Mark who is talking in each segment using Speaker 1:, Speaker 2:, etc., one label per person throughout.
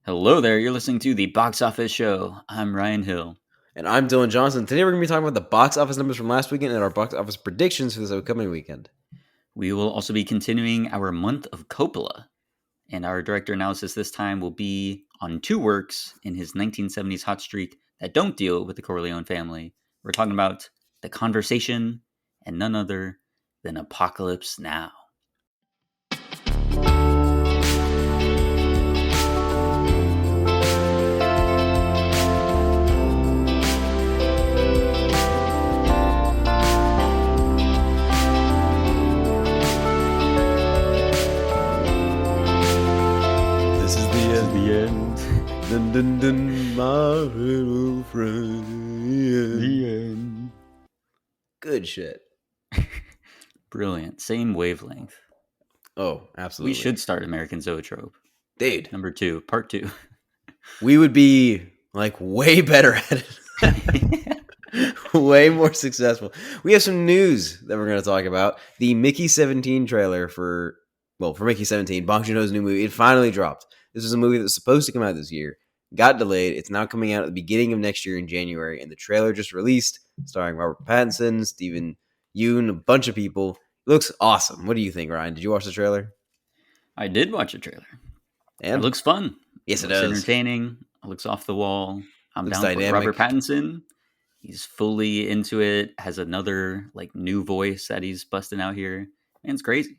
Speaker 1: Hello there, you're listening to the Box Office Show. I'm Ryan Hill.
Speaker 2: And I'm Dylan Johnson. Today we're going to be talking about the box office numbers from last weekend and our box office predictions for this upcoming weekend.
Speaker 1: We will also be continuing our month of Coppola, and our director analysis this time will be on two works in his 1970s hot streak that don't deal with the Corleone family. We're talking about The Conversation and none other than Apocalypse Now.
Speaker 2: Dun, dun, dun, my little friend.
Speaker 1: The end.
Speaker 2: Good shit.
Speaker 1: Brilliant. Same wavelength.
Speaker 2: Oh, absolutely.
Speaker 1: We should start American Zoetrope.
Speaker 2: Dude.
Speaker 1: Number 2, part 2.
Speaker 2: We would be like way better at it. Way more successful. We have some news that we're going to talk about. The Mickey 17 trailer for Mickey 17, Bong Joon-ho's new movie, it finally dropped. This was a movie that was supposed to come out this year. Got delayed. It's now coming out at the beginning of next year in January, and the trailer just released, starring Robert Pattinson, Stephen Yeun, a bunch of people. It looks awesome. What do you think, Ryan? Did you watch the trailer?
Speaker 1: I did watch the trailer.
Speaker 2: And
Speaker 1: it looks fun.
Speaker 2: Yes,
Speaker 1: it
Speaker 2: looks
Speaker 1: does. Entertaining. It looks off the wall. I'm
Speaker 2: looks
Speaker 1: down
Speaker 2: dynamic.
Speaker 1: for Robert Pattinson. He's fully into it. Has another new voice that he's busting out here, and it's crazy.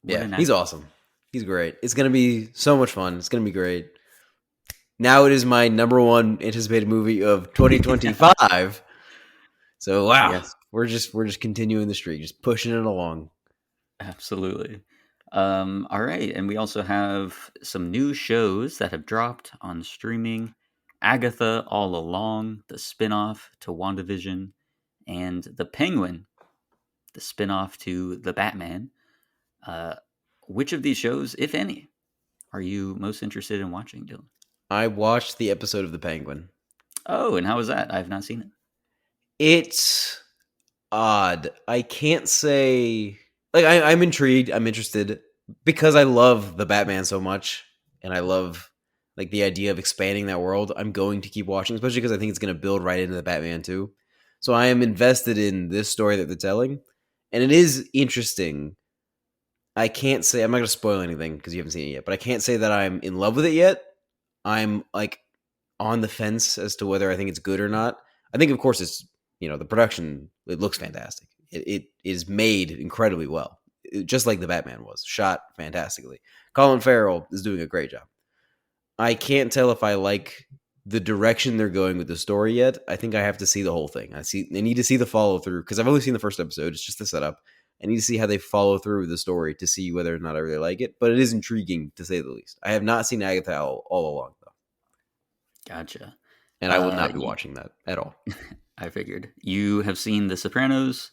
Speaker 2: Yeah, he's awesome. He's great. It's gonna be so much fun. It's gonna be great. Now it is my number one anticipated movie of 2025. So wow, yes. We're just continuing the streak, just pushing it along.
Speaker 1: Absolutely. All right, and we also have some new shows that have dropped on streaming. Agatha All Along, the spinoff to WandaVision, and The Penguin, the spinoff to The Batman. Which of these shows, if any, are you most interested in watching, Dylan?
Speaker 2: I watched the episode of The Penguin.
Speaker 1: Oh, and how was that? I have not seen it.
Speaker 2: It's odd. I can't say... I'm intrigued. I'm interested because I love the Batman so much, and I love the idea of expanding that world. I'm going to keep watching, especially because I think it's going to build right into the Batman too. So I am invested in this story that they're telling, and it is interesting. I can't say... I'm not going to spoil anything because you haven't seen it yet, but I can't say that I'm in love with it yet. I'm on the fence as to whether I think it's good or not. I think, of course, it's, the production, it looks fantastic. It is made incredibly well, just like the Batman was, shot fantastically. Colin Farrell is doing a great job. I can't tell if I like the direction they're going with the story yet. I think I have to see the whole thing. I need to see the follow through because I've only seen the first episode. It's just the setup. I need to see how they follow through with the story to see whether or not I really like it. But it is intriguing, to say the least. I have not seen Agatha all along, though.
Speaker 1: Gotcha.
Speaker 2: And I will not be watching that at all.
Speaker 1: I figured. You have seen The Sopranos.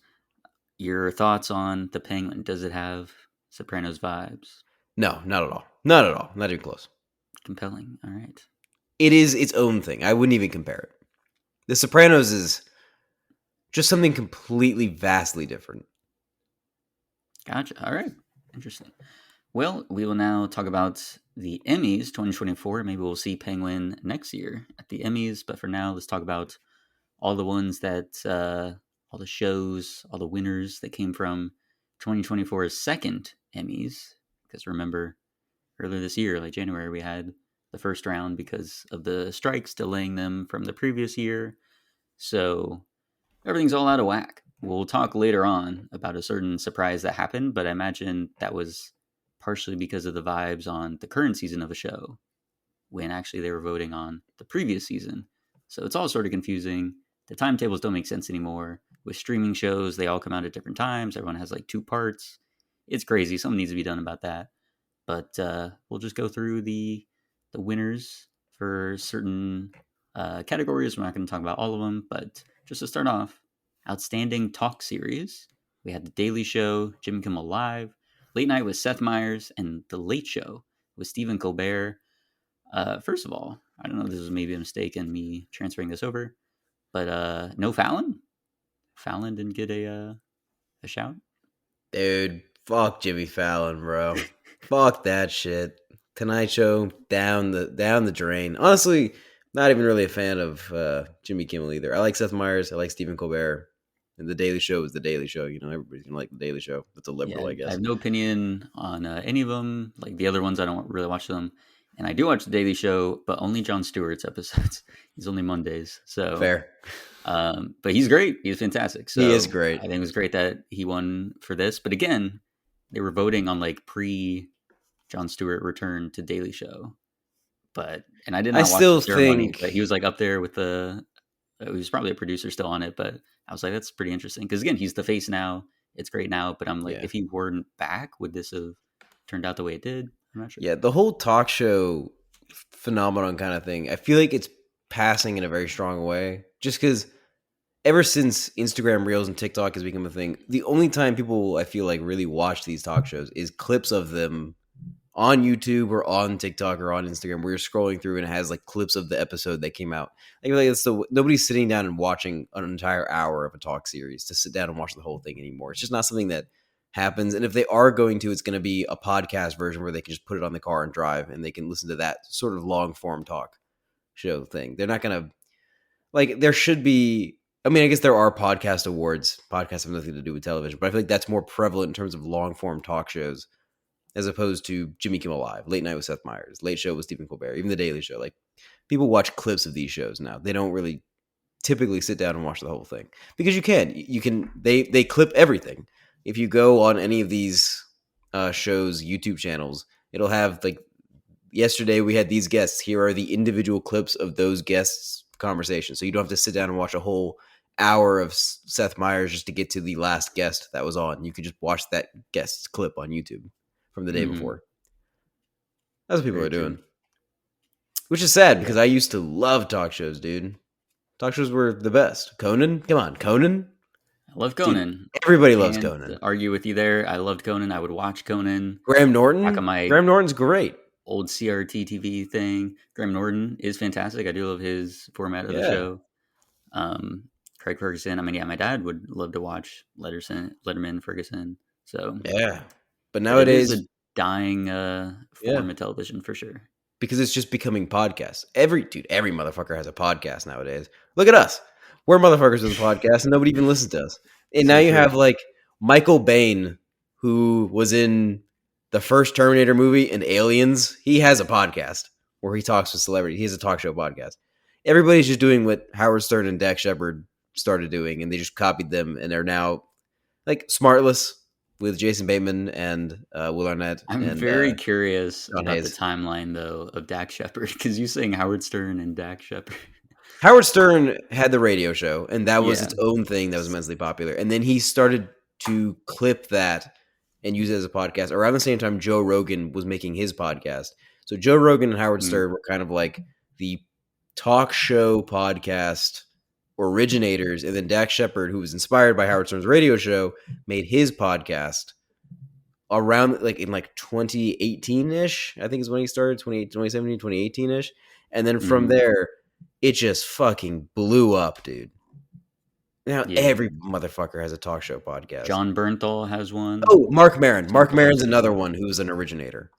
Speaker 1: Your thoughts on The Penguin? Does it have Sopranos vibes?
Speaker 2: No, not at all. Not at all. Not even close.
Speaker 1: Compelling. All right.
Speaker 2: It is its own thing. I wouldn't even compare it. The Sopranos is just something completely, vastly different.
Speaker 1: Gotcha. All right. Interesting. Well, we will now talk about the Emmys 2024. Maybe we'll see Penguin next year at the Emmys. But for now, let's talk about all the ones that, all the shows, all the winners that came from 2024's second Emmys. Because remember, earlier this year, January, we had the first round because of the strikes delaying them from the previous year. So everything's all out of whack. We'll talk later on about a certain surprise that happened, but I imagine that was partially because of the vibes on the current season of a show, when actually they were voting on the previous season. So it's all sort of confusing. The timetables don't make sense anymore. With streaming shows, they all come out at different times. Everyone has 2 parts. It's crazy. Something needs to be done about that. But we'll just go through the winners for certain categories. We're not going to talk about all of them, but just to start off, Outstanding Talk Series. We had The Daily Show, Jimmy Kimmel Live, Late Night with Seth Meyers, and The Late Show with Stephen Colbert. First of all, I don't know if this was maybe a mistake in me transferring this over, but no Fallon? Fallon didn't get a shout?
Speaker 2: Dude, fuck Jimmy Fallon, bro. Fuck that shit. Tonight Show down the drain. Honestly, not even really a fan of Jimmy Kimmel either. I like Seth Meyers. I like Stephen Colbert. And The Daily Show is The Daily Show. You know, everybody's gonna like The Daily Show. That's a
Speaker 1: Yeah,
Speaker 2: liberal, I
Speaker 1: I
Speaker 2: guess.
Speaker 1: have no opinion on any of them. Like the other ones, I don't really watch them. And I do watch The Daily Show, but only Jon Stewart's episodes. He's only Mondays. So,
Speaker 2: Fair.
Speaker 1: but he's great. He's fantastic.
Speaker 2: He is
Speaker 1: So I
Speaker 2: great.
Speaker 1: think it was great that he won for this. But again, they were voting on like pre Jon Stewart return to Daily Show. And I did
Speaker 2: I
Speaker 1: not watch the
Speaker 2: still
Speaker 1: ceremony,
Speaker 2: think
Speaker 1: but he was like up there with he was probably a producer still on it, but I was like, that's pretty interesting. Because again, he's the face now. It's great now. But I'm like,
Speaker 2: yeah.
Speaker 1: if he weren't back, would this have turned out the way it did? I'm not sure.
Speaker 2: Yeah, the whole talk show phenomenon kind of thing. I feel like it's passing in a very strong way just cuz ever since Instagram Reels and TikTok has become a thing, the only time people I feel like really watch these talk shows is clips of them on YouTube or on TikTok or on Instagram where you're scrolling through and it has like clips of the episode that came out. I feel like nobody's sitting down and watching an entire hour of a talk series to sit down and watch the whole thing anymore. It's just not something that happens. And if they are going to, it's going to be a podcast version where they can just put it on the car and drive and they can listen to that sort of long form talk show thing. They're not going to like there should be. I mean, I guess there are podcast awards. Podcasts have nothing to do with television, but I feel like that's more prevalent in terms of long form talk shows as opposed to Jimmy Kimmel Live, Late Night with Seth Meyers, Late Show with Stephen Colbert, even The Daily Show. Like people watch clips of these shows now. They don't really typically sit down and watch the whole thing because they clip everything. If you go on any of these shows YouTube channels, it'll have like yesterday we had these guests. Here are the individual clips of those guests' conversations. So you don't have to sit down and watch a whole hour of Seth Meyers just to get to the last guest that was on. You could just watch that guest's clip on YouTube from the day
Speaker 1: Mm-hmm.
Speaker 2: before. That's what people
Speaker 1: Very
Speaker 2: are
Speaker 1: true.
Speaker 2: doing. Which is sad
Speaker 1: Yeah,
Speaker 2: because I used to love talk shows, dude. Talk shows were the best. Conan? Come on, Conan?
Speaker 1: I love
Speaker 2: Dude,
Speaker 1: Conan.
Speaker 2: everybody loves
Speaker 1: Can't
Speaker 2: Conan.
Speaker 1: argue with you there. I loved Conan. I would watch Conan
Speaker 2: Graham
Speaker 1: back on
Speaker 2: Norton?
Speaker 1: my
Speaker 2: Graham Norton's great.
Speaker 1: old CRT TV thing. Graham Norton is fantastic. I do love his format of the
Speaker 2: Yeah.
Speaker 1: show. Craig Ferguson. I mean, yeah, my dad would love to watch Letterman, Ferguson. So,
Speaker 2: Yeah. But
Speaker 1: but it is
Speaker 2: nowadays,
Speaker 1: a dying
Speaker 2: yeah,
Speaker 1: form of television for sure.
Speaker 2: because it's just becoming podcasts. Every motherfucker has a podcast nowadays. Look at us. We're motherfuckers with a podcast and nobody even listens to us. And now
Speaker 1: So
Speaker 2: you
Speaker 1: true.
Speaker 2: have like Michael Bain, who was in the first Terminator movie and Aliens. He has a podcast where he talks with celebrities. He has a talk show podcast. Everybody's just doing what Howard Stern and Dak Shepard started doing, and they just copied them, and they're now like Smartless with Jason Bateman and Will Arnett
Speaker 1: I'm
Speaker 2: and
Speaker 1: very curious
Speaker 2: John
Speaker 1: about the
Speaker 2: Hayes.
Speaker 1: timeline though of Dak Shepard because you saying Howard Stern and Dak Shepard.
Speaker 2: Howard Stern had the radio show, and that was
Speaker 1: Yeah.
Speaker 2: its own thing that was immensely popular. And then he started to clip that and use it as a podcast. Around the same time, Joe Rogan was making his podcast. So Joe Rogan and Howard
Speaker 1: Mm.
Speaker 2: Stern were kind of like the talk show podcast originators. And then Dak Shepard, who was inspired by Howard Stern's radio show, made his podcast around like in like 2018-ish, I think is when he started, 2017, 2018-ish. And then from
Speaker 1: Mhm.
Speaker 2: there, it just fucking blew up, dude. Now
Speaker 1: Yeah.
Speaker 2: every motherfucker has a talk show podcast.
Speaker 1: John Bernthal has one.
Speaker 2: Oh, Mark Maron. Mark
Speaker 1: Tom
Speaker 2: Maron's
Speaker 1: Clancy.
Speaker 2: another one who's an originator.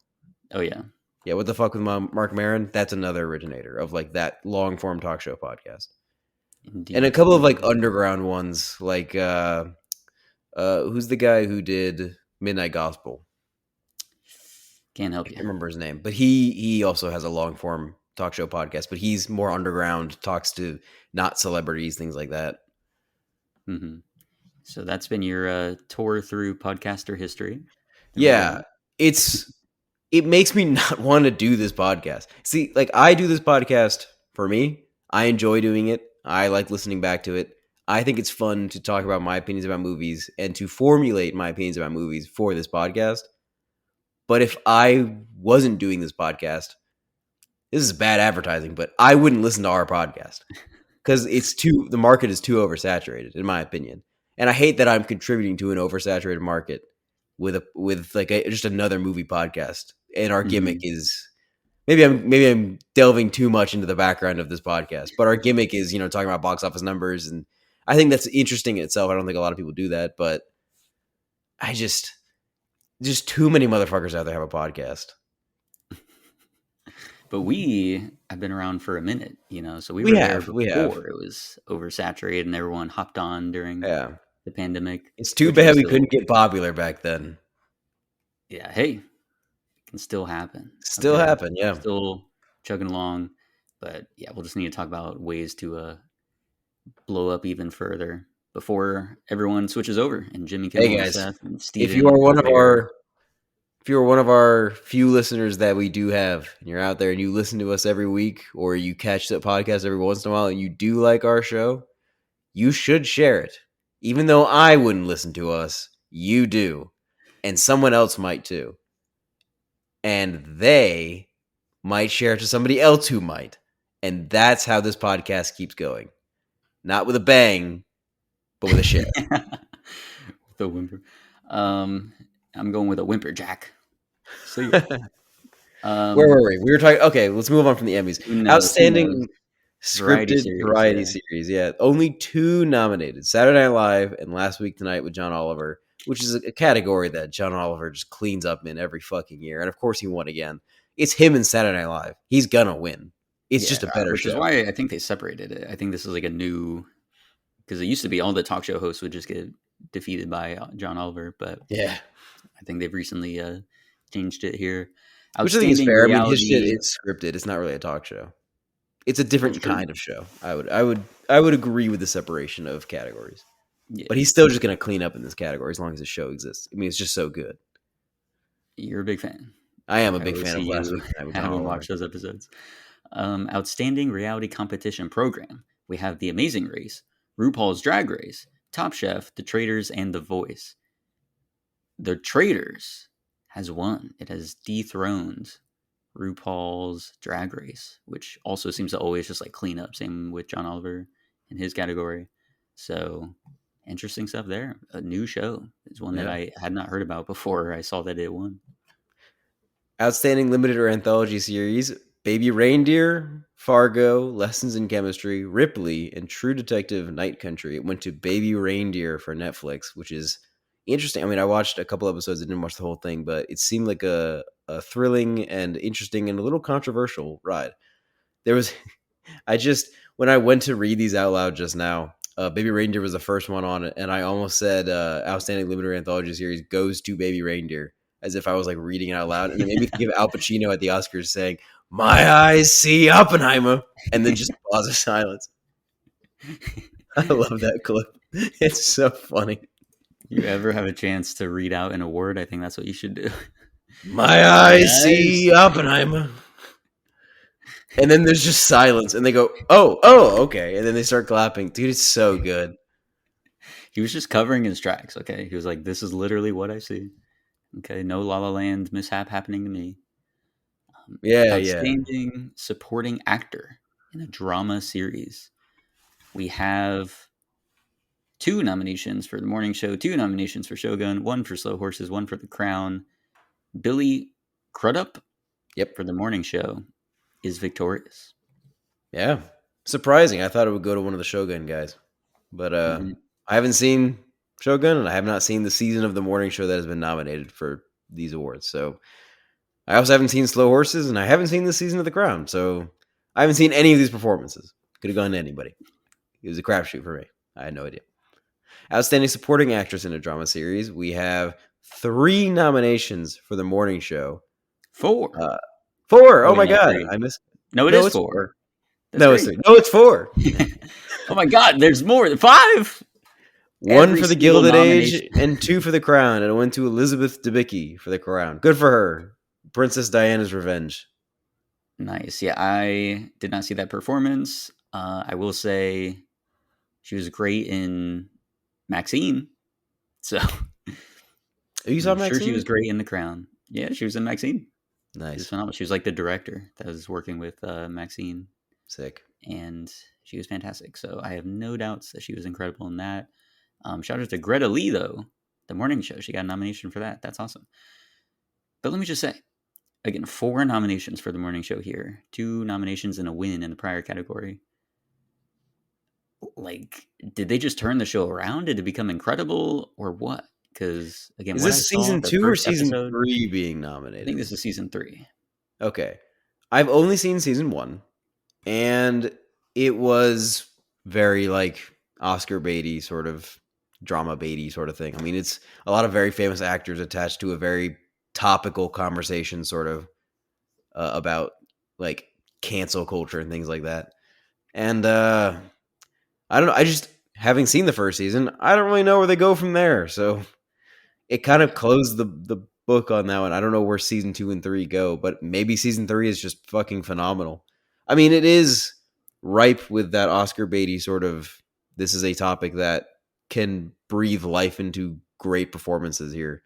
Speaker 1: Oh yeah.
Speaker 2: Yeah, what the fuck with Mark Maron? That's another originator of like that long form talk show podcast.
Speaker 1: Indeed.
Speaker 2: And a couple of like underground ones, like who's the guy who did Midnight Gospel?
Speaker 1: Can't
Speaker 2: I
Speaker 1: help
Speaker 2: can't
Speaker 1: you.
Speaker 2: remember his name, but he also has a long form talk show podcast, but he's more underground, talks to not celebrities, things like that.
Speaker 1: Mm-hmm. So that's been your tour through podcaster history.
Speaker 2: Yeah, it makes me not want to do this podcast. See, like I do this podcast for me. I enjoy doing it. I like listening back to it. I think it's fun to talk about my opinions about movies and to formulate my opinions about movies for this podcast. But if I wasn't doing this podcast, this is bad advertising, but I wouldn't listen to our podcast because the market is too oversaturated, in my opinion. And I hate that I'm contributing to an oversaturated market with just another movie podcast. And our gimmick is maybe I'm delving too much into the background of this podcast, but our gimmick is talking about box office numbers, and I think that's interesting in itself. I don't think a lot of people do that, but I just too many motherfuckers out there have a podcast.
Speaker 1: But we have been around for a minute, so we
Speaker 2: We
Speaker 1: were there
Speaker 2: have, we have.
Speaker 1: before it was oversaturated and everyone hopped on during
Speaker 2: Yeah.
Speaker 1: the pandemic,
Speaker 2: It's too
Speaker 1: which is
Speaker 2: bad we
Speaker 1: still,
Speaker 2: couldn't get popular back then.
Speaker 1: yeah, hey, it can still happen.
Speaker 2: Still
Speaker 1: Okay.
Speaker 2: happen, yeah.
Speaker 1: Still chugging along. But yeah, we'll just need to talk about ways to blow up even further before everyone switches over and Jimmy
Speaker 2: Hey
Speaker 1: Kimmel and
Speaker 2: guys,
Speaker 1: Seth and
Speaker 2: if you are
Speaker 1: Steven
Speaker 2: one of
Speaker 1: Colbert.
Speaker 2: our if you're one of our few listeners that we do have, and you're out there and you listen to us every week, or you catch that podcast every once in a while, and you do like our show, you should share it. Even though I wouldn't listen to us, you do, and someone else might too, and they might share it to somebody else who might, and that's how this podcast keeps going. Not with a bang, but with a share.
Speaker 1: The whimper. Um, I'm going with a whimper jack. See,
Speaker 2: Where
Speaker 1: um,
Speaker 2: were we? We were talking. Okay, let's move on from the Emmys.
Speaker 1: who knows?
Speaker 2: Outstanding
Speaker 1: Variety
Speaker 2: scripted
Speaker 1: series,
Speaker 2: variety
Speaker 1: yeah.
Speaker 2: series. Yeah, only two nominated: Saturday Night Live and Last Week Tonight with John Oliver, which is a category that John Oliver just cleans up in every fucking year. And of course, he won again. It's him and Saturday Night Live. He's gonna win. It's
Speaker 1: Yeah,
Speaker 2: just a better
Speaker 1: which is
Speaker 2: show.
Speaker 1: why I think they separated it. I think this is like a new, because it used to be all the talk show hosts would just get defeated by John Oliver, but
Speaker 2: Yeah,
Speaker 1: I think they've recently changed it here.
Speaker 2: which I think is
Speaker 1: Outstanding
Speaker 2: fair. I mean, his shit
Speaker 1: reality.
Speaker 2: is scripted. It's not really a talk show. It's a
Speaker 1: That's
Speaker 2: different
Speaker 1: true.
Speaker 2: kind of show. I would agree with the separation of categories.
Speaker 1: Yeah,
Speaker 2: But he's still just going to clean up in this category as long as the show exists. I mean, it's just so good.
Speaker 1: you're a big fan.
Speaker 2: I am a
Speaker 1: I
Speaker 2: big
Speaker 1: always
Speaker 2: fan
Speaker 1: see
Speaker 2: of Last
Speaker 1: you
Speaker 2: Week Tonight with John
Speaker 1: haven't
Speaker 2: Oliver.
Speaker 1: watched those episodes. Outstanding reality competition program. We have The Amazing Race, RuPaul's Drag Race, Top Chef, The Traitors, and The Voice. The Traitors has won. It has dethroned RuPaul's Drag Race, which also seems to always just like clean up. Same with John Oliver in his category. So interesting stuff there. A new show is one that
Speaker 2: Yeah.
Speaker 1: I had not heard about before I saw that it won.
Speaker 2: Outstanding limited or anthology series: Baby Reindeer, Fargo, Lessons in Chemistry, Ripley, and True Detective Night Country. It went to Baby Reindeer for Netflix, which is interesting. I mean, I watched a couple episodes. I didn't watch the whole thing, but it seemed like a thrilling and interesting and a little controversial ride. There was I just when I went to read these out loud just now, Baby Reindeer was the first one on it, and I almost said "Outstanding Limited Anthology Series goes to Baby Reindeer" as if I was like reading it out loud, and it made me think of Al Pacino at the Oscars saying, "My eyes see Oppenheimer," and then just pause of silence. I love that clip. It's so funny.
Speaker 1: You ever have a chance to read out an award, I think that's what you should do.
Speaker 2: My
Speaker 1: My
Speaker 2: eyes
Speaker 1: eyes.
Speaker 2: see Oppenheimer. And then there's just silence, and they go, "Oh, okay," and then they start clapping. Dude, it's so good.
Speaker 1: He was just covering his tracks, okay? He was like, this is literally what I see. Okay, no La La Land mishap happening to me.
Speaker 2: Yeah, yeah.
Speaker 1: Outstanding supporting actor in a drama series. We have two nominations for The Morning Show, two nominations for Shogun, one for Slow Horses, one for The Crown. Billy Crudup
Speaker 2: Yep.
Speaker 1: for The Morning Show is victorious.
Speaker 2: Yeah. Surprising. I thought it would go to one of the Shogun guys. But
Speaker 1: Mm-hmm.
Speaker 2: I haven't seen Shogun, and I have not seen the season of the morning show that has been nominated for these awards. So I also haven't seen Slow Horses, and I haven't seen the season of The Crown. So I haven't seen any of these performances. Could have gone to anybody. It was a crapshoot for me. I had no idea. Outstanding supporting actress in a drama series. We have 3 nominations for the morning show.
Speaker 1: Four.
Speaker 2: 4.
Speaker 1: Oh,
Speaker 2: Oh
Speaker 1: wait,
Speaker 2: my
Speaker 1: no,
Speaker 2: god,
Speaker 1: three.
Speaker 2: I missed.
Speaker 1: No, it
Speaker 2: No,
Speaker 1: is
Speaker 2: it's
Speaker 1: four.
Speaker 2: 4.
Speaker 1: That's
Speaker 2: No, it's
Speaker 1: great.
Speaker 2: 3. No, it's 4.
Speaker 1: Oh my God, there's more than 5.
Speaker 2: 1
Speaker 1: Every
Speaker 2: for the
Speaker 1: single
Speaker 2: Gilded Age
Speaker 1: nomination.
Speaker 2: and 2 for the Crown, and it went to Elizabeth Debicki for the Crown. Good for her. Princess Diana's Revenge.
Speaker 1: Nice. Yeah, I did not see that performance. I will say she was great in Maxine. So
Speaker 2: You saw
Speaker 1: I'm sure she was
Speaker 2: Maxine?
Speaker 1: great in The Crown. Yeah, she was in Maxine. She was
Speaker 2: Nice.
Speaker 1: phenomenal. She was like the director that was working with Maxine,
Speaker 2: Sick.
Speaker 1: and she was fantastic. So I have no doubts that she was incredible in that. Shout out to Greta Lee, though. The morning show. She got a nomination for that. That's awesome. But let me just say, again, 4 nominations for the morning show here. 2 nominations and a win in the prior category. Like, did they just turn the show around? Did it become incredible or what? Because again,
Speaker 2: Is
Speaker 1: what I
Speaker 2: this
Speaker 1: saw
Speaker 2: season
Speaker 1: the
Speaker 2: 2 or
Speaker 1: first
Speaker 2: season
Speaker 1: episode,
Speaker 2: 3 being
Speaker 1: I think
Speaker 2: nominated?
Speaker 1: this is season 3.
Speaker 2: Okay. I've only seen season one, and it was very like Oscar baity sort of drama baity sort of thing. I mean, it's a lot of very famous actors attached to a very topical conversation, sort of about like cancel culture and things like that. And I don't know. I just having seen the first season, I don't really know where they go from there. So it kind of
Speaker 1: Yeah,
Speaker 2: closed the book on that one. I don't know where season 2 and 3 go, but maybe season 3 is just fucking phenomenal. I mean, it is ripe with that Oscar baity sort of. This is a topic that can breathe life into great performances here,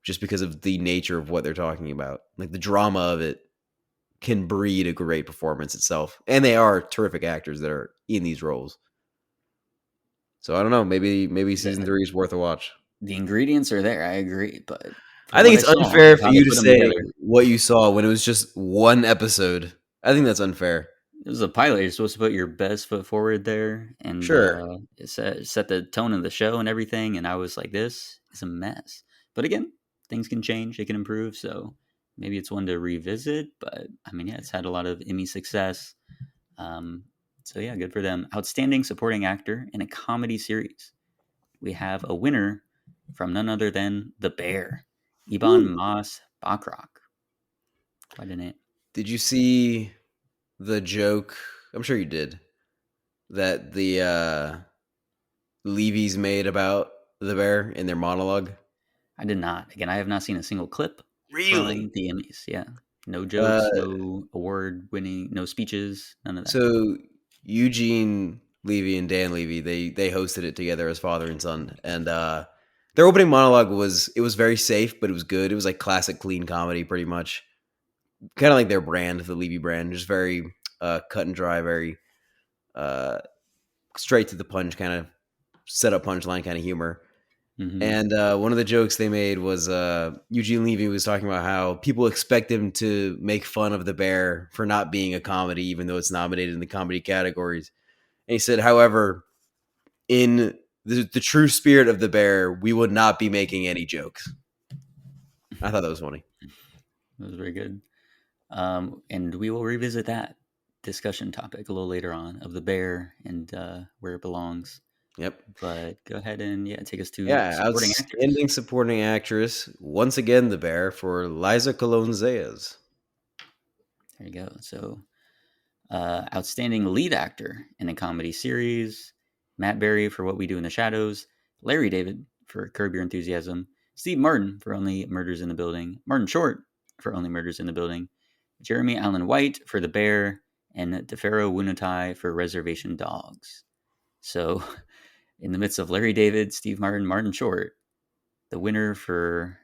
Speaker 2: just because of the nature of what they're talking about. Like the drama of it can breed a great performance itself, and they are terrific actors that are in these roles. So I don't know. Maybe season
Speaker 1: the
Speaker 2: 3 is worth a watch.
Speaker 1: the ingredients are there. I agree, but
Speaker 2: I
Speaker 1: from
Speaker 2: think
Speaker 1: what I
Speaker 2: it's
Speaker 1: saw
Speaker 2: unfair
Speaker 1: of
Speaker 2: for
Speaker 1: how they
Speaker 2: you to
Speaker 1: put them
Speaker 2: say
Speaker 1: together,
Speaker 2: what you saw when it was just one episode. I think that's unfair.
Speaker 1: it was a pilot. You're supposed to put your best foot forward there, and
Speaker 2: Sure.
Speaker 1: it set the tone of the show and everything. And I was like, this is a mess. But again, things can change. It can improve. So maybe it's one to revisit. But I mean, yeah, it's had a lot of Emmy success. Um, so yeah, good for them. Outstanding supporting actor in a comedy series. We have a winner from none other than The Bear, Iban
Speaker 2: Woo.
Speaker 1: Mas Bakrak. Quite a name.
Speaker 2: Did you see the joke? I'm sure you did. That the Levy's made about the bear in their monologue.
Speaker 1: I did not. Again, I have not seen a single clip
Speaker 2: Really?
Speaker 1: from the Emmys. Yeah. No
Speaker 2: Uh,
Speaker 1: jokes, no award winning, no speeches, none of that.
Speaker 2: so Eugene Levy and Dan Levy, they hosted it together as father and son, and their opening monologue was very safe, but it was good. It was like classic clean comedy, pretty much, kind of like their brand, the Levy brand, just very cut and dry, very uh, straight to the punch, kind of set up punchline kind of humor.
Speaker 1: Mm-hmm.
Speaker 2: And one of the jokes they made was Eugene Levy was talking about how people expect him to make fun of the bear for not being a comedy, even though it's nominated in the comedy categories. And he said, however, in the true spirit of the bear, we would not be making any jokes. I thought that was funny.
Speaker 1: That was very good. And we will revisit that discussion topic a little later on of the bear and where it belongs.
Speaker 2: Yep.
Speaker 1: But go ahead and yeah, take us to
Speaker 2: Yeah,
Speaker 1: supporting actors.
Speaker 2: outstanding supporting actress. Once again, the bear for Liza Colon Zayas.
Speaker 1: There you go. So outstanding lead actor in a comedy series, Matt Berry for What We Do in the Shadows, Larry David for Curb Your Enthusiasm, Steve Martin for Only Murders in the Building, Martin Short for Only Murders in the Building, Jeremy Allen White for The Bear, and DeFaro Wunatai for Reservation Dogs. So, in the midst of Larry David, Steve Martin, Martin Short, the winner for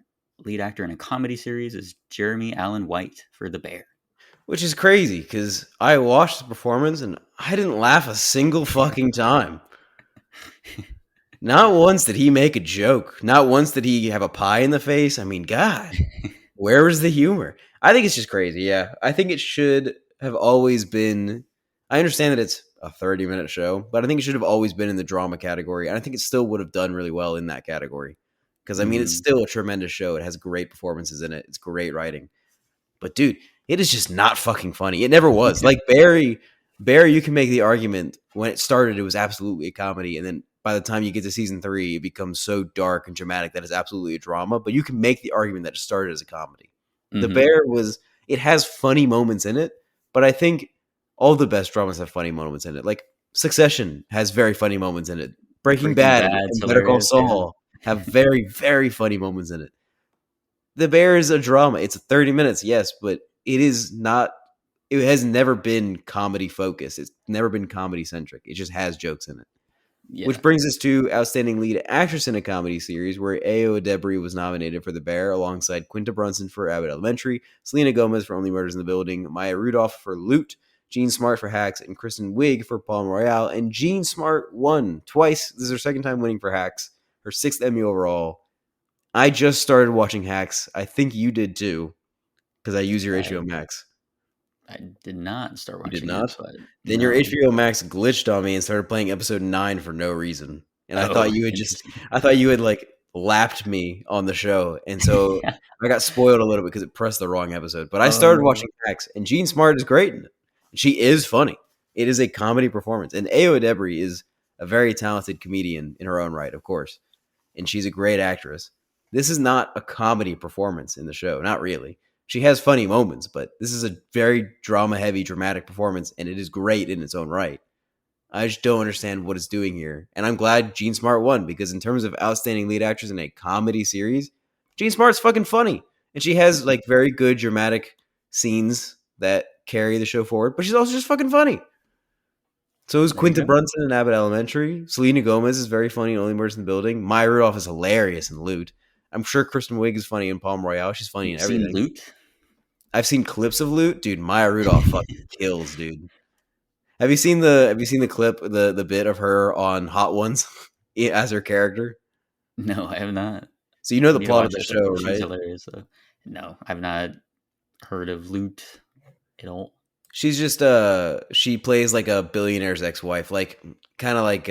Speaker 1: lead actor in a comedy series is Jeremy Allen White for The Bear.
Speaker 2: Which is crazy because I watched the performance and I didn't laugh a single fucking time. Not once did he make a joke. Not once did he have a pie in the face. I mean, God, where was the humor? I think it's just crazy. Yeah. I think it should have always been. I understand that it's a 30-minute show, but I think it should have always been in the drama category. And I think it still would have done really well in that category. Because, I mean, it's
Speaker 1: Mm,
Speaker 2: still a tremendous show. It has great performances in it, it's great writing. But dude, it is just not fucking funny. It never was. Like Barry, you can make the argument when it started, it was absolutely a comedy, and then by the time you get to season 3, it becomes so dark and dramatic that it's absolutely a drama. But you can make the argument that it started as a comedy. The
Speaker 1: mm-hmm.
Speaker 2: Bear was. It has funny moments in it, but I think all the best dramas have funny moments in it. Like Succession has very funny moments in it. Breaking
Speaker 1: Breaking
Speaker 2: Bad
Speaker 1: Bad's
Speaker 2: and Better Call
Speaker 1: hilarious. Yeah.
Speaker 2: Saul have very, very funny moments in it. The Bear is a drama. It's 30 minutes, yes, but it is not. It has never been comedy focused. It's never been comedy centric. It just has jokes in it. Which
Speaker 1: Yeah.
Speaker 2: brings us to Outstanding Lead Actress in a Comedy Series, where Ayo Edebiri was nominated for The Bear alongside Quinta Brunson for Abbott Elementary, Selena Gomez for Only Murders in the Building, Maya Rudolph for Loot, Jean Smart for Hacks, and Kristen Wiig for Palm Royale. And Jean Smart won twice. This is her second time winning for Hacks, her sixth Emmy overall. I just started watching Hacks. I think you did too, because I use your
Speaker 1: I
Speaker 2: HBO Max.
Speaker 1: I did not start
Speaker 2: You did
Speaker 1: watching it,
Speaker 2: not?
Speaker 1: but
Speaker 2: Then your
Speaker 1: no.
Speaker 2: HBO Max glitched on me and started playing episode 9 for no reason. And I thought
Speaker 1: Oh,
Speaker 2: you had just
Speaker 1: interesting.
Speaker 2: I thought you had like lapped me on the show, and so
Speaker 1: Yeah.
Speaker 2: I got spoiled a little bit because it pressed the wrong episode. But I
Speaker 1: Oh
Speaker 2: started
Speaker 1: no.
Speaker 2: watching Hacks, and Jean Smart is great in it. She is funny. It is a comedy performance, and Ayo Edebiri is a very talented comedian in her own right, of course, and she's a great actress. This is not a comedy performance in the show, not really. She has funny moments, but this is a very drama heavy, dramatic performance, and it is great in its own right. I just don't understand what it's doing here. And I'm glad Gene Smart won because in terms of outstanding lead actress in a comedy series, Gene Smart's fucking funny. And she has like very good dramatic scenes that carry the show forward, but she's also just fucking funny. So is
Speaker 1: There you
Speaker 2: Quinta
Speaker 1: go.
Speaker 2: Brunson in Abbott Elementary. Selena Gomez is very funny in Only Murders in the Building. Maya Rudolph is hilarious in Loot. I'm sure Kristen Wiig is funny in Palm Royale. She's funny in
Speaker 1: You've seen
Speaker 2: everything.
Speaker 1: Loot?
Speaker 2: I've seen clips of Loot. Dude, Maya Rudolph fucking kills, dude. Have you seen the clip, the bit of her on Hot Ones as her character?
Speaker 1: No, I have not.
Speaker 2: So you know
Speaker 1: I
Speaker 2: the
Speaker 1: need to
Speaker 2: plot of
Speaker 1: watch
Speaker 2: the
Speaker 1: it.
Speaker 2: show,
Speaker 1: She's
Speaker 2: right?
Speaker 1: hilarious. So. No, I've not heard of Loot at all.
Speaker 2: She's just she plays like a billionaire's ex-wife, like kind of like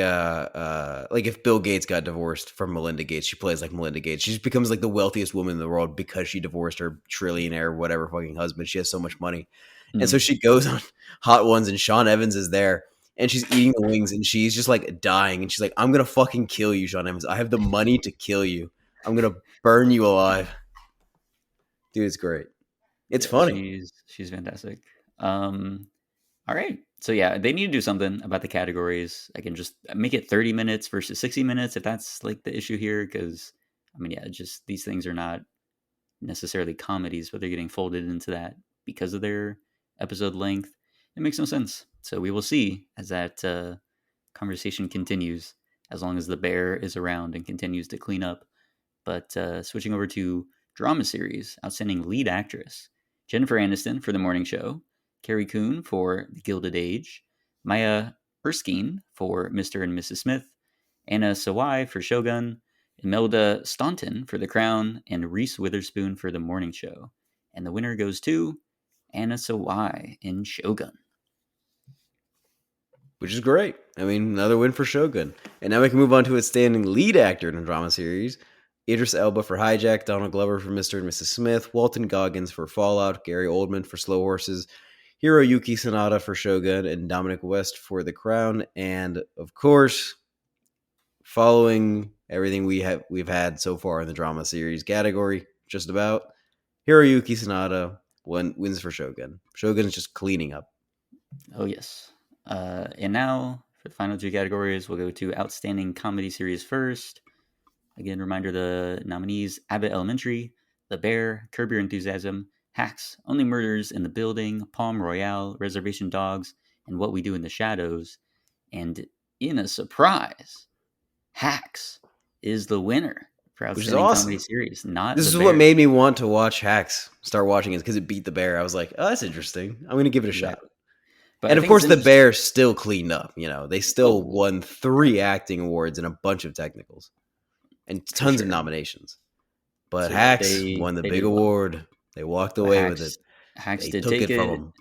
Speaker 2: if Bill Gates got divorced from Melinda Gates, she plays like Melinda Gates. She just becomes like the wealthiest woman in the world because she divorced her trillionaire whatever fucking husband. She has so much money. And so
Speaker 1: Mm.
Speaker 2: she goes on Hot Ones and Sean Evans is there and she's eating the wings and she's just like dying and she's like, I'm gonna fucking kill you, Sean Evans. I have the money to kill you. I'm gonna burn you alive. Dude, it's great. It's
Speaker 1: Yeah,
Speaker 2: funny.
Speaker 1: she's fantastic. All right. So yeah, they need to do something about the categories. I can just make it 30 minutes versus 60 minutes if that's like the issue here. Because I mean, yeah, just these things are not necessarily comedies, but they're getting folded into that because of their episode length. It makes no sense. So we will see as that conversation continues, as long as the bear is around and continues to clean up. But switching over to drama series, outstanding lead actress Jennifer Aniston for The Morning Show, Carrie Coon for The Gilded Age, Maya Erskine for Mr. and Mrs. Smith, Anna Sawai for Shogun, Imelda Staunton for The Crown, and Reese Witherspoon for The Morning Show. And the winner goes to Anna Sawai in Shogun.
Speaker 2: Which is great. I mean, another win for Shogun. And now we can move on to its standing lead actor in a drama series. Idris Elba for Hijack, Donald Glover for Mr. and Mrs. Smith, Walton Goggins for Fallout, Gary Oldman for Slow Horses, Hiroyuki Sanada for Shogun, and Dominic West for The Crown. And of course, following everything we've had so far in the drama series category, just about, Hiroyuki Sanada wins for Shogun. Shogun is just cleaning up.
Speaker 1: Oh, yes. And now, for the final two categories, we'll go to Outstanding Comedy Series first. Again, reminder the nominees Abbott Elementary, The Bear, Curb Your Enthusiasm, Hacks, Only Murders in the Building, Palm Royale, Reservation Dogs, and What We Do in the Shadows. And in a surprise, Hacks is the winner for
Speaker 2: Which is
Speaker 1: Outstanding Comedy
Speaker 2: awesome.
Speaker 1: Series, not
Speaker 2: This
Speaker 1: The
Speaker 2: is what
Speaker 1: Bear.
Speaker 2: made me want to watch Hacks. Start watching it because it beat the Bear. I was like, oh, that's interesting. I'm going to give it a shot.
Speaker 1: Exactly. But
Speaker 2: And
Speaker 1: I
Speaker 2: of
Speaker 1: think it's
Speaker 2: course, the
Speaker 1: interesting.
Speaker 2: Bear still cleaned up. You know, they still
Speaker 1: Oh,
Speaker 2: won 3 acting awards and a bunch of technicals and
Speaker 1: for
Speaker 2: tons of
Speaker 1: sure.
Speaker 2: nominations. But
Speaker 1: So yeah,
Speaker 2: Hacks won the
Speaker 1: they
Speaker 2: big
Speaker 1: did well.
Speaker 2: award. They walked
Speaker 1: But
Speaker 2: away with it.
Speaker 1: Hacks
Speaker 2: They
Speaker 1: did
Speaker 2: took
Speaker 1: take
Speaker 2: it from
Speaker 1: it.
Speaker 2: them.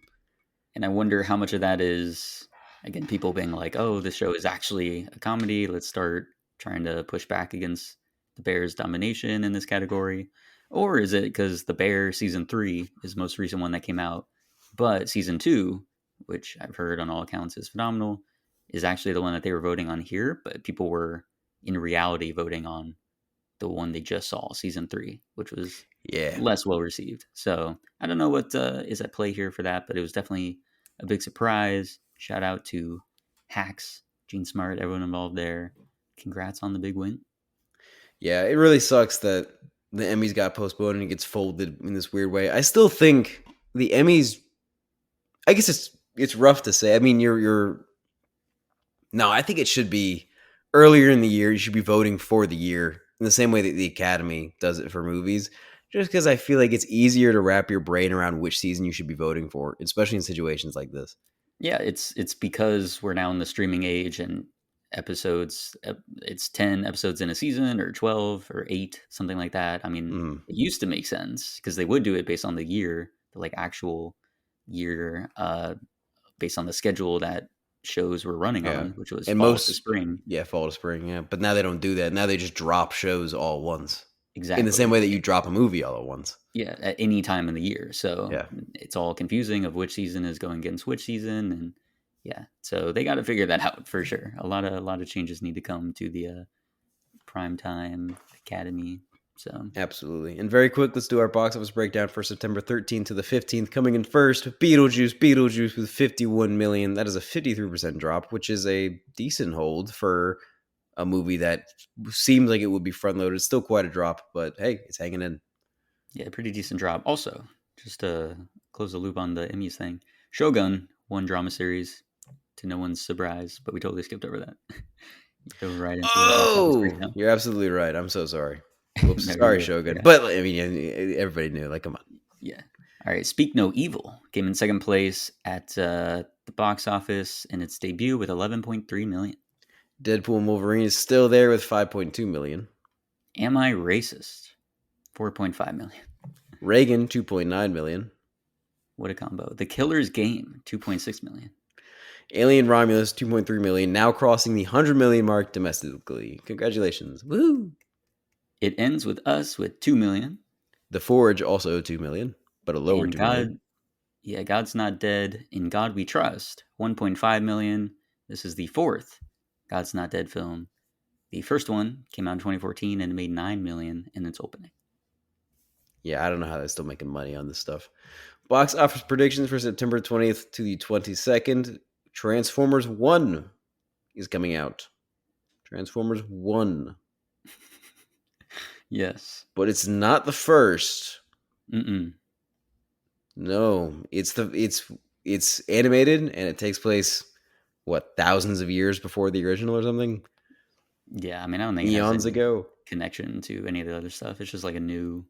Speaker 1: And I wonder how much of that is, again, people being like, oh, this show is actually a comedy. Let's start trying to push back against the Bears' domination in this category. Or is it because The Bear season 3 is the most recent one that came out, but season 2, which I've heard on all accounts is phenomenal, is actually the one that they were voting on here, but people were in reality voting on the one they just saw, season 3, which was
Speaker 2: Yeah.
Speaker 1: less well received. So I don't know what is at play here for that, but it was definitely a big surprise. Shout out to Hacks, Gene Smart, everyone involved there. Congrats on the big win.
Speaker 2: Yeah, it really sucks that the Emmys got postponed and it gets folded in this weird way. I still think the Emmys, I guess it's rough to say. I mean, you're no, I think it should be earlier in the year. You should be voting for the year in the same way that the Academy does it for movies. Just because I feel like it's easier to wrap your brain around which season you should be voting for, especially in situations like this.
Speaker 1: Yeah, it's because we're now in the streaming age and episodes it's 10 episodes in a season or 12 or 8, something like that. I mean,
Speaker 2: Mm.
Speaker 1: it used to make sense because they would do it based on the year, the like actual year based on the schedule that shows were running
Speaker 2: Yeah.
Speaker 1: on, which was
Speaker 2: And
Speaker 1: fall to
Speaker 2: most,
Speaker 1: spring.
Speaker 2: yeah, fall to spring, yeah. But now they don't do that. Now they just drop shows all at once. In the same
Speaker 1: Exactly.
Speaker 2: way that you drop a movie all at once.
Speaker 1: Yeah, at any time in the year. So
Speaker 2: Yeah.
Speaker 1: it's all confusing of which season is going against which season, and yeah, so they got to figure that out for sure. A lot of changes need to come to the primetime academy. So
Speaker 2: Absolutely. And very quick, let's do our box office breakdown for September 13th to the 15th. Coming in first, Beetlejuice with 51 million. That is a 53% drop, which is a decent hold for a movie that seems like it would be front loaded. Still quite a drop, but hey, it's hanging in.
Speaker 1: yeah, pretty decent drop. Also, just to close the loop on the Emmys thing, Shogun won drama series to no one's surprise, but we totally skipped over that. You dove right into the box office
Speaker 2: Oh,
Speaker 1: breakdown.
Speaker 2: you're absolutely right. I'm so sorry. Whoops.
Speaker 1: No, you're
Speaker 2: Sorry,
Speaker 1: good.
Speaker 2: Shogun.
Speaker 1: Yeah.
Speaker 2: But I mean, everybody knew. Like, come on.
Speaker 1: Yeah. All right. Speak No Evil came in second place at the box office in its debut with 11.3 million.
Speaker 2: Deadpool and Wolverine is still there with 5.2 million.
Speaker 1: Am I Racist? 4.5 million.
Speaker 2: Reagan, 2.9 million.
Speaker 1: What a combo. The Killer's Game, 2.6 million.
Speaker 2: Alien Romulus, 2.3 million, now crossing the 100 million mark domestically. Congratulations. Woo!
Speaker 1: It Ends With Us with 2 million.
Speaker 2: The Forge, also 2 million, but a lower
Speaker 1: And
Speaker 2: 2 million.
Speaker 1: God's Not Dead. In God We Trust, 1.5 million. This is the fourth God's Not Dead film. The first one came out in 2014 and it made 9 million in its opening.
Speaker 2: Yeah, I don't know how they're still making money on this stuff. Box office predictions for September 20th to the 22nd. Transformers 1 is coming out. Transformers 1.
Speaker 1: Yes.
Speaker 2: But it's not the first.
Speaker 1: Mm-mm.
Speaker 2: No, it's animated and it takes place what, thousands of years before the original or something?
Speaker 1: Yeah, I mean, I don't think it has
Speaker 2: Eons
Speaker 1: any
Speaker 2: ago.
Speaker 1: connection to any of the other stuff. It's just like a new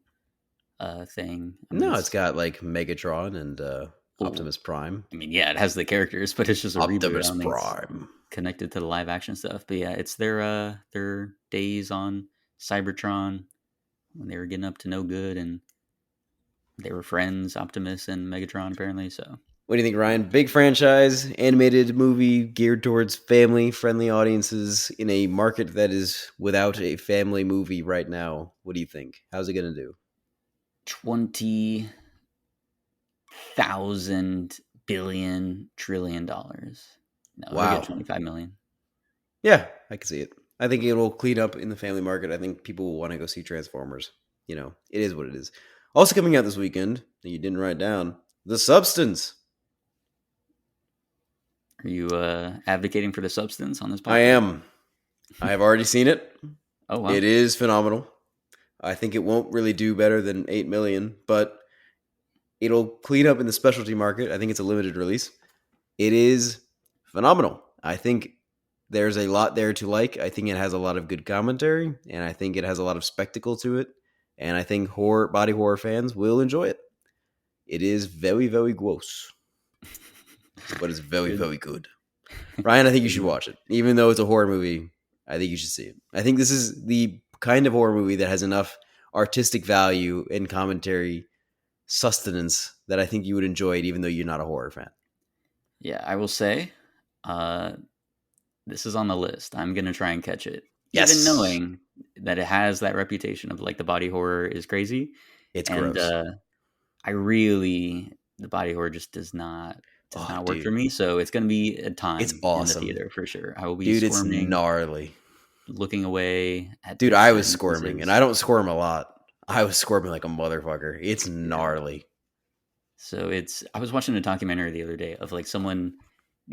Speaker 1: thing. I mean,
Speaker 2: No, it's got like Megatron and
Speaker 1: oh,
Speaker 2: Optimus Prime.
Speaker 1: I mean, yeah, it has the characters, but it's just a reboot. I
Speaker 2: Optimus
Speaker 1: don't think it's
Speaker 2: Prime.
Speaker 1: connected to the live action stuff. But yeah, it's their days on Cybertron when they were getting up to no good, and they were friends, Optimus and Megatron, apparently. So
Speaker 2: What do you think, Ryan? Big franchise, animated movie geared towards family-friendly audiences in a market that is without a family movie right now. What do you think? How's it going to do?
Speaker 1: 20,000 billion trillion dollars. No, it'll get
Speaker 2: Wow.
Speaker 1: 25 million.
Speaker 2: Yeah, I can see it. I think it'll clean up in the family market. I think people will want to go see Transformers. You know, it is what it is. Also coming out this weekend that you didn't write down, The Substance.
Speaker 1: Are you advocating for the substance on this
Speaker 2: I
Speaker 1: podcast?
Speaker 2: am. I have already seen it.
Speaker 1: Oh wow.
Speaker 2: It is phenomenal. I think it won't really do better than 8 million, but it'll clean up in the specialty market. I think it's a limited release. It is phenomenal. I think there's a lot there to like. I think it has a lot of good commentary, and I think it has a lot of spectacle to it. And I think body horror fans will enjoy it. It is very, very gross, but it's very,
Speaker 1: Good.
Speaker 2: very good. Ryan, I think you should watch it. Even though it's a horror movie, I think you should see it. I think this is the kind of horror movie that has enough artistic value and commentary sustenance that I think you would enjoy it, even though you're not a horror fan.
Speaker 1: Yeah, I will say, uh, this is on the list. I'm gonna try and catch it, even
Speaker 2: Yes,
Speaker 1: knowing that it has that reputation of like the body horror is crazy,
Speaker 2: it's
Speaker 1: and
Speaker 2: gross.
Speaker 1: I really the body horror just does
Speaker 2: Oh,
Speaker 1: not work for
Speaker 2: dude,
Speaker 1: me. So it's gonna be a
Speaker 2: it's
Speaker 1: time in the
Speaker 2: awesome.
Speaker 1: theater for sure. I will be
Speaker 2: Dude, it's
Speaker 1: squirming,
Speaker 2: gnarly.
Speaker 1: looking away at
Speaker 2: Dude,
Speaker 1: bits
Speaker 2: I was
Speaker 1: and
Speaker 2: squirming, and I
Speaker 1: pieces.
Speaker 2: don't squirm a lot. I was squirming like a motherfucker. It's
Speaker 1: Yeah.
Speaker 2: gnarly.
Speaker 1: So I was watching a documentary the other day of like someone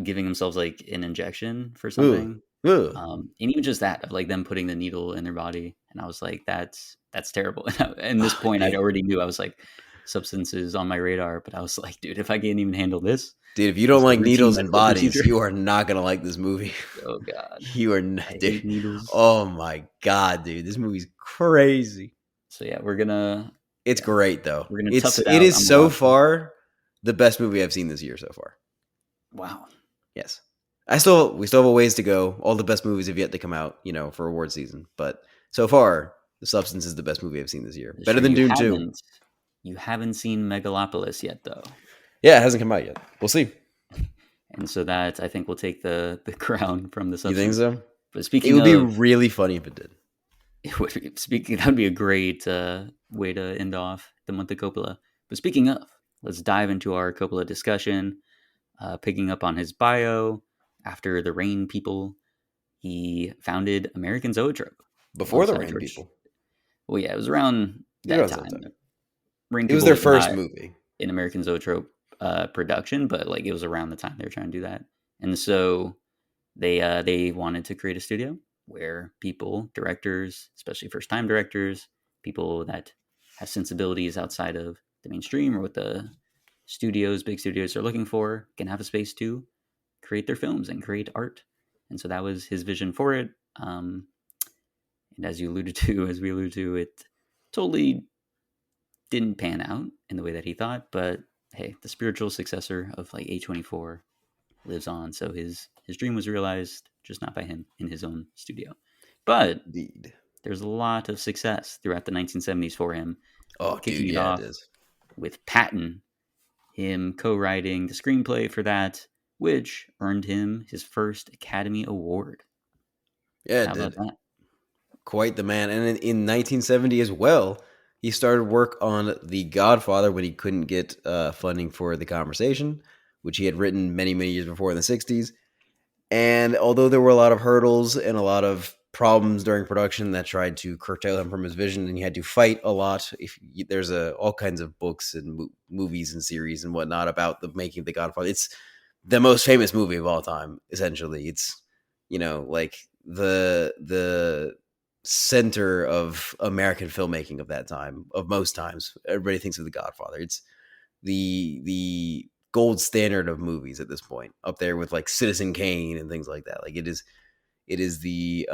Speaker 1: giving themselves like an injection for
Speaker 2: Ugh.
Speaker 1: something.
Speaker 2: Ugh.
Speaker 1: And even just that of like them putting the needle in their body. And I was like, that's terrible. And this point I
Speaker 2: Dude,
Speaker 1: already knew I was like substances on my radar, but I was like, dude, if I can't even handle this,
Speaker 2: dude, if you don't
Speaker 1: just a
Speaker 2: like
Speaker 1: routine
Speaker 2: needles in
Speaker 1: medical
Speaker 2: bodies,
Speaker 1: procedure.
Speaker 2: you are not gonna like this movie.
Speaker 1: Oh God.
Speaker 2: You are not,
Speaker 1: I
Speaker 2: dude.
Speaker 1: hate needles.
Speaker 2: Oh my god, dude, this movie's crazy.
Speaker 1: So yeah, we're gonna
Speaker 2: It's
Speaker 1: yeah,
Speaker 2: great though.
Speaker 1: we're gonna
Speaker 2: It's
Speaker 1: tough it
Speaker 2: it
Speaker 1: out.
Speaker 2: is
Speaker 1: I'm gonna
Speaker 2: so
Speaker 1: watch it.
Speaker 2: far the best movie I've seen this year so far.
Speaker 1: Wow.
Speaker 2: Yes. We still have a ways to go. All the best movies have yet to come out, for award season. But so far, The Substance is the best movie I've seen this year. Better
Speaker 1: Sure,
Speaker 2: than Dune 2.
Speaker 1: you haven't seen Megalopolis yet though.
Speaker 2: Yeah, it hasn't come out yet. We'll see.
Speaker 1: and so that I think will take the crown from the
Speaker 2: You think
Speaker 1: substance.
Speaker 2: so?
Speaker 1: But
Speaker 2: It
Speaker 1: speaking
Speaker 2: would be
Speaker 1: of,
Speaker 2: really funny if it did.
Speaker 1: it would speaking that would be a great way to end off the month of Coppola. But speaking of, let's dive into our Coppola discussion. Picking up on his bio, after the Rain People, he founded American Zoetrope
Speaker 2: Before the
Speaker 1: alongside
Speaker 2: Rain
Speaker 1: George.
Speaker 2: People.
Speaker 1: Well, yeah, it was around
Speaker 2: It
Speaker 1: that
Speaker 2: was that
Speaker 1: time.
Speaker 2: time.
Speaker 1: Rain
Speaker 2: It was
Speaker 1: People
Speaker 2: their
Speaker 1: was
Speaker 2: first
Speaker 1: not
Speaker 2: movie.
Speaker 1: an American Zoetrope production, but like it was around the time they were trying to do that, and so they wanted to create a studio where people, directors, especially first time directors, people that have sensibilities outside of the mainstream or what the big studios are looking for, can have a space to create their films and create art. And so that was his vision for it. And as you alluded to, as we alluded to, it totally didn't pan out in the way that he thought. But hey, the spiritual successor of like A24 lives on. So his dream was realized, just not by him in his own studio. But
Speaker 2: Indeed.
Speaker 1: there's a lot of success throughout the 1970s for him,
Speaker 2: Oh, dude,
Speaker 1: kicking it
Speaker 2: yeah, it
Speaker 1: off
Speaker 2: is.
Speaker 1: with Patton, him co-writing the screenplay for that, which earned him his first Academy Award.
Speaker 2: Yeah, it
Speaker 1: How about
Speaker 2: did.
Speaker 1: that?
Speaker 2: Quite the man. And in 1970 as well, he started work on The Godfather when he couldn't get funding for The Conversation, which he had written many, many years before in the 60s. And although there were a lot of hurdles and a lot of problems during production that tried to curtail him from his vision, and he had to fight a lot. There's all kinds of books and movies and series and whatnot about the making of The Godfather. It's the most famous movie of all time. Essentially, it's like the center of American filmmaking of that time. Of most times, everybody thinks of The Godfather. It's the gold standard of movies at this point, up there with like Citizen Kane and things like that. Like it is the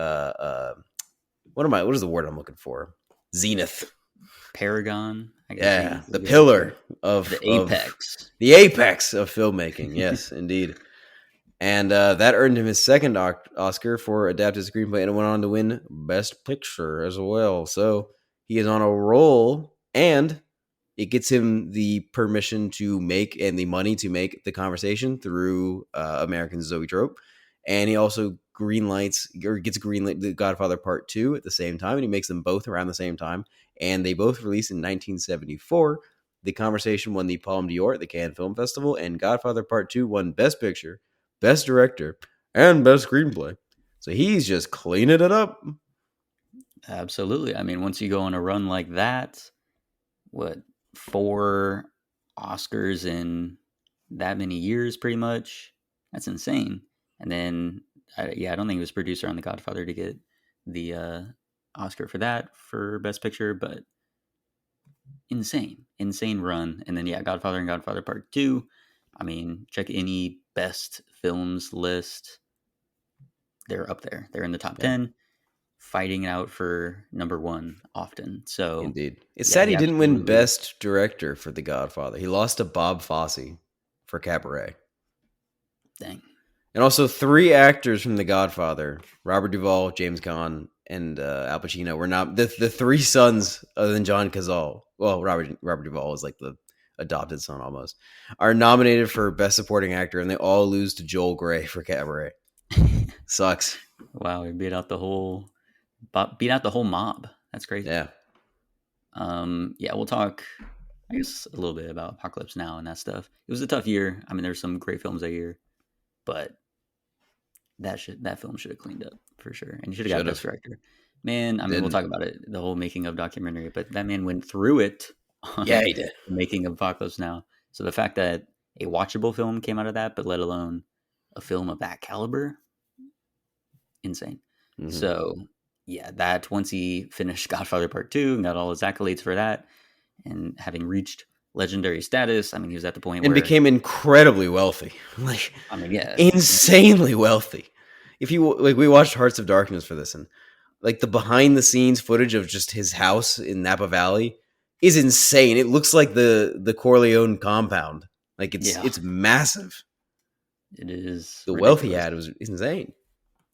Speaker 2: what is the word I'm looking for? Zenith.
Speaker 1: Paragon, I guess
Speaker 2: Yeah,
Speaker 1: you
Speaker 2: the
Speaker 1: would say.
Speaker 2: pillar of
Speaker 1: The apex.
Speaker 2: the apex of filmmaking. Yes, indeed. And that earned him his second Oscar for adapted screenplay, and went on to win Best Picture as well. So he is on a roll, and it gets him the permission to make and the money to make The Conversation through American Zoetrope. And he also gets greenlight The Godfather Part 2 at the same time, and he makes them both around the same time. And they both released in 1974. The Conversation won the Palme d'Or at the Cannes Film Festival, and Godfather Part 2 won Best Picture, Best Director, and Best Screenplay. So he's just cleaning it up.
Speaker 1: Absolutely. I mean, once you go on a run like that, what, 4 Oscars in that many years, pretty much? That's insane. And then, I don't think he was producer on The Godfather to get the Oscar for that for Best Picture, but insane run. And then, yeah, Godfather and Godfather Part 2. I mean, check any best films list. They're up there. They're in the top
Speaker 2: Yeah,
Speaker 1: 10, fighting it out for number one often. So,
Speaker 2: indeed. It's
Speaker 1: yeah,
Speaker 2: sad
Speaker 1: he
Speaker 2: he didn't win
Speaker 1: absolutely.
Speaker 2: Best Director for The Godfather. He lost to Bob Fosse for Cabaret.
Speaker 1: Dang.
Speaker 2: And also 3 actors from The Godfather, Robert Duvall, James Caan, and Al Pacino, were not the 3 sons other than John Cazale. Well, Robert Duvall is like the adopted son almost, are nominated for Best Supporting Actor, and they all lose to Joel Grey for Cabaret. Sucks.
Speaker 1: Wow, we beat out the whole mob. That's crazy.
Speaker 2: Yeah,
Speaker 1: Yeah, we'll talk, I guess, a little bit about Apocalypse Now and that stuff. It was a tough year. I mean, there's some great films that year, but that film should have cleaned up for sure, and you should have got
Speaker 2: should
Speaker 1: Best
Speaker 2: have.
Speaker 1: Director. Man, I mean, we'll
Speaker 2: Didn't.
Speaker 1: talk about it, the whole making of documentary, but that man went through it
Speaker 2: Yeah,
Speaker 1: on
Speaker 2: he did.
Speaker 1: the making of Apocalypse Now. So the fact that a watchable film came out of that, but let alone a film of that caliber, insane.
Speaker 2: Hmm.
Speaker 1: So yeah, that once he finished Godfather Part 2 and got all his accolades for that, and having reached legendary status, I mean, he was at the point
Speaker 2: And
Speaker 1: where,
Speaker 2: became incredibly wealthy, like
Speaker 1: I mean, yeah,
Speaker 2: insanely wealthy. If you like, we watched Hearts of Darkness for this, and like the behind the scenes footage of just his house in Napa Valley is insane. It looks like the Corleone compound. Like it's
Speaker 1: yeah,
Speaker 2: it's massive.
Speaker 1: it is
Speaker 2: The wealth he
Speaker 1: ridiculous.
Speaker 2: had was insane.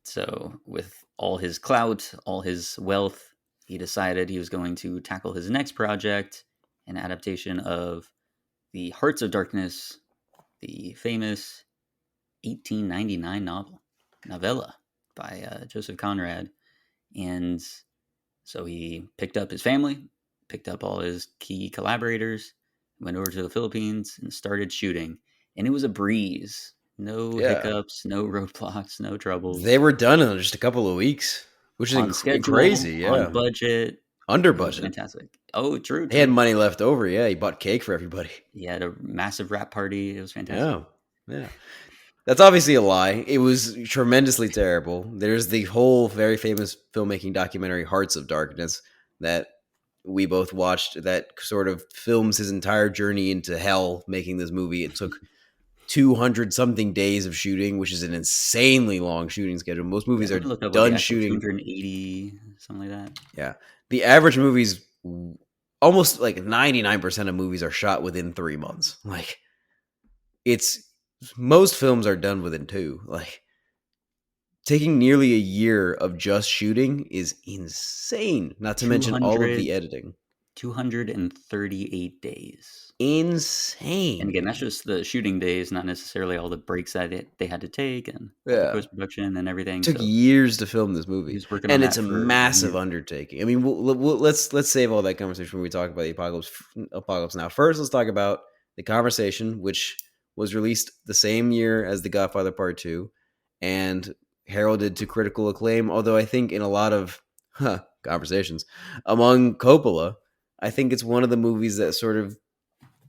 Speaker 1: So with all his clout, all his wealth, he decided he was going to tackle his next project, an adaptation of the Hearts of Darkness, the famous 1899 novella by Joseph Conrad. And so he picked up his family, picked up all his key collaborators, went over to the Philippines and started shooting. And it was a breeze. No
Speaker 2: Yeah.
Speaker 1: hiccups, no roadblocks, no
Speaker 2: They
Speaker 1: troubles.
Speaker 2: were done in just a couple of weeks, which is
Speaker 1: On schedule,
Speaker 2: crazy.
Speaker 1: on
Speaker 2: Yeah.
Speaker 1: budget.
Speaker 2: Under
Speaker 1: It was
Speaker 2: budget.
Speaker 1: fantastic. Oh, true,
Speaker 2: He had
Speaker 1: true.
Speaker 2: money left over. Yeah. He bought cake for everybody.
Speaker 1: He had a massive rap party. It was
Speaker 2: Yeah.
Speaker 1: fantastic.
Speaker 2: Yeah. That's obviously a lie. It was tremendously terrible. There's the whole very famous filmmaking documentary, Hearts of Darkness, that we both watched that sort of films his entire journey into hell making this movie. It took 200 something days of shooting, which is an insanely long shooting schedule. Most
Speaker 1: Yeah,
Speaker 2: movies
Speaker 1: let
Speaker 2: are
Speaker 1: me look up what the
Speaker 2: done
Speaker 1: actual
Speaker 2: shooting.
Speaker 1: 280 something like that.
Speaker 2: Yeah. The average movies, almost like 99% of movies are shot within 3 months. Like, it's most films are done within two. Like, taking nearly a year of just shooting is insane, not to mention all of
Speaker 1: 200
Speaker 2: the editing.
Speaker 1: 238 days. And
Speaker 2: Insane.
Speaker 1: again, that's just the shooting days, not necessarily all the breaks that they had to take and all the
Speaker 2: Yeah.
Speaker 1: post production and everything.
Speaker 2: Took
Speaker 1: So
Speaker 2: years to film this
Speaker 1: he
Speaker 2: movie,
Speaker 1: was working on
Speaker 2: and it's
Speaker 1: that
Speaker 2: a
Speaker 1: for
Speaker 2: massive
Speaker 1: years.
Speaker 2: undertaking. I mean, let's save all that conversation when we talk about the apocalypse now. First, let's talk about the conversation, which was released the same year as The Godfather Part Two, and heralded to critical acclaim. Although I think in a lot of conversations among Coppola, I think it's one of the movies that sort of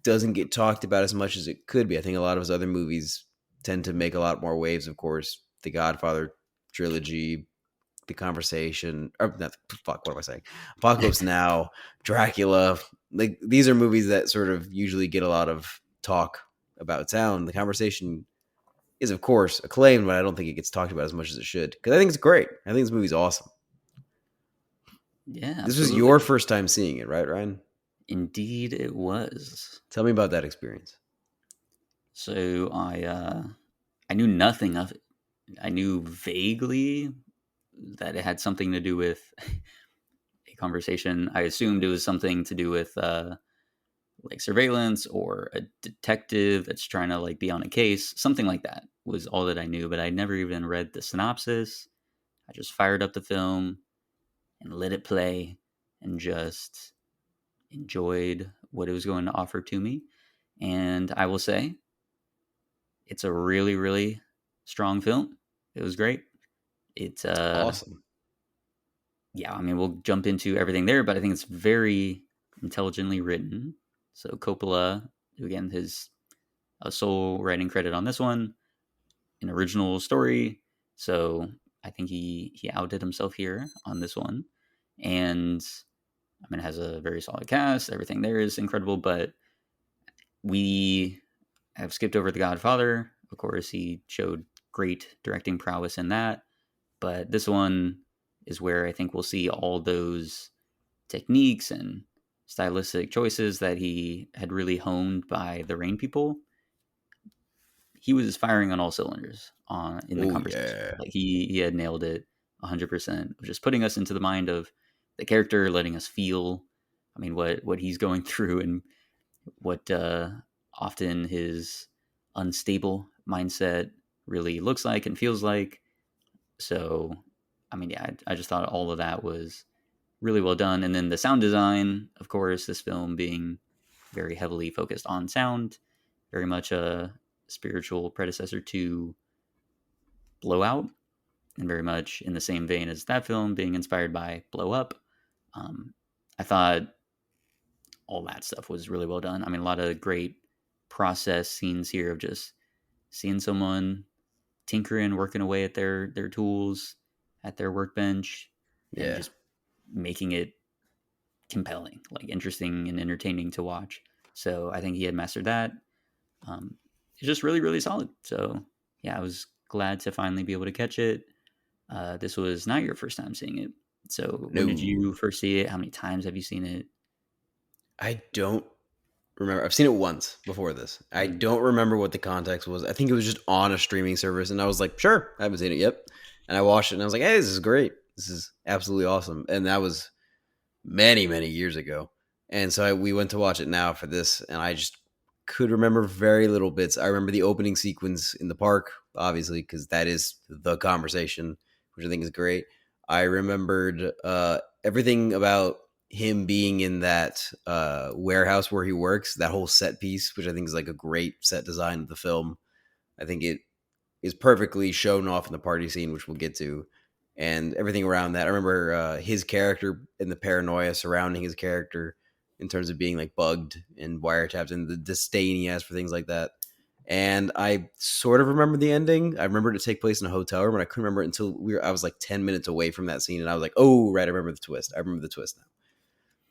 Speaker 2: doesn't get talked about as much as it could be. I think a lot of his other movies tend to make a lot more waves. Of course, The Godfather trilogy, The Conversation, or not, fuck, what am I saying? Apocalypse Now, Dracula. Like, these are movies that sort of usually get a lot of talk about town. The Conversation is, of course, acclaimed, but I don't think it gets talked about as much as it should because I think it's great. I think this movie's awesome.
Speaker 1: Yeah,
Speaker 2: This was your
Speaker 1: absolutely.
Speaker 2: first time seeing it, right, Ryan?
Speaker 1: Indeed, it was.
Speaker 2: Tell me about that experience.
Speaker 1: So I knew nothing of it. I knew vaguely that it had something to do with a conversation. I assumed it was something to do with like surveillance or a detective that's trying to like be on a case. Something like that was all that I knew, but I never even read the synopsis. I just fired up the film and let it play and just enjoyed what it was going to offer to me. And I will say it's a really, really strong film. It was great. It's
Speaker 2: Awesome.
Speaker 1: yeah, I mean we'll jump into everything there, but I think it's very intelligently written. So Coppola, again, his sole writing credit on this one, an original story. So I think he outdid himself here on this one, and I mean it has a very solid cast. Everything there is incredible, but we have skipped over The Godfather. Of course, he showed great directing prowess in that, but this one is where I think we'll see all those techniques and stylistic choices that he had really honed by The Rain People. He was firing on all cylinders on in the
Speaker 2: Oh
Speaker 1: conversation.
Speaker 2: yeah.
Speaker 1: Like he had nailed it 100%. Just putting us into the mind of the character, letting us feel. I mean, what he's going through and what often his unstable mindset really looks like and feels like. So, I mean, yeah, I just thought all of that was really well done. And then the sound design, of course, this film being very heavily focused on sound, very much a spiritual predecessor to Blowout, and very much in the same vein as that film, being inspired by Blow Up. Um, I thought all that stuff was really well done. I mean, a lot of great process scenes here of just seeing someone tinkering, working away at their tools, at their workbench, and
Speaker 2: Yeah.
Speaker 1: just making it compelling, like interesting and entertaining to watch. So I think he had mastered that. It's just really, really solid. So yeah, I was glad to finally be able to catch it. This was not your first time seeing it. So when did
Speaker 2: No.
Speaker 1: you first see it? How many times have you seen it?
Speaker 2: I don't remember. I've seen it once before this. I
Speaker 1: Mm.
Speaker 2: don't remember what the context was. I think it was just on a streaming service, and I was like, sure, I haven't seen it yet. And I watched it, and I was like, hey, this is great. This is absolutely awesome. And that was many, many years ago. And so we went to watch it now for this, and I just could remember very little bits. I remember the opening sequence in the park obviously, because that is the conversation, which I think is great. I remembered everything about him being in that warehouse where he works, that whole set piece, which I think is like a great set design of the film. I think it is perfectly shown off in the party scene, which we'll get to, and everything around that. I remember his character and the paranoia surrounding his character in terms of being like bugged and wiretapped, and the disdain he has for things like that. And I sort of remember the ending. I remember it to take place in a hotel room, and I couldn't remember it until I was like 10 minutes away from that scene, and I was like, "Oh, right, I remember the twist. I remember the twist now."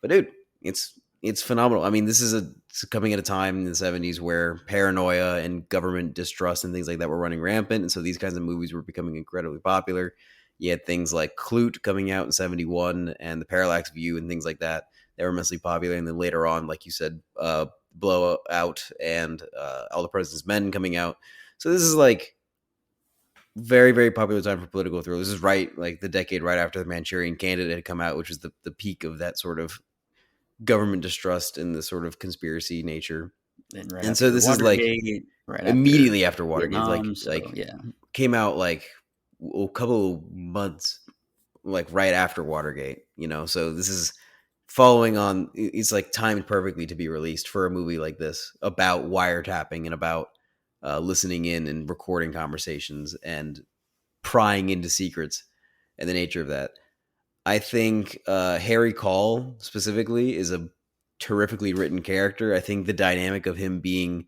Speaker 2: But dude, it's phenomenal. I mean, it's coming at a time in the 70s where paranoia and government distrust and things like that were running rampant, and so these kinds of movies were becoming incredibly popular. You had things like Clute coming out in 71 and The Parallax View and things like that. They were immensely popular, and then later on, like you said, Blowout and All the President's Men coming out. So this is like very, very popular time for political thrillers. This is right, like the decade right after the Manchurian Candidate had come out, which was the peak of that sort of government distrust and the sort of conspiracy nature.
Speaker 1: And right
Speaker 2: And so
Speaker 1: after
Speaker 2: this is like
Speaker 1: Watergate, right after
Speaker 2: immediately after Watergate,
Speaker 1: Vietnam. So
Speaker 2: like
Speaker 1: yeah.
Speaker 2: came out like a couple of months like right after Watergate, you know. So this is following on. It's like timed perfectly to be released for a movie like this about wiretapping and about listening in and recording conversations and prying into secrets and the nature of that. I think Harry Call specifically is a terrifically written character. I think the dynamic of him being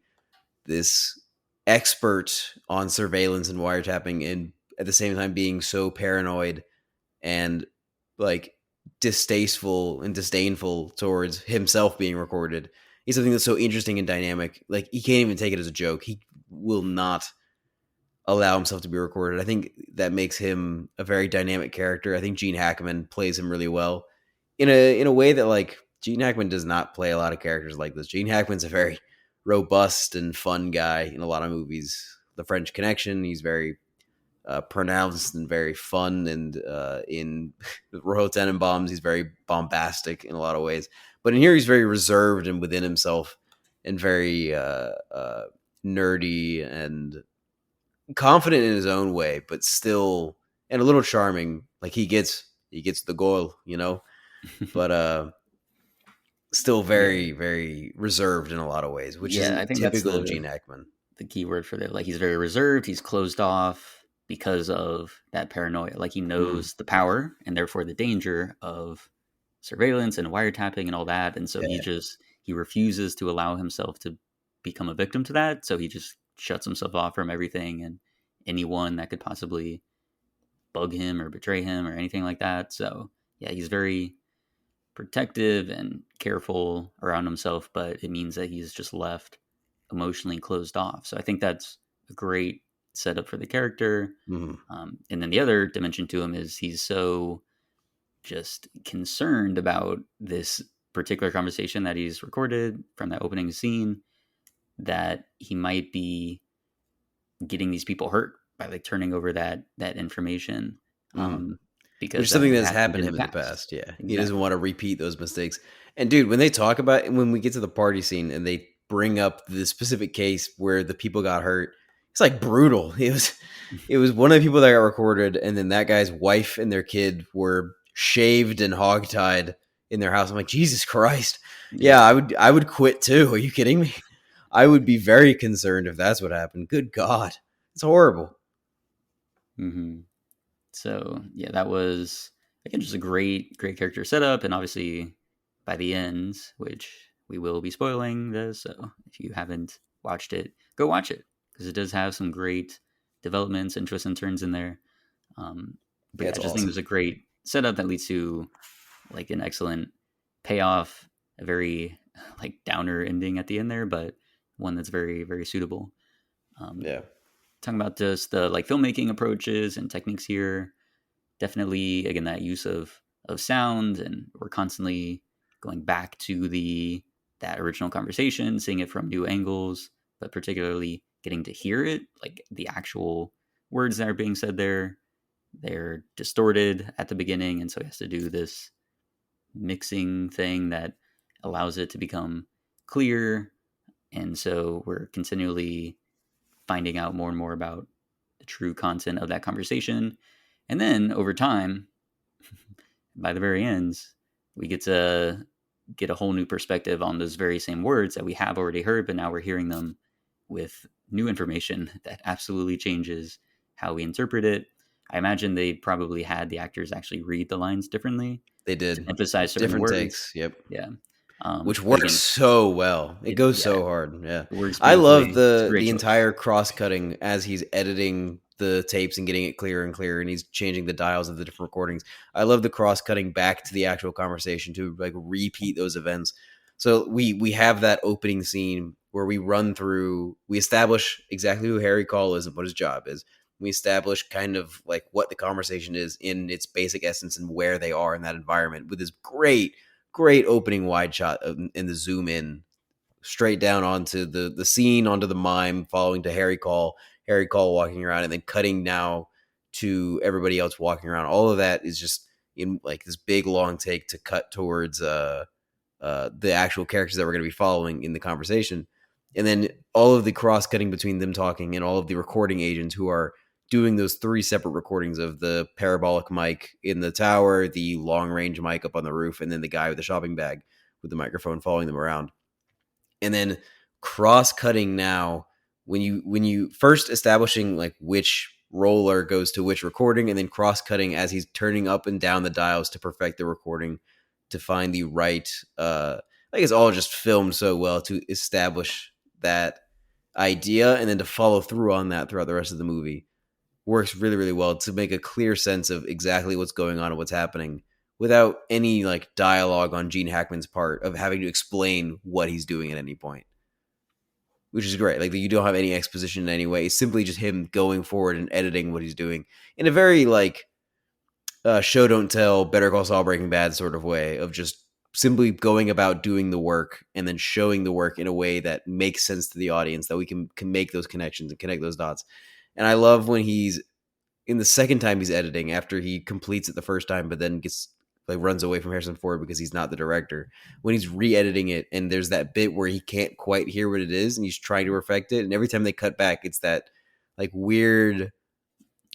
Speaker 2: this expert on surveillance and wiretapping and at the same time being so paranoid and like distasteful and disdainful towards himself being recorded is something that's so interesting and dynamic. Like he can't even take it as a joke. He will not allow himself to be recorded. I think that makes him a very dynamic character. I think Gene Hackman plays him really well in a way that like Gene Hackman does not play a lot of characters like this. Gene Hackman's a very robust and fun guy in a lot of movies. The French Connection, he's very pronounced and very fun, and in Royal Tenenbaums, he's very bombastic in a lot of ways. But in here, he's very reserved and within himself, and very nerdy and confident in his own way, but still and a little charming. Like he gets the goal, you know, but still
Speaker 1: Yeah.
Speaker 2: very very reserved in a lot of ways, which
Speaker 1: Yeah, I
Speaker 2: isn't
Speaker 1: think that's
Speaker 2: typical of Gene Hackman.
Speaker 1: the key word for that. Like he's very reserved, he's closed off because of that paranoia. Like he
Speaker 2: Mm,
Speaker 1: knows the power and therefore the danger of surveillance and wiretapping and all that. And so
Speaker 2: yeah.
Speaker 1: he refuses to allow himself to become a victim to that. So he just shuts himself off from everything and anyone that could possibly bug him or betray him or anything like that. So yeah, he's very protective and careful around himself, but it means that he's just left emotionally closed off. So I think that's a great setup for the character.
Speaker 2: Mm,
Speaker 1: And then the other dimension to him is he's so just concerned about this particular conversation that he's recorded from that opening scene that he might be getting these people hurt by like turning over that information,
Speaker 2: mm. Which
Speaker 1: because
Speaker 2: is
Speaker 1: that
Speaker 2: something
Speaker 1: had
Speaker 2: that's
Speaker 1: happened
Speaker 2: happened
Speaker 1: in
Speaker 2: to
Speaker 1: the
Speaker 2: him in the
Speaker 1: past.
Speaker 2: past. Yeah, he doesn't
Speaker 1: Exactly.
Speaker 2: want to repeat those mistakes. And dude, when they talk about when we get to the party scene and they bring up the specific case where the people got hurt, it's like brutal. It was one of the people that got recorded, and then that guy's wife and their kid were shaved and hogtied in their house. I'm like, Jesus Christ. Yeah,
Speaker 1: Yeah.
Speaker 2: I would quit too. Are you kidding me? I would be very concerned if that's what happened. Good God. It's horrible.
Speaker 1: hmm So yeah, that was again just a great character setup, and obviously by the end, which we will be spoiling this. So if you haven't watched it, go watch it because it does have some great developments and twists and turns in there. But
Speaker 2: Yeah,
Speaker 1: yeah, I
Speaker 2: it's
Speaker 1: just think it
Speaker 2: awesome.
Speaker 1: was a great setup that leads to like an excellent payoff, a very like downer ending at the end there, but one that's very suitable. Um,
Speaker 2: Yeah.
Speaker 1: Talking about just the like filmmaking approaches and techniques here, definitely again that use of sound, and we're constantly going back to the that original conversation, seeing it from new angles, but particularly getting to hear it, like the actual words that are being said there, they're distorted at the beginning, and so he has to do this mixing thing that allows it to become clear. And so we're continually finding out more and more about the true content of that conversation. And then over time, by the very ends, we get to get a whole new perspective on those very same words that we have already heard, but now we're hearing them with new information that absolutely changes how we interpret it. I imagine they probably had the actors actually read the lines differently
Speaker 2: They
Speaker 1: to
Speaker 2: did
Speaker 1: emphasize certain
Speaker 2: different
Speaker 1: words.
Speaker 2: takes. Yep.
Speaker 1: Yeah.
Speaker 2: Which
Speaker 1: But
Speaker 2: works
Speaker 1: again,
Speaker 2: so well. It goes
Speaker 1: yeah,
Speaker 2: so hard. Yeah.
Speaker 1: it works
Speaker 2: I love
Speaker 1: beautifully. It's a great
Speaker 2: the
Speaker 1: choice.
Speaker 2: entire cross-cutting as he's editing the tapes and getting it clearer and clearer and he's changing the dials of the different recordings. I love the cross-cutting back to the actual conversation to like repeat those events. So we have that opening scene where we establish exactly who Harry Cole is and what his job is. We establish kind of like what the conversation is in its basic essence and where they are in that environment with this great opening wide shot in the zoom in straight down onto the scene, onto the mime, following to Harry Cole walking around, and then cutting now to everybody else walking around. All of that is just in like this big long take to cut towards the actual characters that we're going to be following in the conversation, and then all of the cross cutting between them talking and all of the recording agents who are doing those three separate recordings of the parabolic mic in the tower, the long range mic up on the roof, and then the guy with the shopping bag with the microphone following them around. And then cross cutting now when you first establishing like which roller goes to which recording, and then cross cutting as he's turning up and down the dials to perfect the recording to find the right it's all just filmed so well to establish that idea and then to follow through on that throughout the rest of the movie works really really well to make a clear sense of exactly what's going on and what's happening without any like dialogue on Gene Hackman's part of having to explain what he's doing at any point, which is great. Like you don't have any exposition in any way. It's simply just him going forward and editing what he's doing in a very like show don't tell, Better Call Saul, Breaking Bad sort of way of just simply going about doing the work and then showing the work in a way that makes sense to the audience that we can make those connections and connect those dots. And I love when he's in the second time he's editing after he completes it the first time, but then gets like runs away from Harrison Ford because he's not the director. When he's re-editing it and there's that bit where he can't quite hear what it is and he's trying to perfect it, and every time they cut back, it's that like weird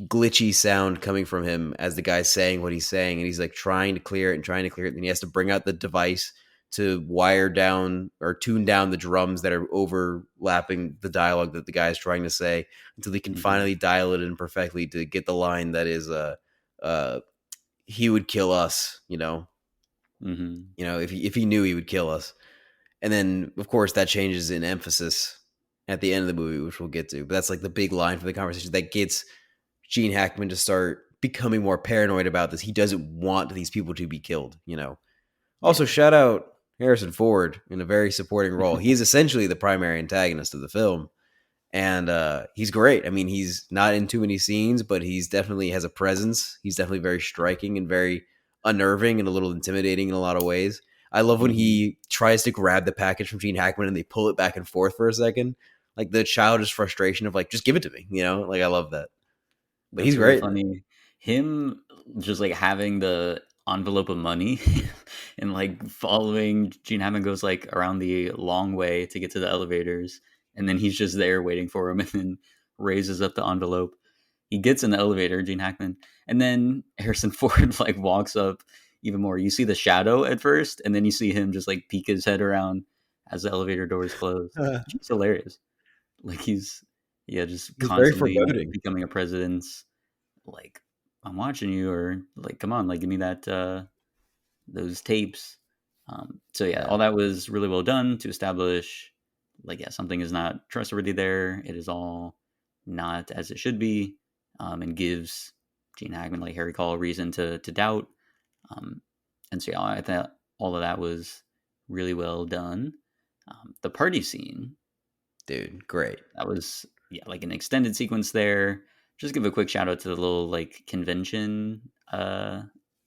Speaker 2: glitchy sound coming from him as the guy's saying what he's saying, and he's like trying to clear it and trying to clear it, and he has to bring out the device to wire down or tune down the drums that are overlapping the dialogue that the guy is trying to say until he can finally dial it in perfectly to get the line that is he would kill us, if he knew he would kill us. And then of course that changes in emphasis at the end of the movie, which we'll get to, but that's like the big line for the conversation that gets Gene Hackman to start becoming more paranoid about this. He doesn't want these people to be killed, Also, shout out Harrison Ford in a very supporting role. He is essentially the primary antagonist of the film, and he's great. I mean, he's not in too many scenes, but he's definitely has a presence. He's definitely very striking and very unnerving and a little intimidating in a lot of ways. I love when he tries to grab the package from Gene Hackman and they pull it back and forth for a second. Like the childish frustration of like, just give it to me, Like I love that. But
Speaker 1: That's
Speaker 2: he's
Speaker 1: really
Speaker 2: great.
Speaker 1: funny. Him just like having the envelope of money and like following Gene Hammond goes like around the long way to get to the elevators, and then he's just there waiting for him and then raises up the envelope. He gets in the elevator, Gene Hackman, and then Harrison Ford like walks up even more. You see the shadow at first, and then you see him just like peek his head around as the elevator doors close. It's hilarious. Like just
Speaker 2: He's very
Speaker 1: constantly
Speaker 2: foreboding.
Speaker 1: becoming a president. Like, I'm watching you, or like, come on, like, give me that those tapes. So yeah,
Speaker 2: Yeah.
Speaker 1: all that was really well done to establish, like, yeah, something is not trustworthy there. It is all not as it should be, and gives Gene Hackman, like Harry Cole, a reason to doubt. Um, and so yeah, I thought all of that was really well done. The party scene,
Speaker 2: Dude, great.
Speaker 1: that was like an extended sequence there. Just give a quick shout out to the little like convention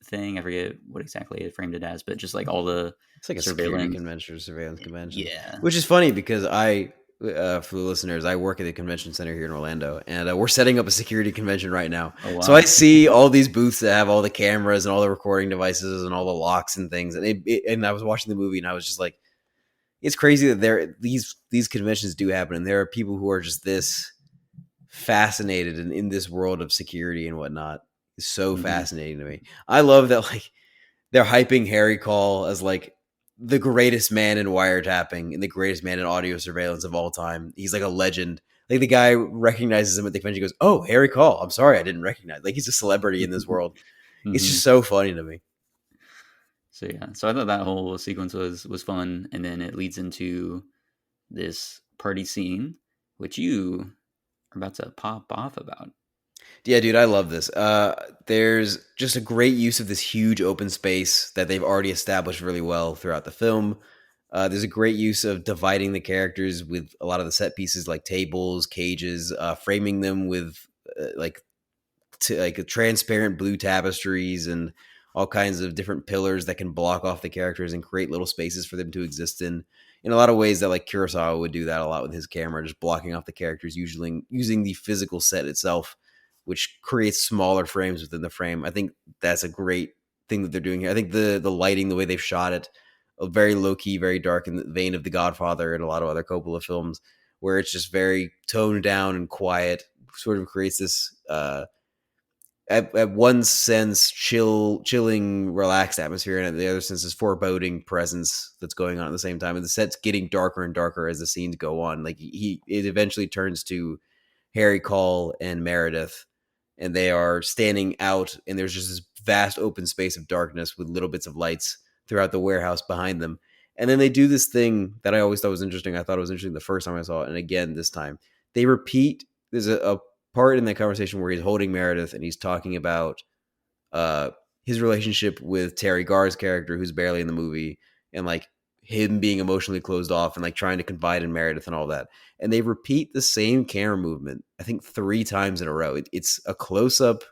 Speaker 1: thing. I forget what exactly it framed it as, but just like all the
Speaker 2: It's like a security
Speaker 1: surveillance.
Speaker 2: convention or surveillance convention,
Speaker 1: Yeah.
Speaker 2: which is funny because for the listeners, I work at the convention center here in Orlando, and we're setting up a security convention right now.
Speaker 1: Oh
Speaker 2: So I
Speaker 1: wow.
Speaker 2: see all these booths that have all the cameras and all the recording devices and all the locks and things. And I was watching the movie, and I was just like, it's crazy that these conventions do happen, and there are people who are just this fascinated in this world of security and whatnot. Is so
Speaker 1: Hmm.
Speaker 2: fascinating to me. I love that like they're hyping Harry Call as like the greatest man in wiretapping and the greatest man in audio surveillance of all time. He's like a legend. Like the guy recognizes him at the convention, goes, "Oh, Harry Call. I'm sorry, I didn't recognize." Like he's a celebrity in this world. It's
Speaker 1: Hmm.
Speaker 2: just so funny to me.
Speaker 1: So yeah, so I thought that whole sequence was fun, and then it leads into this party scene, which you are about to pop off about.
Speaker 2: Yeah, dude, I love this. There's just a great use of this huge open space that they've already established really well throughout the film. There's a great use of dividing the characters with a lot of the set pieces like tables, cages, framing them with like like transparent blue tapestries and all kinds of different pillars that can block off the characters and create little spaces for them to exist in. In a lot of ways, that like Kurosawa would do that a lot with his camera, just blocking off the characters, usually using the physical set itself, which creates smaller frames within the frame. I think that's a great thing that they're doing here. I think the lighting, the way they've shot it, very low key, very dark in the vein of The Godfather and a lot of other Coppola films, where it's just very toned down and quiet, sort of creates this at one sense chilling relaxed atmosphere, and at the other sense this foreboding presence that's going on at the same time, and the set's getting darker and darker as the scenes go on. Like he it eventually turns to Harry Call and Meredith, and they are standing out, and there's just this vast open space of darkness with little bits of lights throughout the warehouse behind them. And then they do this thing that I always thought was interesting. I thought it was interesting the first time I saw it, and again this time. They repeat. There's a part in that conversation where he's holding Meredith and he's talking about uh, his relationship with Terry Garr's character, who's barely in the movie, and like him being emotionally closed off and like trying to confide in Meredith and all that. And they repeat the same camera movement, I think 3 times in a row. It's a close up,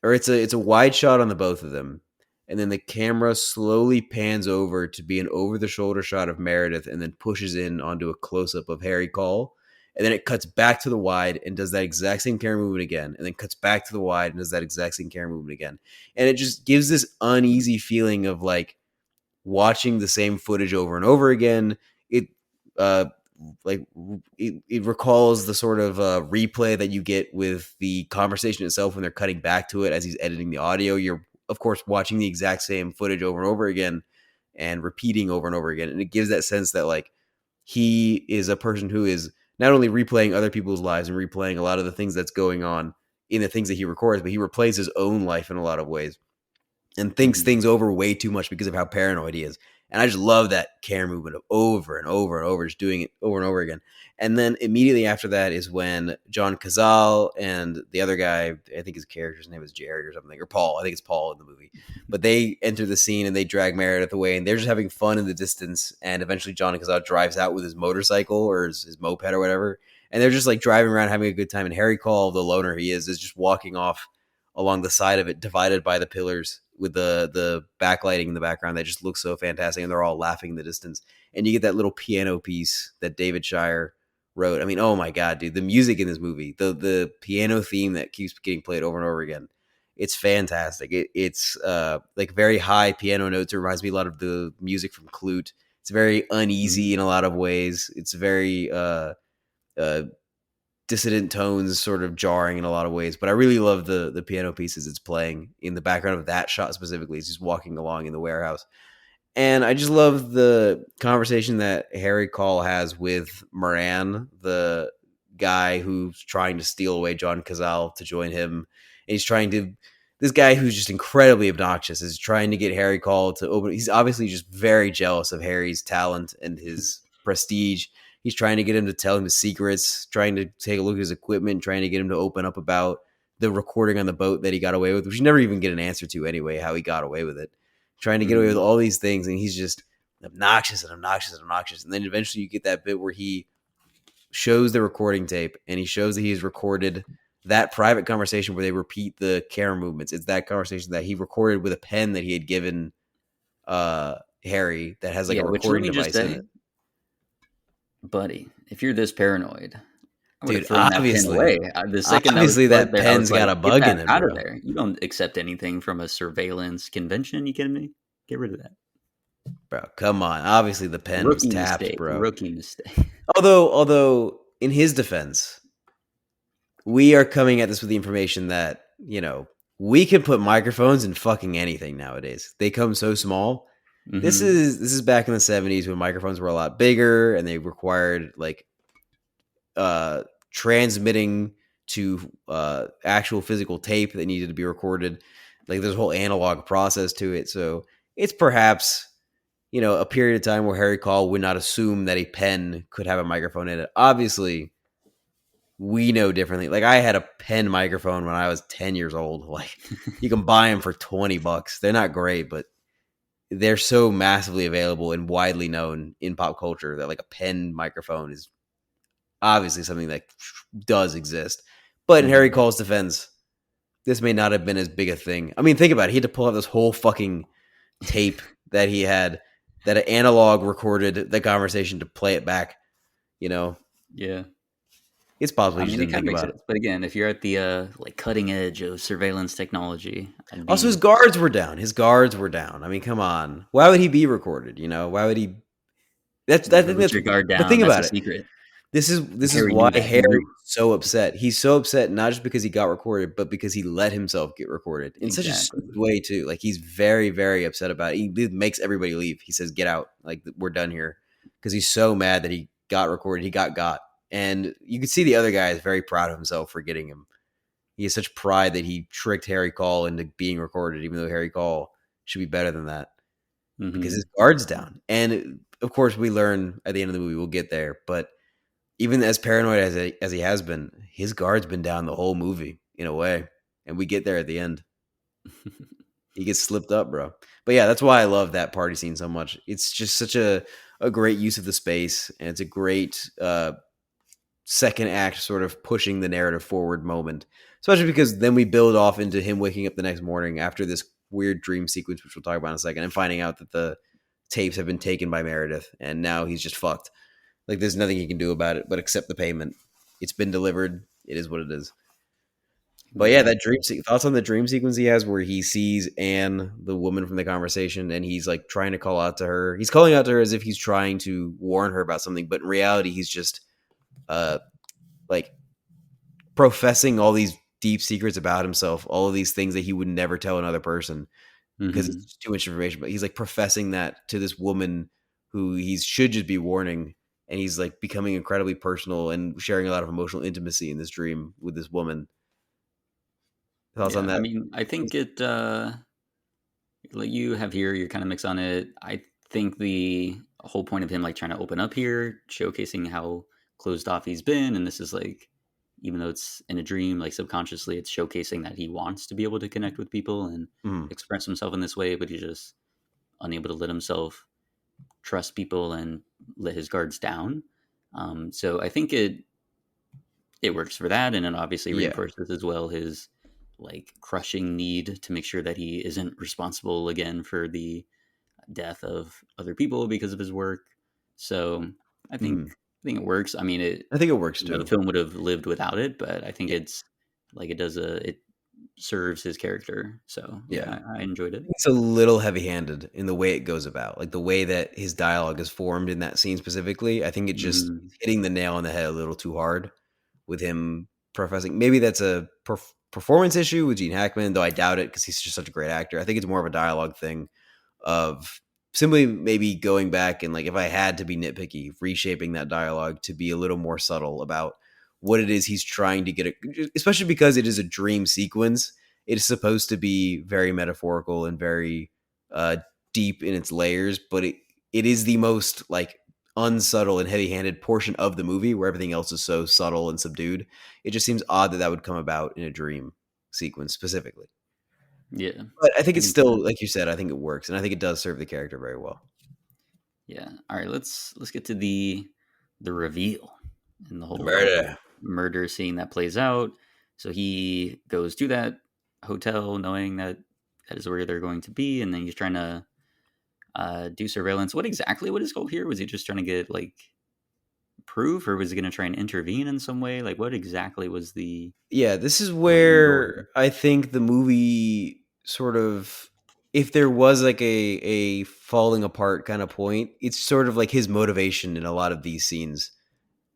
Speaker 2: or it's a wide shot on the both of them, and then the camera slowly pans over to be an over the shoulder shot of Meredith, and then pushes in onto a close up of Harry Call, and then it cuts back to the wide and does that exact same camera movement again, and then cuts back to the wide and does that exact same camera movement again, and it just gives this uneasy feeling of like watching the same footage over and over again. It uh like it recalls the sort of replay that you get with the conversation itself when they're cutting back to it as he's editing the audio. You're of course watching the exact same footage over and over again and repeating over and over again, and it gives that sense that like he is a person who is not only replaying other people's lives and replaying a lot of the things that's going on in the things that he records, but he replays his own life in a lot of ways and thinks
Speaker 1: Hmm.
Speaker 2: things over way too much because of how paranoid he is. And I just love that camera movement of over and over and over, just doing it over and over again. And then immediately after that is when John Cazale and the other guy, I think his character's name is Jerry or something, or Paul. I think it's Paul in the movie. But they enter the scene and they drag Meredith away, and they're just having fun in the distance. And eventually John Cazale drives out with his motorcycle or his moped or whatever. And they're just like driving around having a good time. And Harry Call, the loner he is just walking off along the side of it, divided by the pillars with the backlighting in the background that just looks so fantastic, and they're all laughing in the distance. And you get that little piano piece that David Shire wrote. I mean, oh my god, dude, the music in this movie, the piano theme that keeps getting played over and over again, it's fantastic. It's like very high piano notes. It reminds me a lot of the music from Clute. It's very uneasy in a lot of ways. It's very uh, dissident tones, sort of jarring in a lot of ways. But I really love the piano pieces it's playing in the background of that shot specifically. It's just walking along in the warehouse. And I just love the conversation that Harry Call has with Moran, the guy who's trying to steal away John Cazale to join him. And he's trying to, this guy who's just incredibly obnoxious is trying to get Harry Call to open. He's obviously just very jealous of Harry's talent and his prestige. He's trying to get him to tell him his secrets, trying to take a look at his equipment, trying to get him to open up about the recording on the boat that he got away with, which you never even get an answer to anyway, how he got away with it, trying to get away with
Speaker 1: Hmm.
Speaker 2: all these things, and he's just obnoxious and obnoxious and obnoxious. And then eventually you get that bit where he shows the recording tape and he shows that he's recorded that private conversation where they repeat the camera movements. It's that conversation that he recorded with a pen that he had given Harry that has like
Speaker 1: Yeah,
Speaker 2: a
Speaker 1: which let
Speaker 2: recording
Speaker 1: me just
Speaker 2: device in
Speaker 1: say,
Speaker 2: it.
Speaker 1: buddy, if you're this paranoid, I would have
Speaker 2: Dude,
Speaker 1: thrown that pen away. The second that was
Speaker 2: obviously
Speaker 1: put
Speaker 2: that
Speaker 1: there, I was
Speaker 2: pen's got
Speaker 1: like,
Speaker 2: a
Speaker 1: "Get
Speaker 2: bug in
Speaker 1: that
Speaker 2: it,
Speaker 1: out of
Speaker 2: bro.
Speaker 1: there! You don't accept anything from a surveillance convention. You kidding me? Get rid of that.
Speaker 2: Bro, come on. Obviously the pen was
Speaker 1: Rookie
Speaker 2: tapped,
Speaker 1: mistake.
Speaker 2: bro.
Speaker 1: Rookie mistake."
Speaker 2: Although in his defense, we are coming at this with the information that, we can put microphones in fucking anything nowadays. They come so small. This
Speaker 1: Mm-hmm.
Speaker 2: is back in the 70s when microphones were a lot bigger and they required like transmitting to actual physical tape that needed to be recorded. Like there's a whole analog process to it. So it's perhaps, a period of time where Harry Call would not assume that a pen could have a microphone in it. Obviously, we know differently. Like I had a pen microphone when I was 10 years old. Like you can buy them for $20. They're not great, but they're so massively available and widely known in pop culture that like a pen microphone is obviously something that does exist. But in Harry
Speaker 1: Mm-hmm.
Speaker 2: Call's defense, this may not have been as big a thing. I mean, think about it. He had to pull out this whole fucking tape that he had that an analog recorded the conversation to play it back. You know,
Speaker 1: Yeah.
Speaker 2: it's possible
Speaker 1: I
Speaker 2: he just
Speaker 1: mean, it
Speaker 2: didn't
Speaker 1: kind of
Speaker 2: think
Speaker 1: makes
Speaker 2: about it.
Speaker 1: sense. But again, if you're at the like cutting edge of surveillance technology, I'd
Speaker 2: Also, his
Speaker 1: be
Speaker 2: guards were down. His guards were down. I mean, come on. Why would he be recorded? Why would he? I think
Speaker 1: let
Speaker 2: that's.
Speaker 1: your guard
Speaker 2: But
Speaker 1: down.
Speaker 2: think
Speaker 1: That's a
Speaker 2: about it.
Speaker 1: secret.
Speaker 2: This is
Speaker 1: Harry
Speaker 2: why
Speaker 1: knew that. He
Speaker 2: Harry
Speaker 1: knew.
Speaker 2: is so upset. He's so upset not just because he got recorded, but because he let himself get recorded in such a
Speaker 1: Exactly.
Speaker 2: stupid way too. Like he's very, very upset about it. He makes everybody leave. He says, "Get out! Like we're done here," because he's so mad that he got recorded. He got, and you can see the other guy is very proud of himself for getting him. He has such pride that he tricked Harry Call into being recorded, even though Harry Call should be better than that because
Speaker 1: Mm-hmm.
Speaker 2: his guard's down. And of course, we learn at the end of the movie we'll get there, but even as paranoid as he has been, his guard's been down the whole movie in a way, and we get there at the end. He gets slipped up, bro. But yeah, that's why I love that party scene so much. It's just such a great use of the space, and it's a great second act sort of pushing the narrative forward moment. Especially because then we build off into him waking up the next morning after this weird dream sequence, which we'll talk about in a second, and finding out that the tapes have been taken by Meredith, and now he's just fucked. Like there's nothing he can do about it but accept the payment. It's been delivered. It is what it is. But yeah, that
Speaker 1: Exactly.
Speaker 2: thoughts on the dream sequence he has where he sees Anne, the woman from the conversation, and he's like trying to call out to her. He's calling out to her as if he's trying to warn her about something, but in reality, he's just uh like professing all these deep secrets about himself, all of these things that he would never tell another person because it's
Speaker 1: Mm-hmm.
Speaker 2: just too much information. But he's like professing that to this woman who he should just be warning, and he's like becoming incredibly personal and sharing a lot of emotional intimacy in this dream with this woman. Thoughts on
Speaker 1: Yeah. I
Speaker 2: that?
Speaker 1: mean, I think it. Like you have here, you're kind of mixed on it. I think the whole point of him like trying to open up here, showcasing how closed off he's been, and this is like, even though it's in a dream, like subconsciously, it's showcasing that he wants to be able to connect with people and
Speaker 2: Mm,
Speaker 1: express himself in this way, but he's just unable to let himself trust people and let his guards down. So I think it works for that, and it obviously
Speaker 2: yeah.
Speaker 1: reinforces as well his like crushing need to make sure that he isn't responsible again for the death of other people because of his work. So I think
Speaker 2: Mm.
Speaker 1: I think it works. I mean,
Speaker 2: I think it works
Speaker 1: the
Speaker 2: too.
Speaker 1: film would have lived without it, but I think
Speaker 2: Yeah.
Speaker 1: it's like it serves his character. So
Speaker 2: Yeah.
Speaker 1: yeah, I enjoyed it.
Speaker 2: It's a little heavy-handed in the way it goes about, like the way that his dialogue is formed in that scene specifically. I think it just
Speaker 1: Mm,
Speaker 2: hitting the nail on the head a little too hard with him professing. Maybe that's a performance issue with Gene Hackman, though I doubt it because he's just such a great actor. I think it's more of a dialogue thing of simply maybe going back and like if I had to be nitpicky, reshaping that dialogue to be a little more subtle about what it is he's trying to get, especially because it is a dream sequence. It is supposed to be very metaphorical and very uh, deep in its layers, but it is the most like unsubtle and heavy-handed portion of the movie where everything else is so subtle and subdued. It just seems odd that that would come about in a dream sequence specifically.
Speaker 1: yeah,
Speaker 2: But I think
Speaker 1: I
Speaker 2: it's
Speaker 1: can see
Speaker 2: still,
Speaker 1: that.
Speaker 2: like you said, I think it works, and I think it does serve the character very well.
Speaker 1: Yeah. All right, let's get to the reveal and the
Speaker 2: The
Speaker 1: whole
Speaker 2: murder.
Speaker 1: murder scene that plays out. So he goes to that hotel knowing that that is where they're going to be, and then he's trying to do surveillance. What exactly was his goal here? Was he just trying to get like proof, or was he going to try and intervene in some way? Like, what exactly was
Speaker 2: Yeah, this is
Speaker 1: the main goal
Speaker 2: where
Speaker 1: here?
Speaker 2: I think the movie sort of, if there was like a falling apart kind of point, it's sort of like his motivation in a lot of these scenes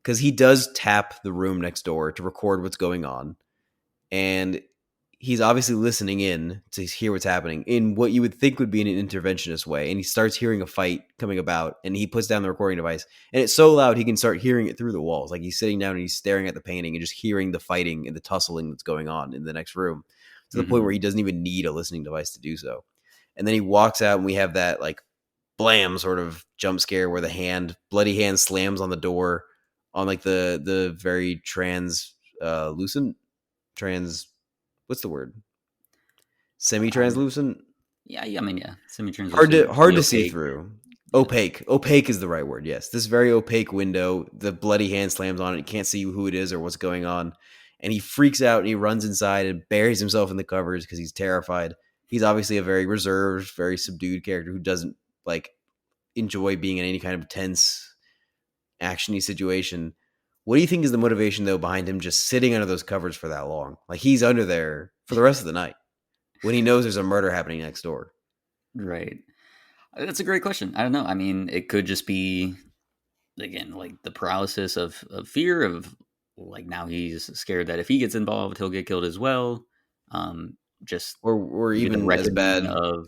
Speaker 2: because he does tap the room next door to record what's going on, and he's obviously listening in to hear what's happening in what you would think would be in an interventionist way. And he starts hearing a fight coming about, and he puts down the recording device, and it's so loud he can start hearing it through the walls. Like he's sitting down and he's staring at the painting and just hearing the fighting and the tussling that's going on in the next room, to the point where
Speaker 1: Hmm.
Speaker 2: he doesn't even need a listening device to do so. And then he walks out, and we have that like blam sort of jump scare where the bloody hand slams on the door on like the very lucent trans what's the word,
Speaker 1: Um,
Speaker 2: semi-translucent,
Speaker 1: yeah, yeah, I mean, yeah,
Speaker 2: hard to
Speaker 1: semi-translucent,
Speaker 2: hard
Speaker 1: pretty
Speaker 2: to see
Speaker 1: opaque.
Speaker 2: through.
Speaker 1: Yeah.
Speaker 2: Opaque is the right word. Yes, this very opaque window, the bloody hand slams on it, you can't see who it is or what's going on, and he freaks out and he runs inside and buries himself in the covers because he's terrified. He's obviously a very reserved, very subdued character who doesn't like enjoy being in any kind of tense actiony situation. What do you think is the motivation though behind him just sitting under those covers for that long? Like he's under there for the rest of the night when he knows there's a murder happening next door.
Speaker 1: Right. That's a great question. I don't know. I mean, it could just be, again, like the paralysis of fear of, like, now he's scared that if he gets involved, he'll get killed as well. Just
Speaker 2: Or
Speaker 1: maybe the
Speaker 2: even as
Speaker 1: reckoning
Speaker 2: bad,
Speaker 1: of,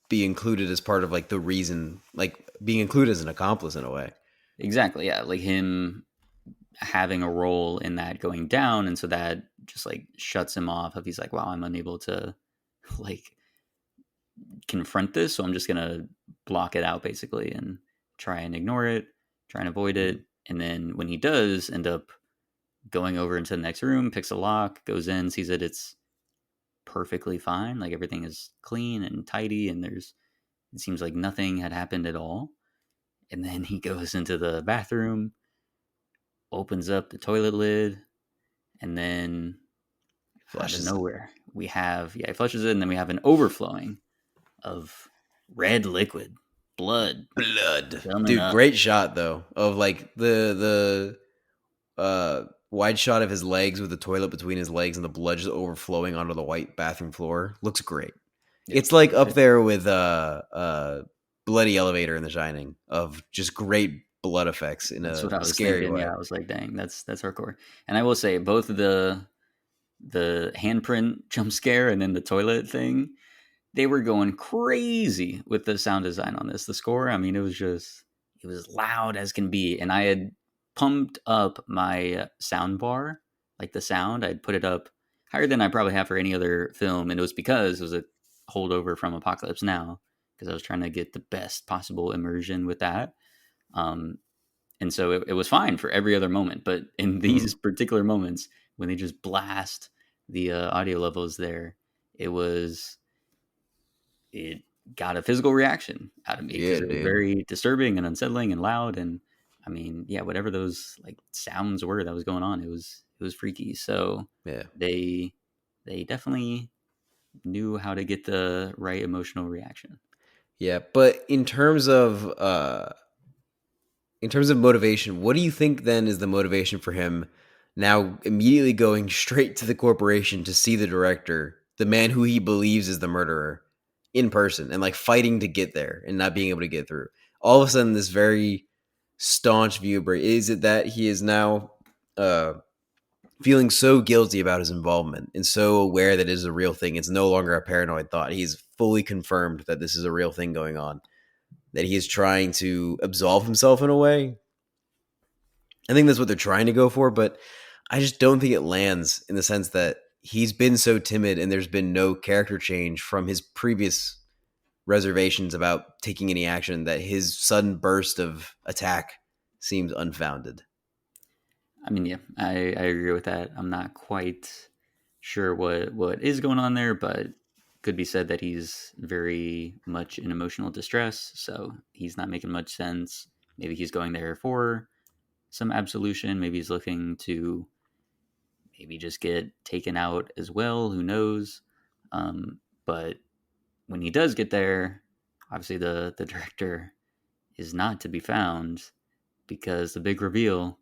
Speaker 2: be included as part of like the reason, like being included as an accomplice in a way.
Speaker 1: exactly, yeah, like him having a role in that going down. And so that just like shuts him off. If he's like, wow, I'm unable to like confront this. So I'm just going to block it out basically and try and ignore it, try and avoid
Speaker 2: Mhm.
Speaker 1: it. And then when he does end up going over into the next room, picks a lock, goes in, sees that it's perfectly fine. Like everything is clean and tidy, and it seems like nothing had happened at all. And then he goes into the bathroom, opens up the toilet lid, and then out of
Speaker 2: Flushes it.
Speaker 1: nowhere, we have, yeah, he flushes it, and then we have an overflowing of red liquid, blood
Speaker 2: Blood.
Speaker 1: coming
Speaker 2: Dude,
Speaker 1: up.
Speaker 2: great shot though of like the wide shot of his legs with the toilet between his legs and the blood just overflowing onto the white bathroom floor. Looks great.
Speaker 1: Yeah,
Speaker 2: It's like up
Speaker 1: it,
Speaker 2: there with bloody elevator in The Shining of just great blood effects in
Speaker 1: that's
Speaker 2: a
Speaker 1: what I was
Speaker 2: scary
Speaker 1: thinking. Yeah,
Speaker 2: way.
Speaker 1: I was like, dang, that's hardcore. And I will say, both of the handprint jump scare and then the toilet thing, they were going crazy with the sound design on this. The score, I mean, it was loud as can be. And I had pumped up my sound bar, like the sound, I'd put it up higher than I probably have for any other film. And it was because it was a holdover from Apocalypse Now, because I was trying to get the best possible immersion with that. Um, and so it was fine for every other moment. But in
Speaker 2: Mhm.
Speaker 1: these particular moments, when they just blast the audio levels there, it was it got a physical reaction out of me
Speaker 2: Yeah,
Speaker 1: because it was
Speaker 2: dude.
Speaker 1: very disturbing and unsettling and loud. And I mean, yeah, whatever those like sounds were that was going on, it was freaky. So
Speaker 2: Yeah.
Speaker 1: they they definitely knew how to get the right emotional reaction.
Speaker 2: Yeah, but in terms of motivation, what do you think then is the motivation for him now immediately going straight to the corporation to see the director, the man who he believes is the murderer, in person and like fighting to get there and not being able to get through? All of a sudden, this very staunch view break. Is it that he is now uh, feeling so guilty about his involvement and so aware that it is a real thing? It's no longer a paranoid thought. He's fully confirmed that this is a real thing going on, that he is trying to absolve himself in a way. I think that's what they're trying to go for, but I just don't think it lands in the sense that he's been so timid and there's been no character change from his previous reservations about taking any action, that his sudden burst of attack seems unfounded.
Speaker 1: I mean, yeah, I agree with that. I'm not quite sure what is going on there, but could be said that he's very much in emotional distress, so he's not making much sense. Maybe he's going there for some absolution. Maybe he's looking to maybe just get taken out as well. Who knows? But when he does get there, obviously the director is not to be found, because the big reveal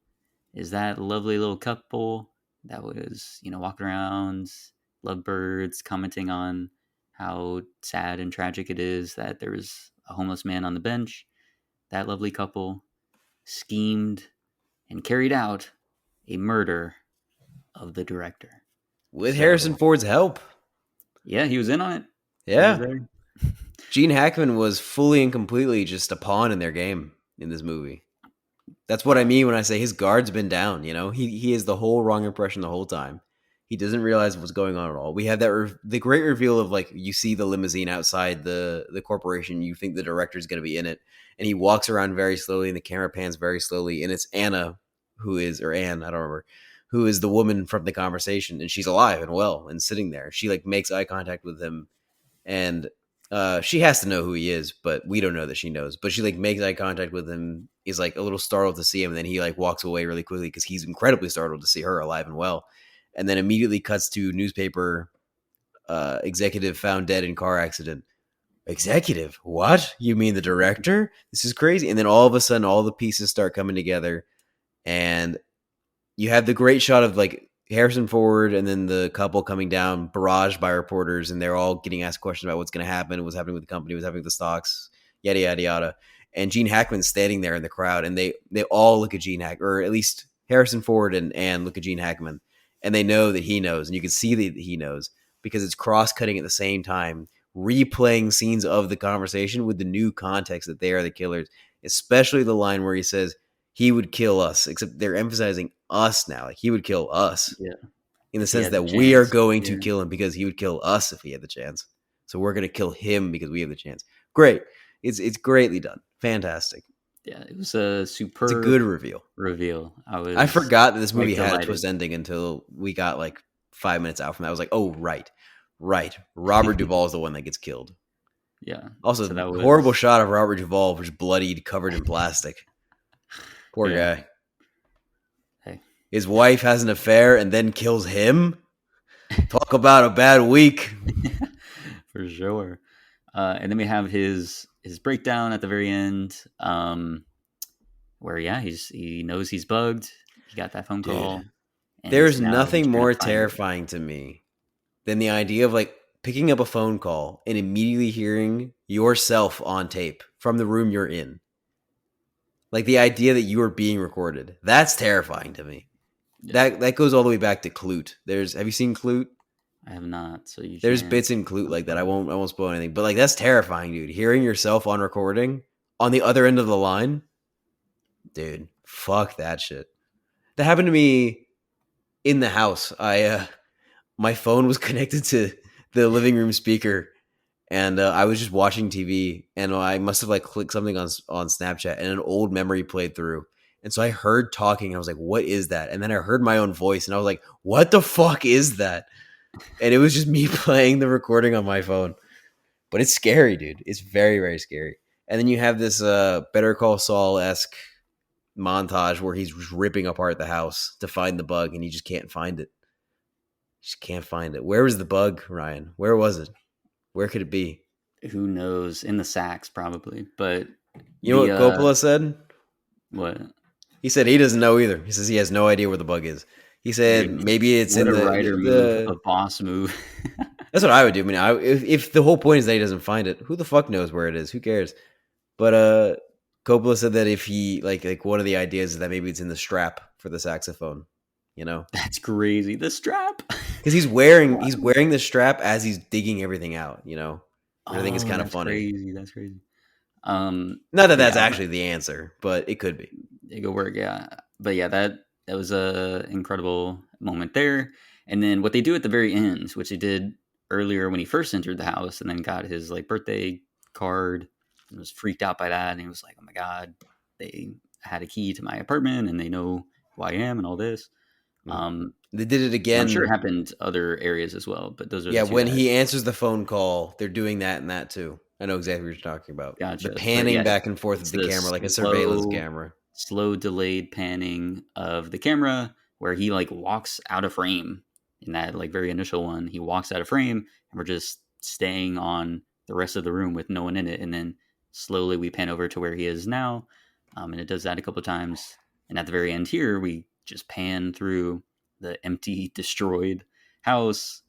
Speaker 1: is that lovely little couple that was, walking around, lovebirds, commenting on how sad and tragic it is that there was a homeless man on the bench. That lovely couple schemed and carried out a murder of the director.
Speaker 2: With Harrison
Speaker 1: So,
Speaker 2: Ford's help.
Speaker 1: yeah, he was in on it. He was
Speaker 2: Yeah.
Speaker 1: there.
Speaker 2: Gene Hackman was fully and completely just a pawn in their game in this movie. That's what I
Speaker 1: Yeah.
Speaker 2: mean when I say his guard's been down. He has the whole wrong impression the whole time. He doesn't realize what's going on at all. We have the great reveal of like you see the limousine outside the corporation. You think the director's going to be in it, and he walks around very slowly, and the camera pans very slowly, and it's Anna or Anne, I don't remember, who is the woman from the conversation, and she's alive and well and sitting there. She like makes eye contact with him, and she has to know who he is, but we don't know that she knows. But she like makes eye contact with him, is like a little startled to see him, and then he like walks away really quickly because he's incredibly startled to see her alive and well, and then immediately cuts to newspaper executive found dead in car accident. Executive? What? You mean the director? This is crazy. And then all of a sudden, all the pieces start coming together, and you have the great shot of like Harrison Ford and then the couple coming down, barraged by reporters, and they're all getting asked questions about what's going to happen, what's happening with the company, what's happening with the stocks, yada yada yada. And Gene Hackman's standing there in the crowd, and they all look at Gene Hackman, or at least Harrison Ford and Anne look at Gene Hackman, and they know that he knows, and you can see that he knows because it's cross cutting at the same time, replaying scenes of the conversation with the new context that they are the killers, especially the line where he says, he would kill us, except they're emphasizing us now. Like he would kill us
Speaker 1: Yeah.
Speaker 2: in the
Speaker 1: If he
Speaker 2: sense
Speaker 1: had the
Speaker 2: that we are
Speaker 1: chance.
Speaker 2: going to
Speaker 1: Yeah.
Speaker 2: kill him because he would kill us if he had the chance. So we're going to kill him because we have the chance. Great. It's greatly done. Fantastic.
Speaker 1: Yeah. It was a
Speaker 2: It's a good
Speaker 1: superb
Speaker 2: reveal.
Speaker 1: reveal. I
Speaker 2: I
Speaker 1: was
Speaker 2: forgot that this
Speaker 1: quite
Speaker 2: movie had a
Speaker 1: delighted.
Speaker 2: twist ending until we got like 5 minutes out from that. I was like, oh, right. Right. Robert Duvall is the one that gets killed.
Speaker 1: Yeah. So
Speaker 2: Also,
Speaker 1: that
Speaker 2: horrible
Speaker 1: was,
Speaker 2: shot of Robert Duvall, which is bloodied, covered in plastic. Poor
Speaker 1: yeah.
Speaker 2: guy.
Speaker 1: Hey.
Speaker 2: His wife has an affair and then kills him. Talk about a bad week.
Speaker 1: For sure. And then we have his breakdown at the very end, where yeah, he knows he's bugged. He got that phone
Speaker 2: Dude,
Speaker 1: call, and
Speaker 2: there's
Speaker 1: now he's
Speaker 2: nothing
Speaker 1: trying to
Speaker 2: more
Speaker 1: find.
Speaker 2: terrifying to me than the idea of like picking up a phone call and immediately hearing yourself on tape from the room you're in. Like the idea that you are being recorded. That's terrifying to me.
Speaker 1: Yeah,
Speaker 2: That goes all the way back to Clute. Have you seen Clute?
Speaker 1: I have not. So you
Speaker 2: There's
Speaker 1: can't.
Speaker 2: bits in Clute like that. I won't spoil anything. But like that's terrifying, dude. Hearing yourself on recording on the other end of the line, dude, fuck that shit. That happened to me in the house. My phone was connected to the living room speaker, and I was just watching TV, and I must have like clicked something on Snapchat, and an old memory played through. And so I heard talking, and I was like, "What is that?" And then I heard my own voice, and I was like, "What the fuck is that?" And it was just me playing the recording on my phone. But it's scary, dude. It's very, very scary. And then you have this Better Call Saul esque montage where he's just ripping apart the house to find the bug, and he just can't find it. Just can't find it. Where was the bug, Ryan? Where was it? Where could it be?
Speaker 1: Who knows? In the sacks, probably. But
Speaker 2: You know
Speaker 1: the
Speaker 2: what Coppola said?
Speaker 1: what?
Speaker 2: He said he doesn't know either. He says he has no idea where the bug is. He said
Speaker 1: Dude,
Speaker 2: maybe it's
Speaker 1: what
Speaker 2: in
Speaker 1: a
Speaker 2: the
Speaker 1: writer move, a
Speaker 2: the.
Speaker 1: boss move.
Speaker 2: That's what I would do. I mean, if the whole point is that he doesn't find it, who the fuck knows where it is? Who cares? But Coppola said that if he like one of the ideas is that maybe it's in the strap for the saxophone. You know,
Speaker 1: That's crazy. The strap.
Speaker 2: because he's wearing the strap as he's digging everything out. Which I think is
Speaker 1: Oh,
Speaker 2: kind of
Speaker 1: that's
Speaker 2: funny.
Speaker 1: crazy. That's crazy.
Speaker 2: Not that
Speaker 1: But
Speaker 2: that's
Speaker 1: yeah,
Speaker 2: actually the answer, but it could be.
Speaker 1: it could work. Yeah, but yeah, that was a incredible moment there. And then what they do at the very end, which they did earlier when he first entered the house, and then got his like birthday card, and was freaked out by that, and he was like, "Oh my god, they had a key to my apartment, and they know who I am, and all this."
Speaker 2: Mm.
Speaker 1: Um,
Speaker 2: They did it
Speaker 1: and I'm sure it
Speaker 2: again.
Speaker 1: happened other areas as well, but those are the
Speaker 2: Yeah,
Speaker 1: two
Speaker 2: when
Speaker 1: that
Speaker 2: he answers the phone call, they're doing that and that too. I know exactly what you're talking about. The
Speaker 1: gotcha. But
Speaker 2: panning
Speaker 1: yeah,
Speaker 2: back and forth of
Speaker 1: it's
Speaker 2: the
Speaker 1: the
Speaker 2: camera, like a surveillance camera.
Speaker 1: slow delayed panning of the camera where he like walks out of frame in that like very initial one. He walks out of frame, and we're just staying on the rest of the room with no one in it, and then slowly we pan over to where he is now, and it does that a couple of times. And at the very end here, we just pan through the empty, destroyed house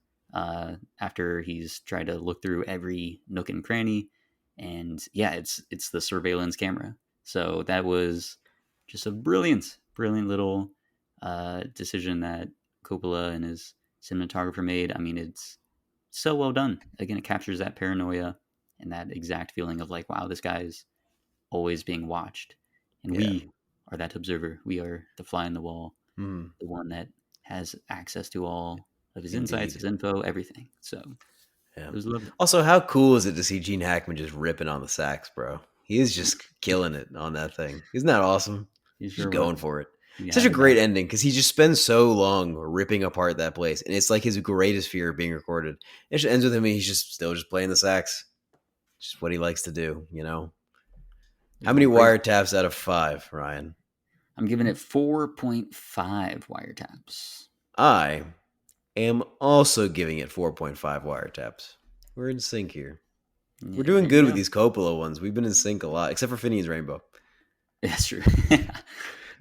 Speaker 1: after he's tried to look through every nook and cranny. And yeah, it's the surveillance camera. So that was just a brilliant, brilliant little decision that Coppola and his cinematographer made. I mean, it's so well done. Again, it captures that paranoia and that exact feeling of like, wow, this guy's always being watched, and
Speaker 2: Yeah.
Speaker 1: we are that observer. We are the fly in the wall,
Speaker 2: Mm,
Speaker 1: the one that has access to all of his insights,
Speaker 2: indeed.
Speaker 1: his info, everything. So
Speaker 2: Yeah.
Speaker 1: it was lovely.
Speaker 2: Also, how cool is it to see Gene Hackman just ripping on the sax, bro? He is just killing it on that thing. Isn't that awesome?
Speaker 1: He
Speaker 2: Just
Speaker 1: sure
Speaker 2: going
Speaker 1: was.
Speaker 2: for it. Such
Speaker 1: Yeah,
Speaker 2: a
Speaker 1: the back.
Speaker 2: great ending because he just spends so long ripping apart that place, and it's like his greatest fear of being recorded. It just ends with him, and he's just still just playing the sax, just what he likes to do. You know.
Speaker 1: It
Speaker 2: How
Speaker 1: was
Speaker 2: many
Speaker 1: going crazy.
Speaker 2: wiretaps out of 5, Ryan?
Speaker 1: I'm giving it 4.5 wiretaps.
Speaker 2: I am also giving it 4.5 wiretaps. We're in sync here. We're
Speaker 1: Yeah,
Speaker 2: doing
Speaker 1: there you
Speaker 2: good with
Speaker 1: go.
Speaker 2: these Coppola ones. We've been in sync a lot, except for Phineas Rainbow.
Speaker 1: That's true.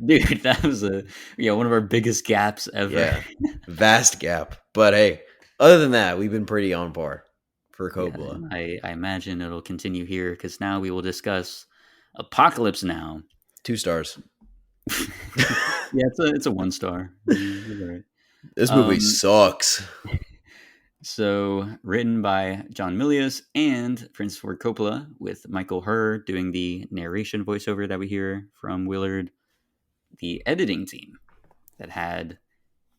Speaker 1: Dude, that was one of our biggest gaps ever.
Speaker 2: Yeah, vast gap. But hey, other than that, we've been pretty on par for
Speaker 1: Yeah,
Speaker 2: Coppola.
Speaker 1: and I imagine it'll continue here because now we will discuss Apocalypse Now.
Speaker 2: 2 stars.
Speaker 1: Yeah, it's a 1 star. You're right.
Speaker 2: This movie
Speaker 1: Um,
Speaker 2: sucks.
Speaker 1: so written by John Milius and Francis Ford Coppola, with Michael Herr doing the narration voiceover that we hear from Willard. The editing team that had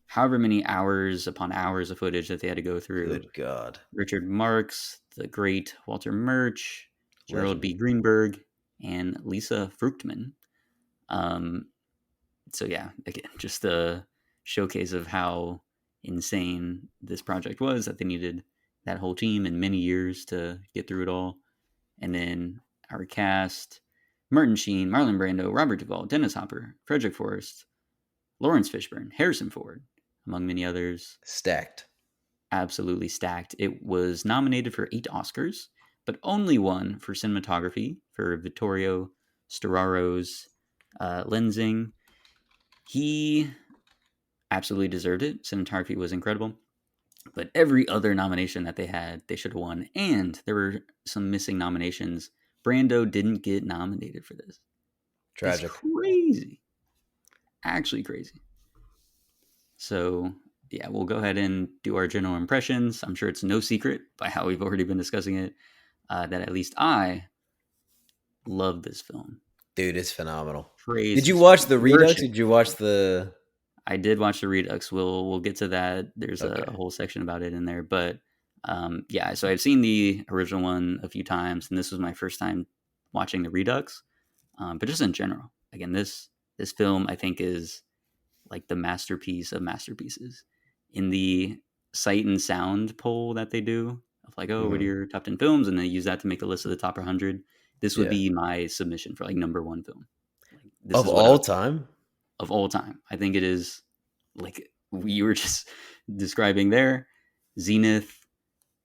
Speaker 1: however many hours upon hours of footage that they had to go through.
Speaker 2: Good God.
Speaker 1: Richard Marks, the great Walter Murch, Gerald
Speaker 2: Legend.
Speaker 1: B. Greenberg, and Lisa Fruchtman. Um, so yeah, again, just a showcase of how insane this project was, that they needed that whole team and many years to get through it all. And then our cast: Martin Sheen, Marlon Brando, Robert Duvall, Dennis Hopper, Frederick Forrest, Lawrence Fishburne, Harrison Ford, among many others.
Speaker 2: Stacked.
Speaker 1: Absolutely stacked. It was nominated for 8 Oscars, but only won for cinematography for Vittorio Storaro's lensing. He absolutely deserved it. Cinematography was incredible. But every other nomination that they had, they should have won. And there were some missing nominations. Brando didn't get nominated for this. That's
Speaker 2: Tragic.
Speaker 1: crazy. Actually crazy. So, yeah, we'll go ahead and do our general impressions. I'm sure it's no secret by how we've already been discussing it that at least I love this film.
Speaker 2: Dude, it's phenomenal.
Speaker 1: Praise
Speaker 2: Did you
Speaker 1: this
Speaker 2: watch
Speaker 1: film.
Speaker 2: the Redux?
Speaker 1: Worship.
Speaker 2: Did you watch the.
Speaker 1: I did watch the Redux. We'll get to that. There's a
Speaker 2: Okay.
Speaker 1: whole section about it in there, but yeah. So I've seen the original one a few times, and this was my first time watching the Redux. But just in general, again, this film I think is like the masterpiece of masterpieces. In the Sight and Sound poll that they do of like, oh, what are
Speaker 2: Mhm.
Speaker 1: your top 10 films, and they use that to make a list of the top 100. This would
Speaker 2: Yeah.
Speaker 1: be my submission for like number one film. Like this
Speaker 2: Of
Speaker 1: is what I
Speaker 2: all
Speaker 1: would,
Speaker 2: time?
Speaker 1: of all time. I think it is like we were just describing there. Zenith,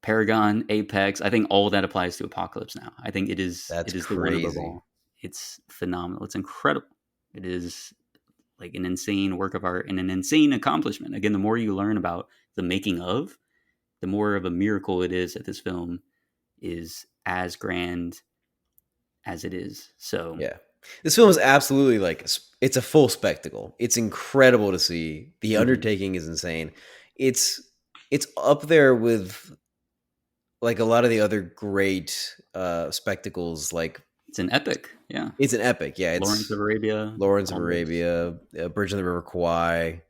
Speaker 1: Paragon, Apex. I think all that applies to Apocalypse Now. I think
Speaker 2: That's
Speaker 1: it is the one above
Speaker 2: crazy.
Speaker 1: all. It's phenomenal. It's incredible. It is like an insane work of art and an insane accomplishment. Again, the more you learn about the making of, the more of a miracle it is that this film is as grand as it is. So,
Speaker 2: Yeah. This film is absolutely like it's a full spectacle. It's incredible to see. The
Speaker 1: mhm.
Speaker 2: undertaking is insane. It's it's up there with like a lot of the other great spectacles. Like
Speaker 1: It's an epic. Yeah.
Speaker 2: it's an epic. Yeah,
Speaker 1: Lawrence
Speaker 2: it's
Speaker 1: of Arabia,
Speaker 2: Lawrence of
Speaker 1: all those.
Speaker 2: Arabia, Bridge on the River Kwai,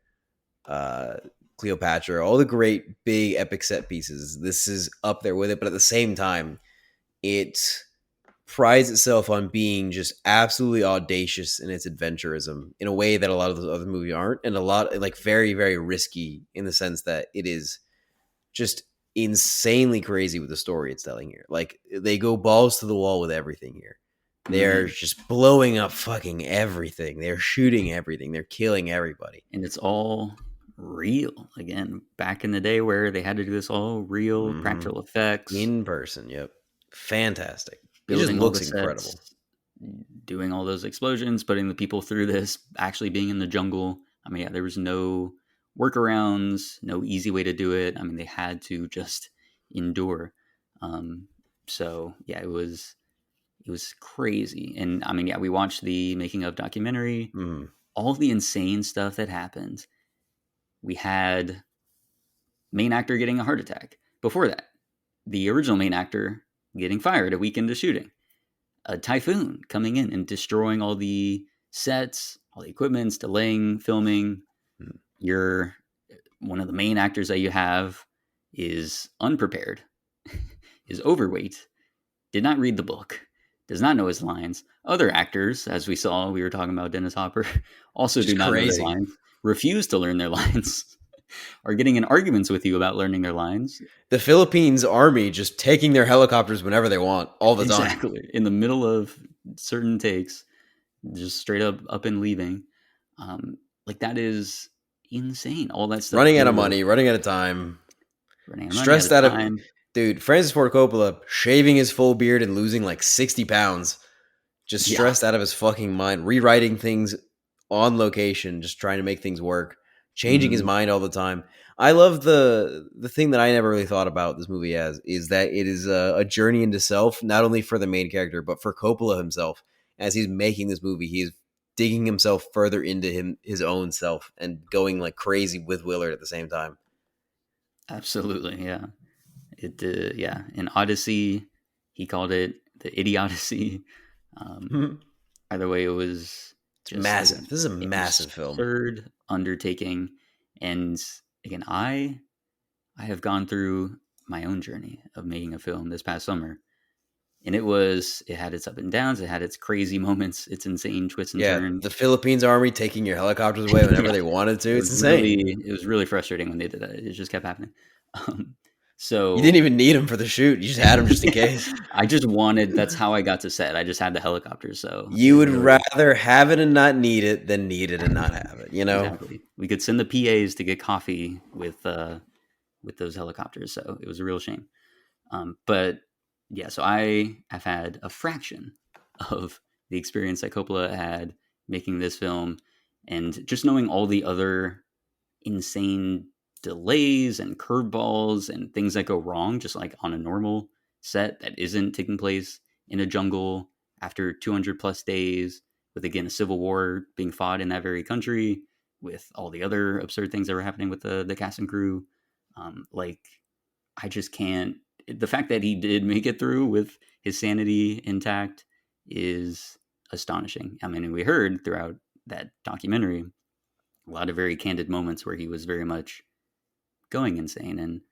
Speaker 2: uh, Cleopatra, all the great big epic set pieces. This is up there with it, but at the same time, it prides itself on being just absolutely audacious in its adventurism in a way that a lot of those other movies aren't, and a lot like very very risky in the sense that it is just insanely crazy with the story it's telling here. Like they go balls to the wall with everything here. They're
Speaker 1: Mhm.
Speaker 2: just blowing up fucking everything. They're shooting everything. They're killing everybody.
Speaker 1: And it's all real. Again, back in the day where they had to do this all real,
Speaker 2: Hmm.
Speaker 1: practical effects,
Speaker 2: In person, yep, fantastic. It just
Speaker 1: building all the
Speaker 2: looks incredible.
Speaker 1: sets, doing all those explosions, putting the people through this, actually being in the jungle. I mean, yeah, there was no workarounds, no easy way to do it. I mean, they had to just endure. Um, so yeah, it was crazy. And I mean, yeah, we watched the making of documentary.
Speaker 2: Mhm.
Speaker 1: all the insane stuff that happened. We had main actor getting a heart attack. Before that, the original main actor getting fired a week into shooting. A typhoon coming in and destroying all the sets, all the equipment, delaying filming. You're one of the main actors that you have is unprepared, is overweight, did not read the book, does not know his lines. Other actors, as we saw, we were talking about Dennis Hopper, also do
Speaker 2: Just
Speaker 1: not know their
Speaker 2: crazy.
Speaker 1: lines, refuse to learn their lines, are getting in arguments with you about learning their lines.
Speaker 2: The Philippines army just taking their helicopters whenever they want, all the time.
Speaker 1: Exactly. In the middle of certain takes, just straight up and leaving. Like that is insane. All that stuff
Speaker 2: Running out
Speaker 1: could
Speaker 2: of
Speaker 1: have
Speaker 2: money, running out of time,
Speaker 1: running out of money, out
Speaker 2: stressed
Speaker 1: of
Speaker 2: out of.
Speaker 1: time.
Speaker 2: Dude, Francis Ford Coppola shaving his full beard and losing like 60 pounds, just
Speaker 1: Yeah,
Speaker 2: stressed out of his fucking mind, rewriting things on location, just trying to make things work, changing his
Speaker 1: hmm
Speaker 2: mind all the time. I love the thing that I never really thought about this movie as is that it is a journey into self, not only for the main character but for Coppola himself. As he's making this movie, he's digging himself further into his own self and going like crazy with Willard at the same time.
Speaker 1: absolutely. Yeah, it. Yeah, in Odyssey, he called it the Idiocy. Um, Either way, it was
Speaker 2: It's
Speaker 1: just
Speaker 2: massive.
Speaker 1: again
Speaker 2: This is a massive film.
Speaker 1: absurd undertaking, and again, I have gone through my own journey of making a film this past summer, and it had its up and downs, it had its crazy moments, its insane twists and
Speaker 2: Yeah,
Speaker 1: turns.
Speaker 2: the Philippines army taking your helicopters away whenever
Speaker 1: Yeah,
Speaker 2: they wanted to.
Speaker 1: it
Speaker 2: It's
Speaker 1: was
Speaker 2: insane.
Speaker 1: really frustrating when they did that. It just kept happening. Um,
Speaker 2: You didn't
Speaker 1: so
Speaker 2: even need them for the shoot. You just had them just in
Speaker 1: yeah,
Speaker 2: case.
Speaker 1: I just wanted. That's how I got to set. I just had the helicopter, so
Speaker 2: You
Speaker 1: it
Speaker 2: would
Speaker 1: really
Speaker 2: rather have it and not need it than need it and not have it, you know?
Speaker 1: exactly. We could send the PAs to get coffee with those helicopters, so it was a real shame. But yeah, so I have had a fraction of the experience that Coppola had making this film, and just knowing all the other insane delays and curveballs and things that go wrong, just like on a normal set that isn't taking place in a jungle after 200 plus days, with again a civil war being fought in that very country, with all the other absurd things that were happening with the cast and crew. Like I just can't. The fact that he did make it through with his sanity intact is astonishing. I mean, we heard throughout that documentary a lot of very candid moments where he was very much going insane and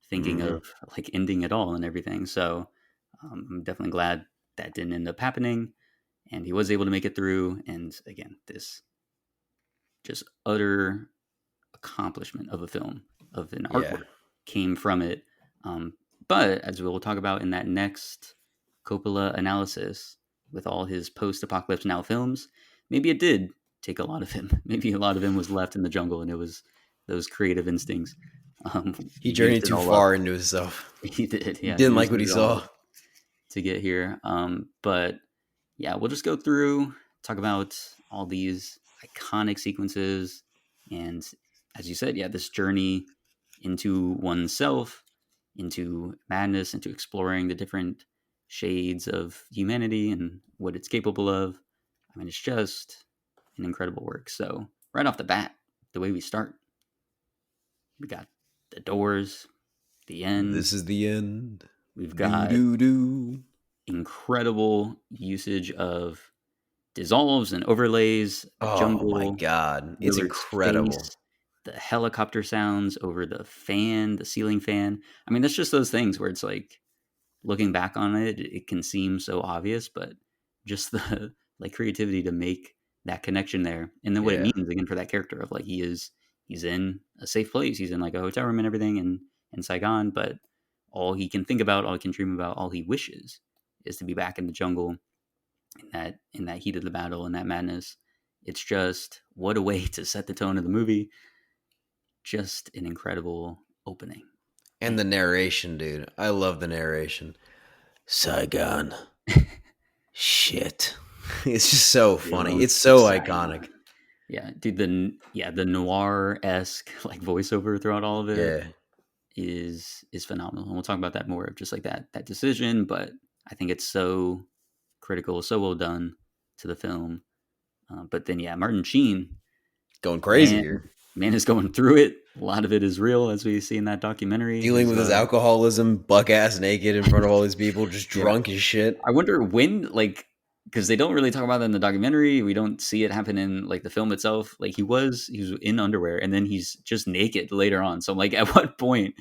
Speaker 1: thinking
Speaker 2: Hmm.
Speaker 1: of like ending it all and everything. So I'm definitely glad that didn't end up happening, and he was able to make it through. And again, this just utter accomplishment of a film, of an
Speaker 2: Yeah.
Speaker 1: artwork, came from it. Um, but as we'll talk about in that next Coppola analysis, with all his post-apocalypse now films, maybe it did take a lot of him. Maybe a lot of him was left in the jungle, and it was those creative instincts.
Speaker 2: He
Speaker 1: He used
Speaker 2: journeyed
Speaker 1: it
Speaker 2: too
Speaker 1: all up.
Speaker 2: far into himself.
Speaker 1: He did,
Speaker 2: He
Speaker 1: yeah. He
Speaker 2: didn't like
Speaker 1: used
Speaker 2: what he
Speaker 1: it all
Speaker 2: saw.
Speaker 1: up to get here. But yeah, we'll just go through, talk about all these iconic sequences, and as you said, yeah, this journey into oneself, into madness, into exploring the different shades of humanity and what it's capable of. I mean, it's just an incredible work. So, right off the bat, the way we start, we got the doors, the end,
Speaker 2: This is the end.
Speaker 1: we've
Speaker 2: Do,
Speaker 1: got
Speaker 2: do, do.
Speaker 1: incredible usage of dissolves and overlays, a
Speaker 2: Oh my
Speaker 1: jungle,
Speaker 2: God. It's
Speaker 1: Willard's
Speaker 2: incredible.
Speaker 1: face, the helicopter sounds over the fan, the ceiling fan. I mean, that's just those things where it's like looking back on it, it can seem so obvious, but just the like creativity to make that connection there, and then what it
Speaker 2: Yeah.
Speaker 1: means again for that character of like he's in a safe place, he's in like a hotel room and everything in Saigon, but all he can think about, all he can dream about, all he wishes is to be back in the jungle in that heat of the battle and that madness. It's just what a way to set the tone of the movie. Just an incredible opening.
Speaker 2: And
Speaker 1: Man.
Speaker 2: the narration, dude. I love the narration. Saigon. Shit. It's just so funny.
Speaker 1: Feels
Speaker 2: It's so iconic.
Speaker 1: Saigon. Yeah, dude. The noir esque like voiceover throughout all of it
Speaker 2: Yeah.
Speaker 1: is phenomenal, and we'll talk about that more of just like that decision. But I think it's so critical, so well done to the film. But then, yeah, Martin Sheen,
Speaker 2: Going crazy
Speaker 1: man,
Speaker 2: here.
Speaker 1: man is going through it. A lot of it is real, as we see in that documentary.
Speaker 2: Dealing
Speaker 1: His,
Speaker 2: with his alcoholism, buck ass naked in front of all these people, just
Speaker 1: yeah,
Speaker 2: drunk as shit.
Speaker 1: I wonder when, like, because they don't really talk about that in the documentary. We don't see it happen in like the film itself. Like he was in underwear, and then he's just naked later on. So I'm like, at what point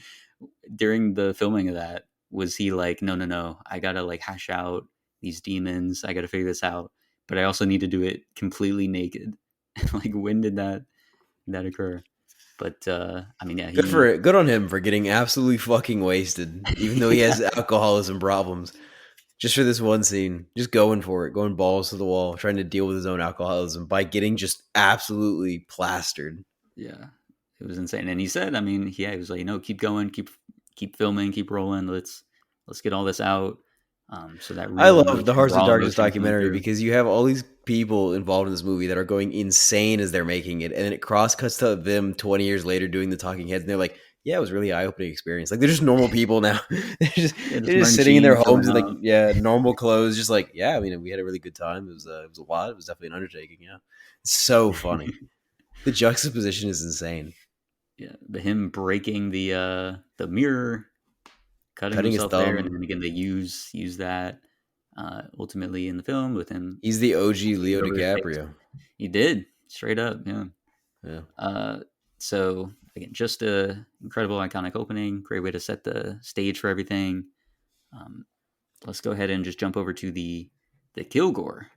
Speaker 1: during the filming of that was he like, no, no, no, I gotta like hash out these demons. I gotta figure this out, but I also need to do it completely naked. Like, when did that occur? But I mean, yeah,
Speaker 2: Good for
Speaker 1: he,
Speaker 2: it. Good on him for getting absolutely fucking wasted, even though he
Speaker 1: yeah,
Speaker 2: has alcoholism problems. Just for this one scene, just going for it, going balls to the wall, trying to deal with his own alcoholism by getting just absolutely plastered.
Speaker 1: yeah, it was insane. And he said, I mean, yeah, he was like, no, keep going, keep filming, keep rolling. Let's get all this out. So that
Speaker 2: I
Speaker 1: real
Speaker 2: love the
Speaker 1: emotion,
Speaker 2: Hearts of
Speaker 1: raw
Speaker 2: Darkness
Speaker 1: emotion coming
Speaker 2: documentary
Speaker 1: through.
Speaker 2: because you have all these people involved in this movie that are going insane as they're making it, and then it cross cuts to them 20 years later doing the talking heads, and they're like, "Yeah, it was a really eye opening experience." Like they're just normal people now. they're just
Speaker 1: Yeah, just
Speaker 2: they're just
Speaker 1: Martin
Speaker 2: sitting in their
Speaker 1: Sheen
Speaker 2: homes
Speaker 1: chilling
Speaker 2: in like
Speaker 1: out.
Speaker 2: normal clothes, just like yeah. I mean, we had a really good time. It was a lot. It was definitely an undertaking. Yeah, it's so funny. The juxtaposition is insane.
Speaker 1: Yeah, the him breaking the mirror, cutting
Speaker 2: Cutting his
Speaker 1: himself there, and
Speaker 2: thumb.
Speaker 1: then again they use that ultimately in the film with him
Speaker 2: He's the OG
Speaker 1: bleeding
Speaker 2: Leo
Speaker 1: over his face.
Speaker 2: DiCaprio.
Speaker 1: He did straight up, yeah.
Speaker 2: Yeah.
Speaker 1: Uh, so again, just a incredible, iconic opening. Great way to set the stage for everything. Um, let's go ahead and just jump over to the Kilgore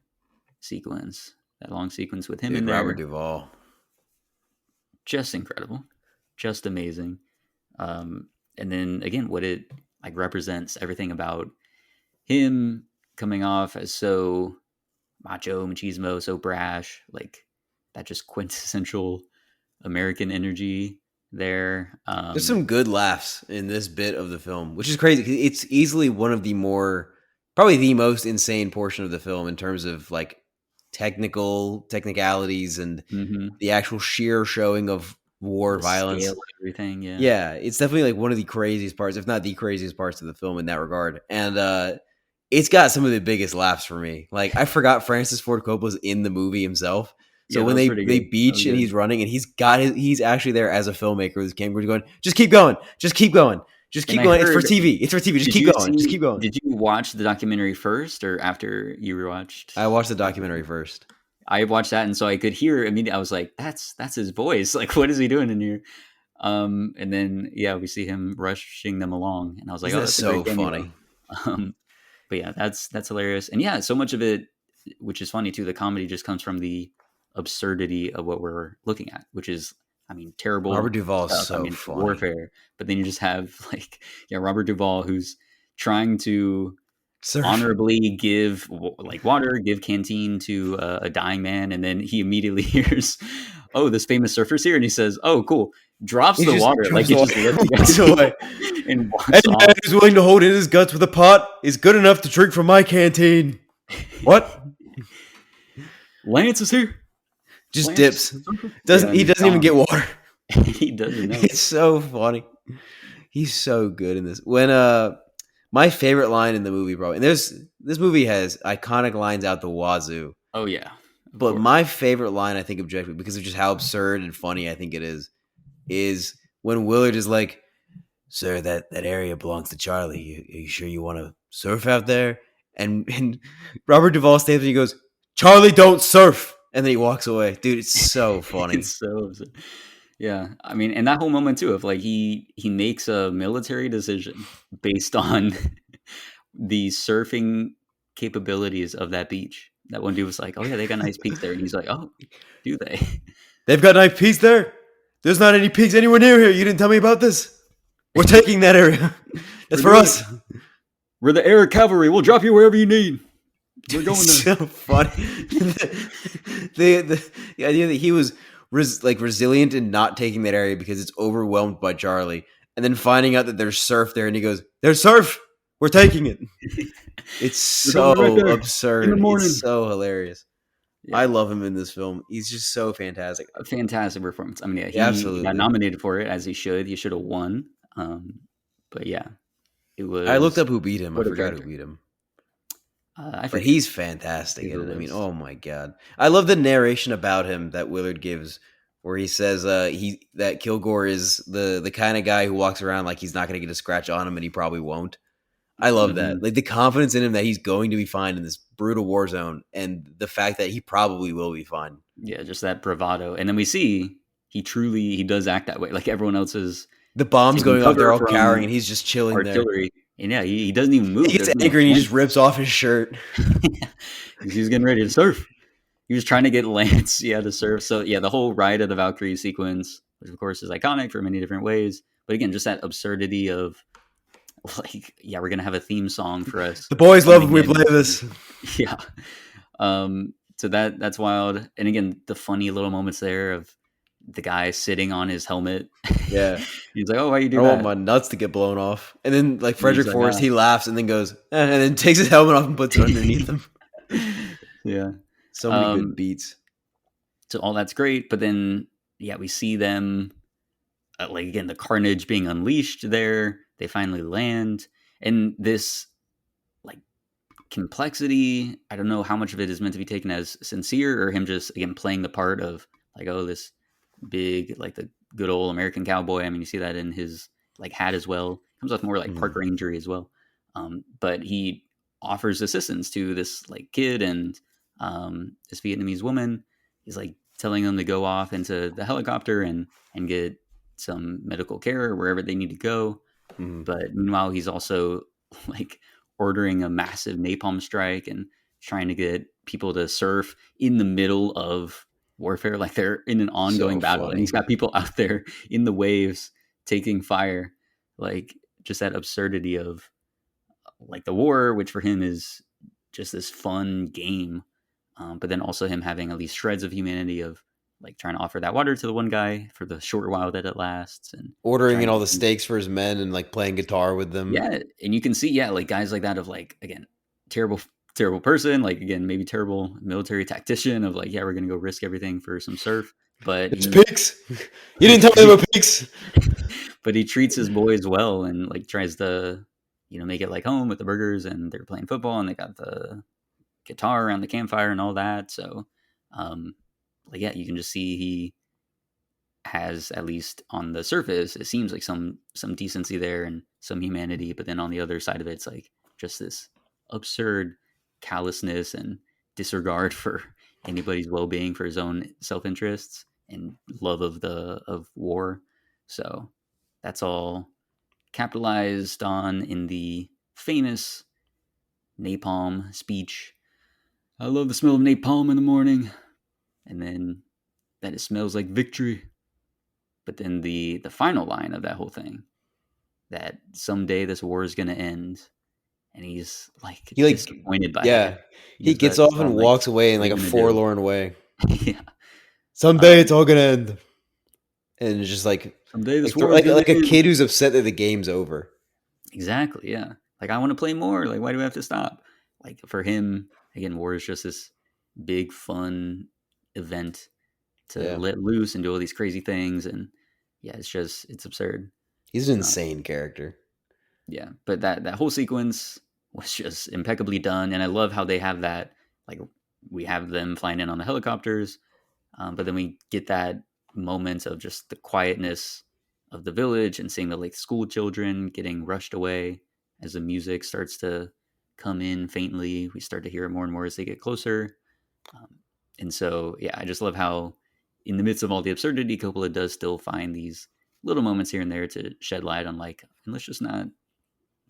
Speaker 1: sequence. That long sequence with him in
Speaker 2: Dude, Robert
Speaker 1: there,
Speaker 2: Duvall.
Speaker 1: just incredible, just amazing. And then again, what it like represents everything about him coming off as so macho, machismo, so brash, like that just quintessential American energy there.
Speaker 2: There's some good laughs in this bit of the film, which is crazy. 'Cause it's easily one of the more, probably the most insane portion of the film in terms of like technicalities and
Speaker 1: Mhm.
Speaker 2: the actual sheer showing of war
Speaker 1: The scale
Speaker 2: violence.
Speaker 1: of everything, yeah.
Speaker 2: Yeah, it's definitely like one of the craziest parts, if not the craziest parts of the film in that regard. And it's got some of the biggest laughs for me. Like I forgot Francis Ford Coppola's in the movie himself. So
Speaker 1: Yeah, that
Speaker 2: when
Speaker 1: was
Speaker 2: they
Speaker 1: pretty
Speaker 2: they
Speaker 1: good. That
Speaker 2: beach
Speaker 1: was
Speaker 2: and
Speaker 1: good.
Speaker 2: he's running and he's actually there as a filmmaker with his camera going, just keep going, just keep going, just
Speaker 1: And
Speaker 2: keep
Speaker 1: I
Speaker 2: going. It's for
Speaker 1: heard,
Speaker 2: TV. It's for TV. Just keep going. Just keep going.
Speaker 1: did you watch the documentary first or after you rewatched
Speaker 2: I watched the
Speaker 1: the
Speaker 2: documentary
Speaker 1: film?
Speaker 2: first.
Speaker 1: I watched that, and so I could hear immediately. I was like, "That's his voice. Like, what is he doing in here?" And then yeah, we see him rushing them along, and I was like,
Speaker 2: Isn't
Speaker 1: "Oh,
Speaker 2: that
Speaker 1: that's a great
Speaker 2: so
Speaker 1: cameo."
Speaker 2: funny?
Speaker 1: Um, but yeah, that's hilarious, and yeah, so much of it, which is funny too. The comedy just comes from the absurdity of what we're looking at, which is, I mean,
Speaker 2: Robert
Speaker 1: terrible
Speaker 2: Duvall is
Speaker 1: stuff. I
Speaker 2: so
Speaker 1: mean, it's
Speaker 2: funny.
Speaker 1: warfare, but then you just have like, yeah, Robert Duvall who's trying to
Speaker 2: Surf.
Speaker 1: honorably give like water, give canteen to a dying man, and then he immediately hears, "Oh, this famous surfer's here," and he says, "Oh, cool." Drops
Speaker 2: He
Speaker 1: the
Speaker 2: just
Speaker 1: water, like
Speaker 2: drops
Speaker 1: it
Speaker 2: away.
Speaker 1: just lets you guys
Speaker 2: Walks
Speaker 1: see,
Speaker 2: away.
Speaker 1: and
Speaker 2: Any
Speaker 1: walks
Speaker 2: man
Speaker 1: off.
Speaker 2: who's willing to hold in his guts with a pot is good enough to drink from my canteen. What?
Speaker 1: Lance is here.
Speaker 2: Just
Speaker 1: Lance,
Speaker 2: dips.
Speaker 1: surfer. Yeah,
Speaker 2: Doesn't
Speaker 1: and
Speaker 2: he
Speaker 1: he's
Speaker 2: doesn't even get
Speaker 1: gone.
Speaker 2: water.
Speaker 1: He doesn't know.
Speaker 2: It's so funny. He's so good in this. When my favorite line in the movie, bro, and this movie has iconic lines out the wazoo.
Speaker 1: Oh yeah, of
Speaker 2: But
Speaker 1: course.
Speaker 2: my favorite line, I think, objectively, because of just how absurd and funny I think it is when Willard is like, "Sir, that area belongs to Charlie. Are you sure you want to surf out there?" And Robert Duvall stands and he goes, "Charlie, don't surf," and then he walks away. Dude, it's so funny.
Speaker 1: It's so absurd. Yeah, I mean, and that whole moment too of like he makes a military decision based on the surfing capabilities of that beach. That one dude was like, "Oh yeah, they got nice peaks there," and he's like, "Oh, do they?"
Speaker 2: They've got nice pigs there. There's not any pigs anywhere near here. You didn't tell me about this. We're taking that area. That's
Speaker 1: We're
Speaker 2: for
Speaker 1: doing it.
Speaker 2: us.
Speaker 1: We're the air cavalry. We'll drop you wherever you need. We're going
Speaker 2: It's
Speaker 1: there.
Speaker 2: so funny. The idea that he was like resilient in not taking that area because it's overwhelmed by Charlie, and then finding out that there's surf there, and he goes, "There's surf. We're taking it." It's
Speaker 1: We're doing it right
Speaker 2: so
Speaker 1: there in the
Speaker 2: absurd. It's
Speaker 1: morning.
Speaker 2: so hilarious. I
Speaker 1: Yeah,
Speaker 2: love him in this film. He's just so fantastic.
Speaker 1: a fantastic performance. I mean, yeah,
Speaker 2: Yeah,
Speaker 1: he got
Speaker 2: absolutely.
Speaker 1: nominated for it as he should. He should have won. But yeah, it
Speaker 2: I looked
Speaker 1: was
Speaker 2: up who beat him. I
Speaker 1: what a
Speaker 2: forgot who
Speaker 1: character.
Speaker 2: beat him.
Speaker 1: I
Speaker 2: But
Speaker 1: forget
Speaker 2: he's fantastic
Speaker 1: who
Speaker 2: in
Speaker 1: it
Speaker 2: it. I mean,
Speaker 1: is.
Speaker 2: oh my god, I love the narration about him that Willard gives, where he says he that Kilgore is the kind of guy who walks around like he's not going to get a scratch on him, and he probably won't. I love
Speaker 1: Hmm.
Speaker 2: that, like the confidence in him that he's going to be fine in this brutal war zone, and the fact that he probably will be fine.
Speaker 1: Yeah, just that bravado, and then we see he does act that way. Like everyone else is
Speaker 2: The bombs
Speaker 1: taking
Speaker 2: going off, they're
Speaker 1: cover
Speaker 2: all cowering,
Speaker 1: from
Speaker 2: and he's just chilling there.
Speaker 1: artillery, and yeah, he doesn't even
Speaker 2: He
Speaker 1: move.
Speaker 2: gets
Speaker 1: There's no
Speaker 2: angry and he just
Speaker 1: flinch.
Speaker 2: rips off his shirt.
Speaker 1: He's getting ready to surf. He was trying to get Lance, yeah, to surf. So yeah, the whole ride of the Valkyrie sequence, which of course is iconic for many different ways. But again, just that absurdity of like, yeah, we're gonna have a theme song for us
Speaker 2: The boys love when
Speaker 1: coming
Speaker 2: we
Speaker 1: in.
Speaker 2: play this.
Speaker 1: Yeah. So that's wild. And again, the funny little moments there of the guy sitting on his helmet.
Speaker 2: Yeah.
Speaker 1: He's like, "Oh, why you
Speaker 2: I
Speaker 1: do
Speaker 2: don't want
Speaker 1: that?"
Speaker 2: my nuts to get blown off. And then like
Speaker 1: And he's
Speaker 2: Frederick
Speaker 1: like,
Speaker 2: Forrest, he laughs and then goes, and then takes his helmet off and puts it underneath him.
Speaker 1: yeah.
Speaker 2: So many good
Speaker 1: Um,
Speaker 2: beats.
Speaker 1: so all that's great, but then yeah, we see them like again the carnage being unleashed there. They finally land, and this like complexity. I don't know how much of it is meant to be taken as sincere or him just again playing the part of like, oh, this big like the good old American cowboy. I mean, you see that in his like hat as well. Comes off more like park
Speaker 2: Mm.
Speaker 1: rangery as well. But he offers assistance to this like kid and this Vietnamese woman. He's like telling them to go off into the helicopter and get some medical care wherever they need to go.
Speaker 2: Mm.
Speaker 1: But meanwhile, he's also like ordering a massive napalm strike and trying to get people to surf in the middle of warfare. Like they're in an ongoing
Speaker 2: So
Speaker 1: battle, and he's
Speaker 2: funny.
Speaker 1: got people out there in the waves taking fire. Like just that absurdity of like the war, which for him is just this fun game. But then also him having at least shreds of humanity of like trying to offer that water to the one guy for the short while that it lasts and
Speaker 2: Ordering
Speaker 1: trying
Speaker 2: in
Speaker 1: to
Speaker 2: all the steaks for his men and like playing guitar with them.
Speaker 1: yeah, and you can see, yeah, like guys like that of like again, terrible, terrible person, like again, maybe terrible military tactician of like, yeah, we're gonna go risk everything for some surf, but
Speaker 2: It's
Speaker 1: he,
Speaker 2: pigs. You didn't tell me about pigs.
Speaker 1: but he treats his boys well and like tries to, make it like home with the burgers and they're playing football and they got the guitar around the campfire and all that. So, um, like yeah, you can just see he has at least on the surface it seems like some decency there and some humanity, but then on the other side of it, it's like just this absurd callousness and disregard for anybody's well-being for his own self-interests and love of war. So that's all capitalized on in the famous napalm speech. I love the smell of napalm in the morning, and then that it smells like victory. But then the final line of that whole thing, that someday this war is gonna end, and he's like
Speaker 2: He like,
Speaker 1: disappointed by that.
Speaker 2: yeah, he
Speaker 1: He's
Speaker 2: gets
Speaker 1: that's
Speaker 2: off
Speaker 1: all
Speaker 2: and
Speaker 1: like,
Speaker 2: walks away in
Speaker 1: what are
Speaker 2: like
Speaker 1: you
Speaker 2: a
Speaker 1: gonna do?
Speaker 2: forlorn way.
Speaker 1: Yeah.
Speaker 2: Someday it's
Speaker 1: Um,
Speaker 2: all gonna end, and it's just
Speaker 1: someday this
Speaker 2: like
Speaker 1: war is
Speaker 2: like
Speaker 1: gonna
Speaker 2: like a
Speaker 1: end.
Speaker 2: kid who's upset that the game's over.
Speaker 1: Exactly. Yeah. Like I want to play more. Like why do we have to stop? Like for him, again, war is just this big fun event to
Speaker 2: Yeah,
Speaker 1: let loose and do all these crazy things, and yeah, it's absurd.
Speaker 2: he's an
Speaker 1: Uh,
Speaker 2: insane character.
Speaker 1: yeah, but that whole sequence was just impeccably done, and I love how they have that. Like we have them flying in on the helicopters, but then we get that moment of just the quietness of the village and seeing the like school children getting rushed away as the music starts to come in faintly. We start to hear it more and more as they get closer, um, and so yeah, I just love how in the midst of all the absurdity, Coppola does still find these little moments here and there to shed light on like, and let's just not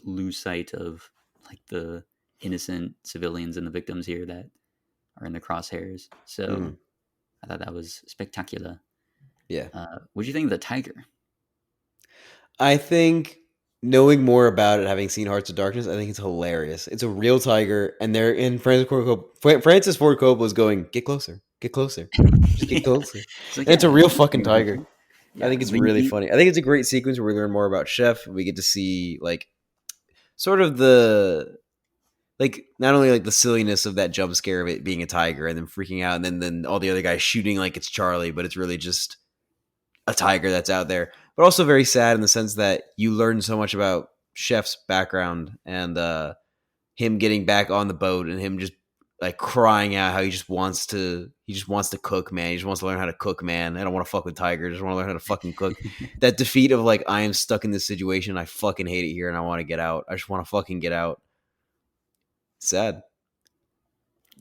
Speaker 1: lose sight of like the innocent civilians and the victims here that are in the crosshairs. So
Speaker 2: Mm,
Speaker 1: I thought that was spectacular.
Speaker 2: yeah,
Speaker 1: What do you think of the tiger?
Speaker 2: I think knowing more about it, having seen Hearts of Darkness, I think it's hilarious. It's a real tiger, and they're in Francis Ford Coppola is going, get closer, just get
Speaker 1: Yeah,
Speaker 2: closer,
Speaker 1: it's like
Speaker 2: and it's
Speaker 1: yeah,
Speaker 2: a real
Speaker 1: he's
Speaker 2: fucking
Speaker 1: paying
Speaker 2: tiger.
Speaker 1: attention.
Speaker 2: I
Speaker 1: Yeah,
Speaker 2: think it's
Speaker 1: but
Speaker 2: really funny. I think it's a great sequence where we learn more about Chef. We get to see like sort of the like not only like the silliness of that jump scare of it being a tiger and then freaking out, and then all the other guys shooting like it's Charlie, but it's really just a tiger that's out there. But also very sad in the sense that you learn so much about Chef's background and him getting back on the boat and him just like crying out how he just wants to cook, man. He just wants to learn how to cook, man. I don't want to fuck with Tiger. I just want to learn how to fucking cook. That defeat of like, I am stuck in this situation. I fucking hate it here and I want to get out. I just want to fucking get out. Sad.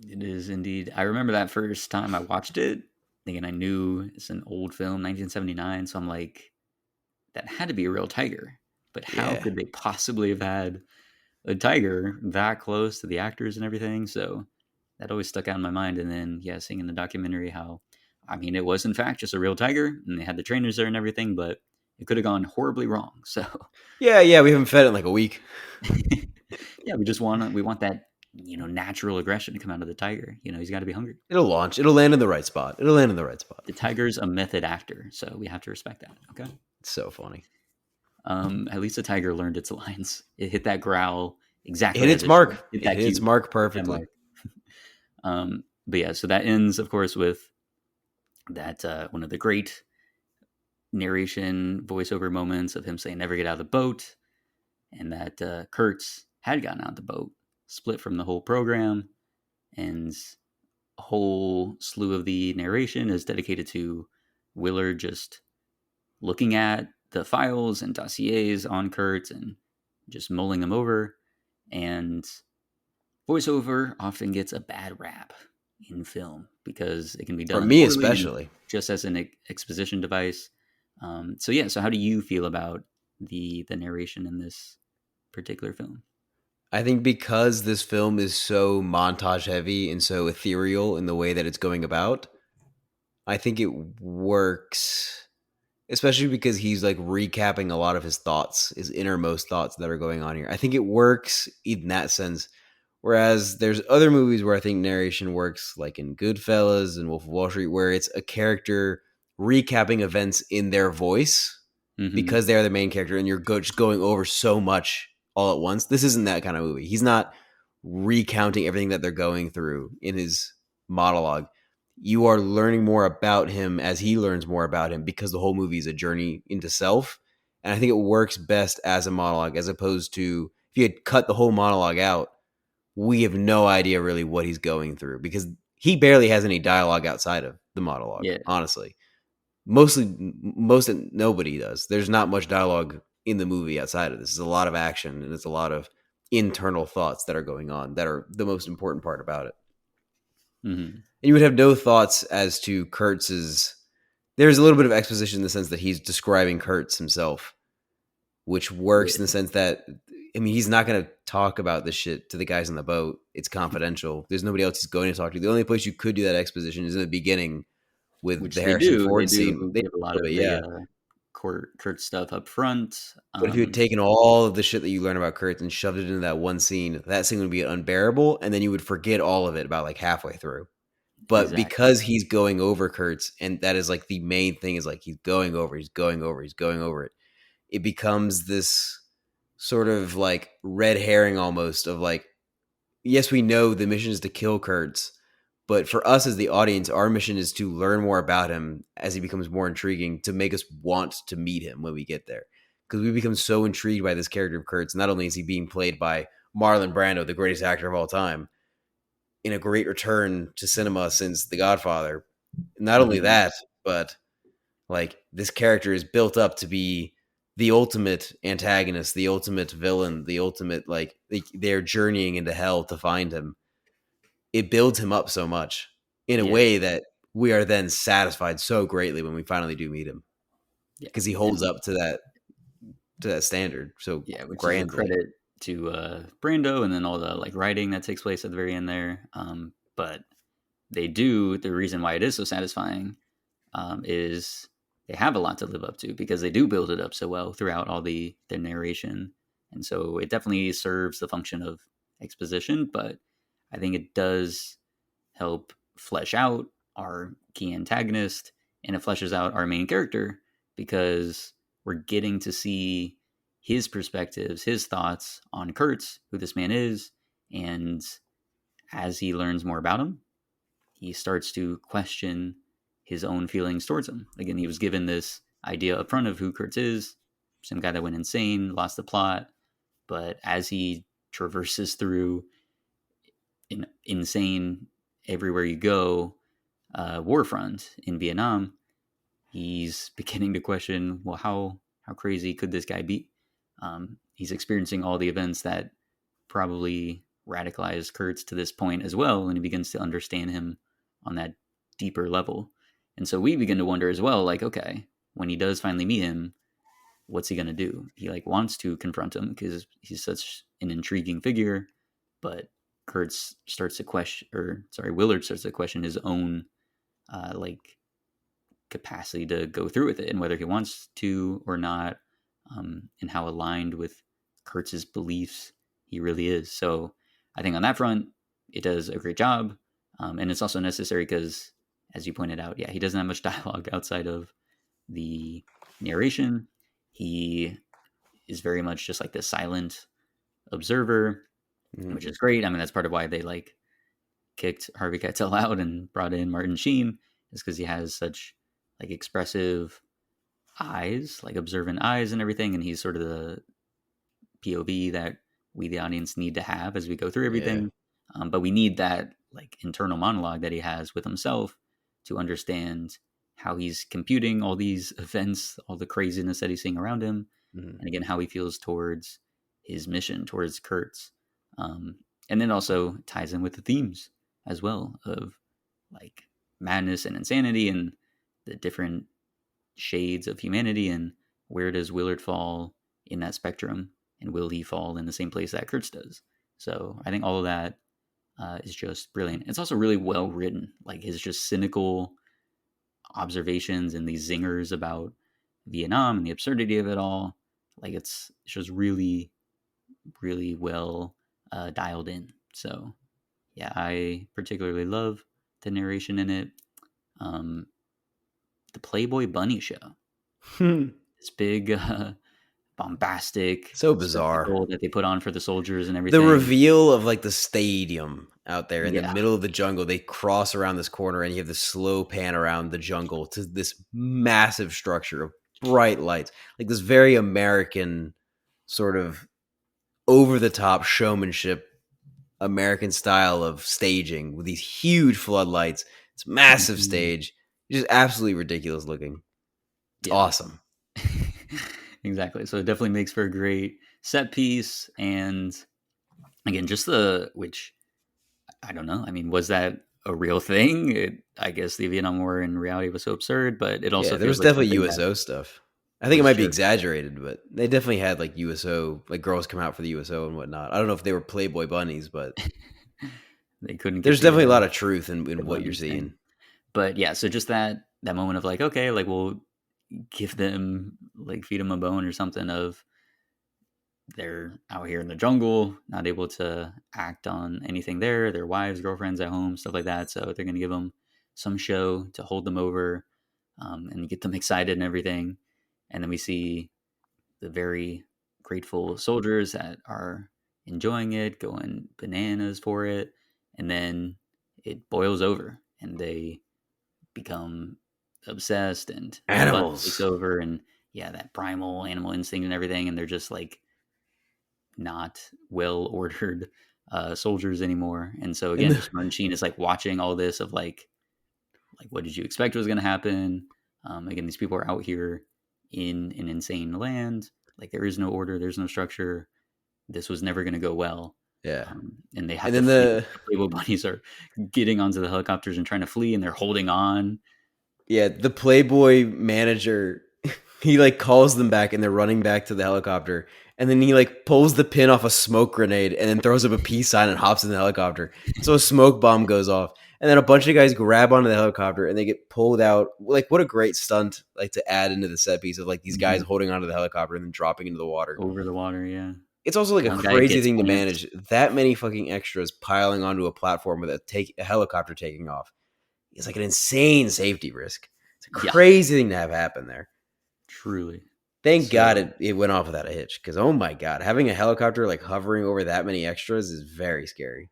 Speaker 1: It is indeed. I remember that first time I watched it, thinking I knew it's an old film, 1979. So I'm like, that had to be a real tiger. But how
Speaker 2: Yeah.
Speaker 1: could they possibly have had a tiger that close to the actors and everything? So that always stuck out in my mind. And then, yeah, seeing in the documentary how, I mean, it was in fact just a real tiger, and they had the trainers there and everything, but it could have gone horribly wrong. So,
Speaker 2: Yeah, we haven't fed it in like a week.
Speaker 1: yeah, we want that natural aggression to come out of the tiger. He's got to be hungry.
Speaker 2: It'll launch. It'll land in the right spot. It'll land in the right spot.
Speaker 1: The tiger's a method actor, so we have to respect that. Okay.
Speaker 2: It's so funny.
Speaker 1: At least the tiger learned its lines. It hit that growl
Speaker 2: It
Speaker 1: exactly
Speaker 2: hit
Speaker 1: as
Speaker 2: its
Speaker 1: it should.
Speaker 2: mark.
Speaker 1: Hit
Speaker 2: It
Speaker 1: that
Speaker 2: hit its
Speaker 1: cue.
Speaker 2: mark
Speaker 1: That
Speaker 2: perfectly.
Speaker 1: mark. But yeah, so that ends, of course, with that one of the great narration voiceover moments of him saying, "Never get out of the boat," and that Kurtz had gotten out of the boat, split from the whole program, and a whole slew of the narration is dedicated to Willard just looking at the files and dossiers on Kurtz and just mulling them over. And voiceover often gets a bad rap in film because it can be
Speaker 2: For
Speaker 1: done
Speaker 2: me,
Speaker 1: poorly and
Speaker 2: especially.
Speaker 1: just as an exposition device. So yeah, so how do you feel about the narration in this particular film?
Speaker 2: I think because this film is so montage heavy and so ethereal in the way that it's going about, I think it works, especially because he's like recapping a lot of his thoughts, his innermost thoughts that are going on here. I think it works in that sense. Whereas there's other movies where I think narration works, like in Goodfellas and Wolf of Wall Street, where it's a character recapping events in their voice
Speaker 1: Mm-hmm.
Speaker 2: because they're the main character and you're just going over so much all at once. This isn't that kind of movie. He's not recounting everything that they're going through in his monologue. You are learning more about him as he learns more about him because the whole movie is a journey into self. And I think it works best as a monologue as opposed to if you had cut the whole monologue out, we have no idea really what he's going through because he barely has any dialogue outside of the monologue,
Speaker 1: Yeah.
Speaker 2: honestly. Most nobody does. There's not much dialogue in the movie outside of this. It's a lot of action and it's a lot of internal thoughts that are going on that are the most important part about it.
Speaker 1: Mm-hmm.
Speaker 2: And you would have no thoughts as to Kurtz's. There's a little bit of exposition in the sense that he's describing Kurtz himself, which works in the
Speaker 1: Yeah.
Speaker 2: sense that I mean he's not going to talk about this shit to the guys on the boat. It's confidential. There's nobody else he's going to talk to. The only place you could do that exposition is in the beginning with
Speaker 1: Which
Speaker 2: the
Speaker 1: they
Speaker 2: Harrison
Speaker 1: do. They
Speaker 2: Ford
Speaker 1: do
Speaker 2: scene. They
Speaker 1: give a
Speaker 2: a
Speaker 1: lot
Speaker 2: little
Speaker 1: of
Speaker 2: bit,
Speaker 1: the
Speaker 2: yeah.
Speaker 1: Kurt stuff up front.
Speaker 2: But if you had taken all of the shit that you learn about Kurtz and shoved it into that one scene, that scene would be unbearable, and then you would forget all of it about like halfway through. But
Speaker 1: Exactly.
Speaker 2: because he's going over Kurtz, and that is like the main thing is like he's going over, he's going over, he's going over it. It becomes this sort of like red herring almost of like, yes, we know the mission is to kill Kurtz, but for us as the audience, our mission is to learn more about him as he becomes more intriguing to make us want to meet him when we get there. Because we become so intrigued by this character of Kurtz. Not only is he being played by Marlon Brando, the greatest actor of all time, in a great return to cinema since The Godfather. Not only
Speaker 1: Mm-hmm.
Speaker 2: that, but like this character is built up to be the ultimate antagonist, the ultimate villain, the ultimate like they're journeying into hell to find him. It builds him up so much in a
Speaker 1: Yeah.
Speaker 2: way that we are then satisfied so greatly when we finally do meet him
Speaker 1: Yeah.
Speaker 2: because he holds
Speaker 1: And
Speaker 2: up to that standard so
Speaker 1: yeah, which is a
Speaker 2: grandly.
Speaker 1: credit to Brando and then all the like writing that takes place at the very end there. But they do the reason why it is so satisfying is they have a lot to live up to because they do build it up so well throughout all the narration, and so it definitely serves the function of exposition. But I think it does help flesh out our key antagonist and it fleshes out our main character because we're getting to see his perspectives, his thoughts on Kurtz, who this man is, and as he learns more about him, he starts to question his own feelings towards him. Again, he was given this idea up front of who Kurtz is, some guy that went insane, lost the plot, but as he traverses through insane everywhere you go war front in Vietnam, he's beginning to question, well, how crazy could this guy be? He's experiencing all the events that probably radicalized Kurtz to this point as well, and he begins to understand him on that deeper level. And so we begin to wonder as well, like, okay, when he does finally meet him, what's he going to do? He like wants to confront him because he's such an intriguing figure, but Kurtz starts to question, or sorry, Willard starts to question his own like capacity to go through with it and whether he wants to or not, and how aligned with Kurtz's beliefs he really is. So I think on that front, it does a great job. And it's also necessary because, as you pointed out, yeah, he doesn't have much dialogue outside of the narration. He is very much just like this silent observer, which is great. I mean, that's part of why they like kicked Harvey Keitel out and brought in Martin Sheen, is because he has such like expressive eyes, like observant eyes and everything, and he's sort of the POV that we the audience need to have as we go through
Speaker 2: Yeah.
Speaker 1: everything. But we need that like internal monologue that he has with himself to understand how he's computing all these events, all the craziness that he's seeing around him,
Speaker 2: Mhm.
Speaker 1: and again how he feels towards his mission, towards Kurtz, and then also ties in with the themes as well of like madness and insanity and the different shades of humanity, and where does Willard fall in that spectrum, and will he fall in the same place that Kurtz does? So I think all of that is just brilliant. It's also really well written, like his just cynical observations and these zingers about Vietnam and the absurdity of it all. Like it's just really, really well dialed in. So yeah, I particularly love the narration in it. Um, the Playboy Bunny show, this big bombastic
Speaker 2: So bizarre.
Speaker 1: spectacle that they put on for the soldiers and
Speaker 2: The
Speaker 1: everything.
Speaker 2: reveal of like the stadium out there in the
Speaker 1: Yeah,
Speaker 2: middle of the jungle, they cross around this corner and you have this slow pan around the jungle to this massive structure of bright lights, like this very American sort of over the top showmanship, American style of staging with these huge floodlights. It's massive
Speaker 1: mhm,
Speaker 2: stage, just absolutely ridiculous looking. It's
Speaker 1: yeah,
Speaker 2: awesome.
Speaker 1: exactly. So it definitely makes for a great set piece, and again, just the which I don't know. I mean, was that a real thing? I guess the Vietnam War in reality was so absurd, but it
Speaker 2: Yeah,
Speaker 1: also
Speaker 2: there
Speaker 1: feels
Speaker 2: was
Speaker 1: like
Speaker 2: definitely
Speaker 1: something that
Speaker 2: USO stuff. I think it
Speaker 1: was
Speaker 2: might be
Speaker 1: just
Speaker 2: exaggerated, but they definitely had like USO, like girls come out for the USO and whatnot. I don't know if they were Playboy bunnies, but
Speaker 1: they couldn't get
Speaker 2: there's definitely a
Speaker 1: the
Speaker 2: lot of truth in what you're
Speaker 1: bunnies thing.
Speaker 2: seeing.
Speaker 1: But yeah, so just that moment of like, okay, like we'll give them like feed them a bone or something of they're out here in the jungle, not able to act on anything there. Their wives, girlfriends at home, stuff like that. So they're going to give them some show to hold them over, and get them excited and everything. And then we see the very grateful soldiers that are enjoying it, going bananas for it. And then it boils over and they become obsessed and rebellion takes
Speaker 2: Animals.
Speaker 1: over. And yeah, that primal animal instinct and everything. And they're just like, not well ordered soldiers anymore. And so
Speaker 2: And
Speaker 1: again, just Martin Sheen is like watching all this of like what did you expect was going to happen? Again, these people are out here in an insane land. Like there is no order, there's no structure. This was never going to go well.
Speaker 2: yeah.
Speaker 1: And they have
Speaker 2: And
Speaker 1: to
Speaker 2: then
Speaker 1: flee.
Speaker 2: the
Speaker 1: The Playboy bunnies are getting onto the helicopters and trying to flee, and they're holding on.
Speaker 2: yeah, the Playboy manager, he like calls them back and they're running back to the helicopter. And then he like pulls the pin off a smoke grenade and then throws up a peace sign and hops in the helicopter. So a smoke bomb goes off. And then a bunch of guys grab onto the helicopter and they get pulled out. Like what a great stunt like to add into the set piece of like these guys
Speaker 1: Mhm.
Speaker 2: holding onto the helicopter and then dropping into the water.
Speaker 1: Over the water. Yeah,
Speaker 2: It's also like a
Speaker 1: one guy
Speaker 2: crazy
Speaker 1: gets
Speaker 2: thing to
Speaker 1: amped.
Speaker 2: manage. That many fucking extras piling onto a platform with a helicopter taking off. It's like an insane safety risk. It's a
Speaker 1: Yeah,
Speaker 2: crazy thing to have happen there.
Speaker 1: truly.
Speaker 2: Thank God
Speaker 1: So
Speaker 2: it went off without a hitch. Because oh my God, having a helicopter like hovering over that many extras is very scary.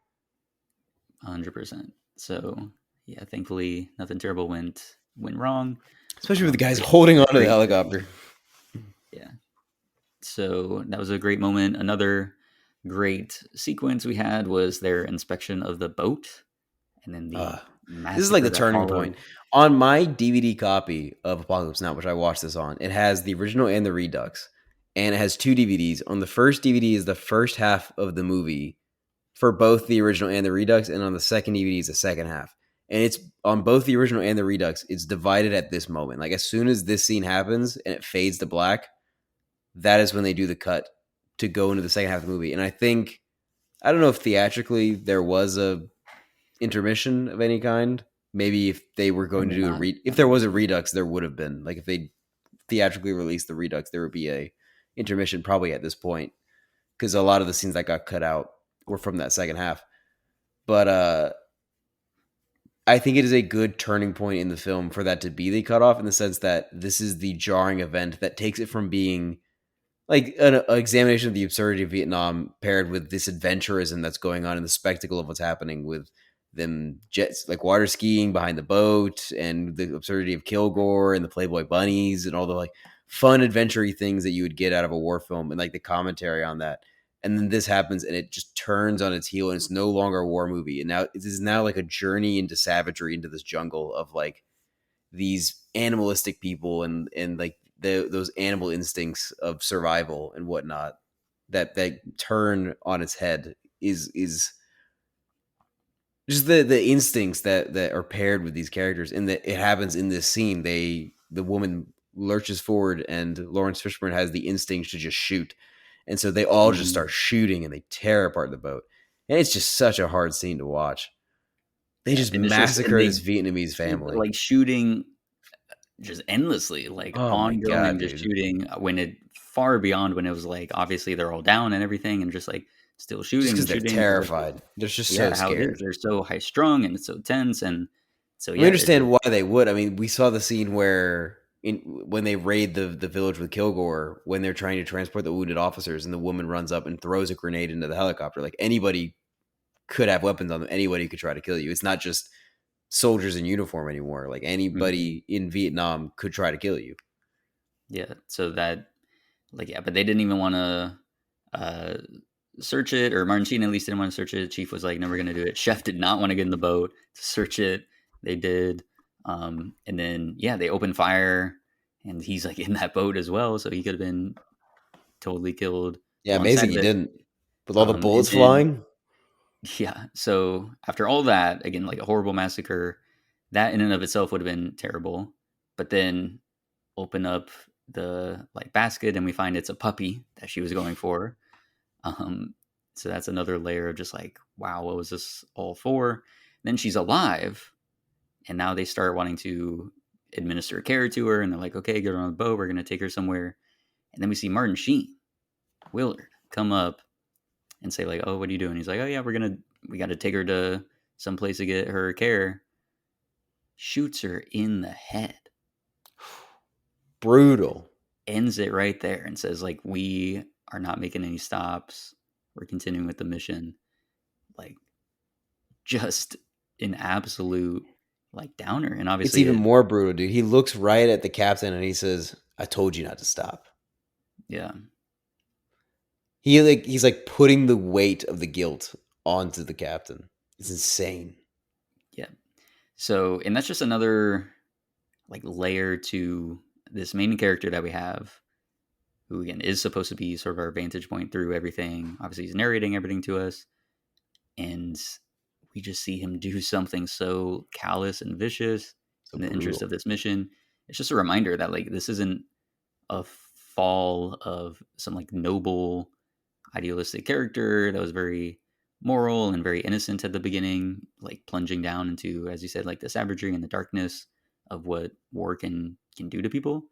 Speaker 1: 100%. So yeah, thankfully nothing terrible went wrong.
Speaker 2: Especially with the guys
Speaker 1: But
Speaker 2: holding onto the
Speaker 1: great set piece.
Speaker 2: helicopter.
Speaker 1: Yeah. So that was a great moment. Another great sequence we had was their inspection of the boat, and then
Speaker 2: Uh,
Speaker 1: the
Speaker 2: this is like
Speaker 1: massacre
Speaker 2: the
Speaker 1: that
Speaker 2: turning
Speaker 1: followed.
Speaker 2: point. On my DVD copy of Apocalypse Now, which I watched this on, it has the original and the Redux, and it has two DVDs. On the first DVD is the first half of the movie for both the original and the Redux, and on the second DVD is the second half. And it's on both the original and the Redux. It's divided at this moment. Like as soon as this scene happens and it fades to black, that is when they do the cut to go into the second half of the movie. And I don't know if theatrically there was a intermission of any kind. Maybe if they were going to
Speaker 1: Probably
Speaker 2: do
Speaker 1: not. I
Speaker 2: if
Speaker 1: don't
Speaker 2: there
Speaker 1: think
Speaker 2: was a
Speaker 1: so.
Speaker 2: Redux, there would have been. Like if they theatrically released the Redux, there would be a intermission probably at this point because a lot of the scenes that got cut out were from that second half. But I think it is a good turning point in the film for that to be the cutoff in the sense that this is the jarring event that takes it from being like an examination of the absurdity of Vietnam paired with this adventurism that's going on and the spectacle of what's happening with them jets like water skiing behind the boat and the absurdity of Kilgore and the Playboy bunnies and all the like fun adventure things that you would get out of a war film and like the commentary on that. And then this happens and it just turns on its heel and it's no longer a war movie. And now it is now like a journey into savagery into this jungle of like these animalistic people and like those animal instincts of survival and whatnot that turn on its head is just the instincts that are paired with these characters and that it happens in this scene. The woman lurches forward and Lawrence Fishburne has the instinct to just shoot, and so they all just
Speaker 1: Mhm.
Speaker 2: start shooting and they tear apart the boat, and it's just such a hard scene to watch. They
Speaker 1: Yeah,
Speaker 2: just
Speaker 1: and it's just and
Speaker 2: massacre
Speaker 1: they
Speaker 2: this Vietnamese
Speaker 1: keep
Speaker 2: family.
Speaker 1: like shooting just endlessly, like
Speaker 2: Oh my god,
Speaker 1: ongoing, just
Speaker 2: dude.
Speaker 1: shooting when it far beyond when it was like obviously they're all down and everything, and just like still
Speaker 2: Just
Speaker 1: shooting
Speaker 2: because
Speaker 1: and
Speaker 2: they're
Speaker 1: shooting because that's
Speaker 2: terrified. They're just so
Speaker 1: yeah how it is.
Speaker 2: scared.
Speaker 1: They're so high strung and it's so tense, and so
Speaker 2: We
Speaker 1: yeah, it
Speaker 2: understand
Speaker 1: just
Speaker 2: why they would. I mean, we saw the scene where when they raid the village with Kilgore, when they're trying to transport the wounded officers, and the woman runs up and throws a grenade into the helicopter. Like anybody could have weapons on them. Anybody could try to kill you. It's not just soldiers in uniform anymore. Like
Speaker 1: mhm,
Speaker 2: anybody in Vietnam could try to kill you.
Speaker 1: yeah. So that like yeah, but they didn't even want to uh, search it, or Martin Sheen at least didn't want to search it. Chief was like, "No, we're gonna do it." Chef did not want to get in the boat to search it. They did, and then yeah, they opened fire, and he's like in that boat as well, so he could have been totally killed
Speaker 2: Yeah,
Speaker 1: alongside
Speaker 2: amazing
Speaker 1: of
Speaker 2: he
Speaker 1: it.
Speaker 2: didn't. With all the
Speaker 1: And
Speaker 2: bullets
Speaker 1: then
Speaker 2: flying.
Speaker 1: yeah, so after all that, again, like a horrible massacre, that in and of itself would have been terrible. But then open up the like basket, and we find it's a puppy that she was going for. Um, so that's another layer of just like, wow, what was this all for? Then she's alive, and now they start wanting to administer care to her, and they're like, okay, get her on the boat, we're gonna take her somewhere. And then we see Martin Sheen, Willard, come up and say like, oh, what are you doing? He's like, oh yeah, we got to take her to some place to get her care. Shoots her in the head,
Speaker 2: Brutal.
Speaker 1: ends it right there, and says like, we are not making any stops. We're continuing with the mission. Like just an absolute like downer, and
Speaker 2: It's
Speaker 1: obviously
Speaker 2: even
Speaker 1: it
Speaker 2: more brutal, dude. He looks right at the captain and he says, "I told you not to stop."
Speaker 1: yeah,
Speaker 2: He's like putting the weight of the guilt onto the captain. It's insane.
Speaker 1: yeah. So and that's just another like layer to this main character that we have, who again is supposed to be sort of our vantage point through everything. Obviously he's narrating everything to us, and we just see him do something so callous and vicious
Speaker 2: So
Speaker 1: in the interest
Speaker 2: brutal.
Speaker 1: of this mission. It's just a reminder that like this isn't a fall of some like noble idealistic character that was very moral and very innocent at the beginning, like plunging down into, as you said, like the savagery and the darkness of what war can do to people.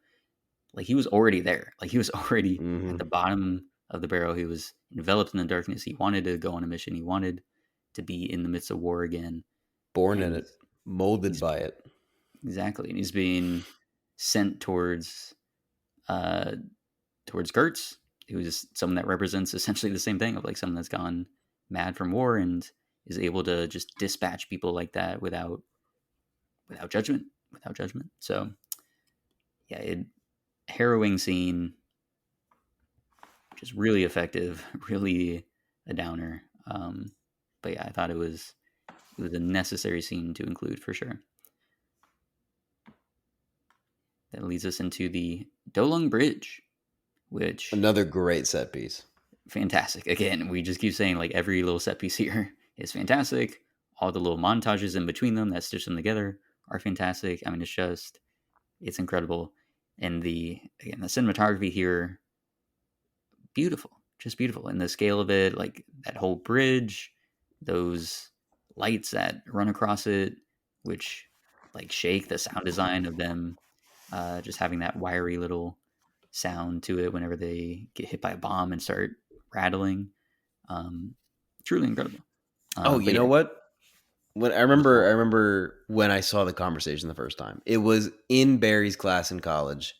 Speaker 1: Like he was already there. Like he was already at
Speaker 2: Hmm.
Speaker 1: the bottom of the barrel. He was enveloped in the darkness. He wanted to go on a mission. He wanted to be in the midst of war again.
Speaker 2: Born in
Speaker 1: And
Speaker 2: it, molded
Speaker 1: he's
Speaker 2: by it.
Speaker 1: exactly, and he's being sent uh towards Kurtz, who is someone that represents essentially the same thing of like someone that's gone mad from war and is able to just dispatch people like that without judgment, without judgment. So yeah, harrowing scene, just really effective, really. a downer. But yeah, I thought it was a necessary scene to include for sure. That leads us into the Dolung Bridge, which
Speaker 2: Another great set piece.
Speaker 1: fantastic. Again, we just keep saying like every little set piece here is fantastic. All the little montages in between them that stitch them together are fantastic. I mean, it's incredible. And the cinematography here, beautiful, just beautiful. And the scale of it, like that whole bridge, those lights that run across it, which like shake the sound design of them, just having that wiry little sound to it whenever they get hit by a bomb and start rattling. Um, Truly incredible.
Speaker 2: Oh,
Speaker 1: But
Speaker 2: you
Speaker 1: yeah,
Speaker 2: know what? When
Speaker 1: the
Speaker 2: I
Speaker 1: whole
Speaker 2: remember when I saw the conversation the first time. It was in Barry's class in college.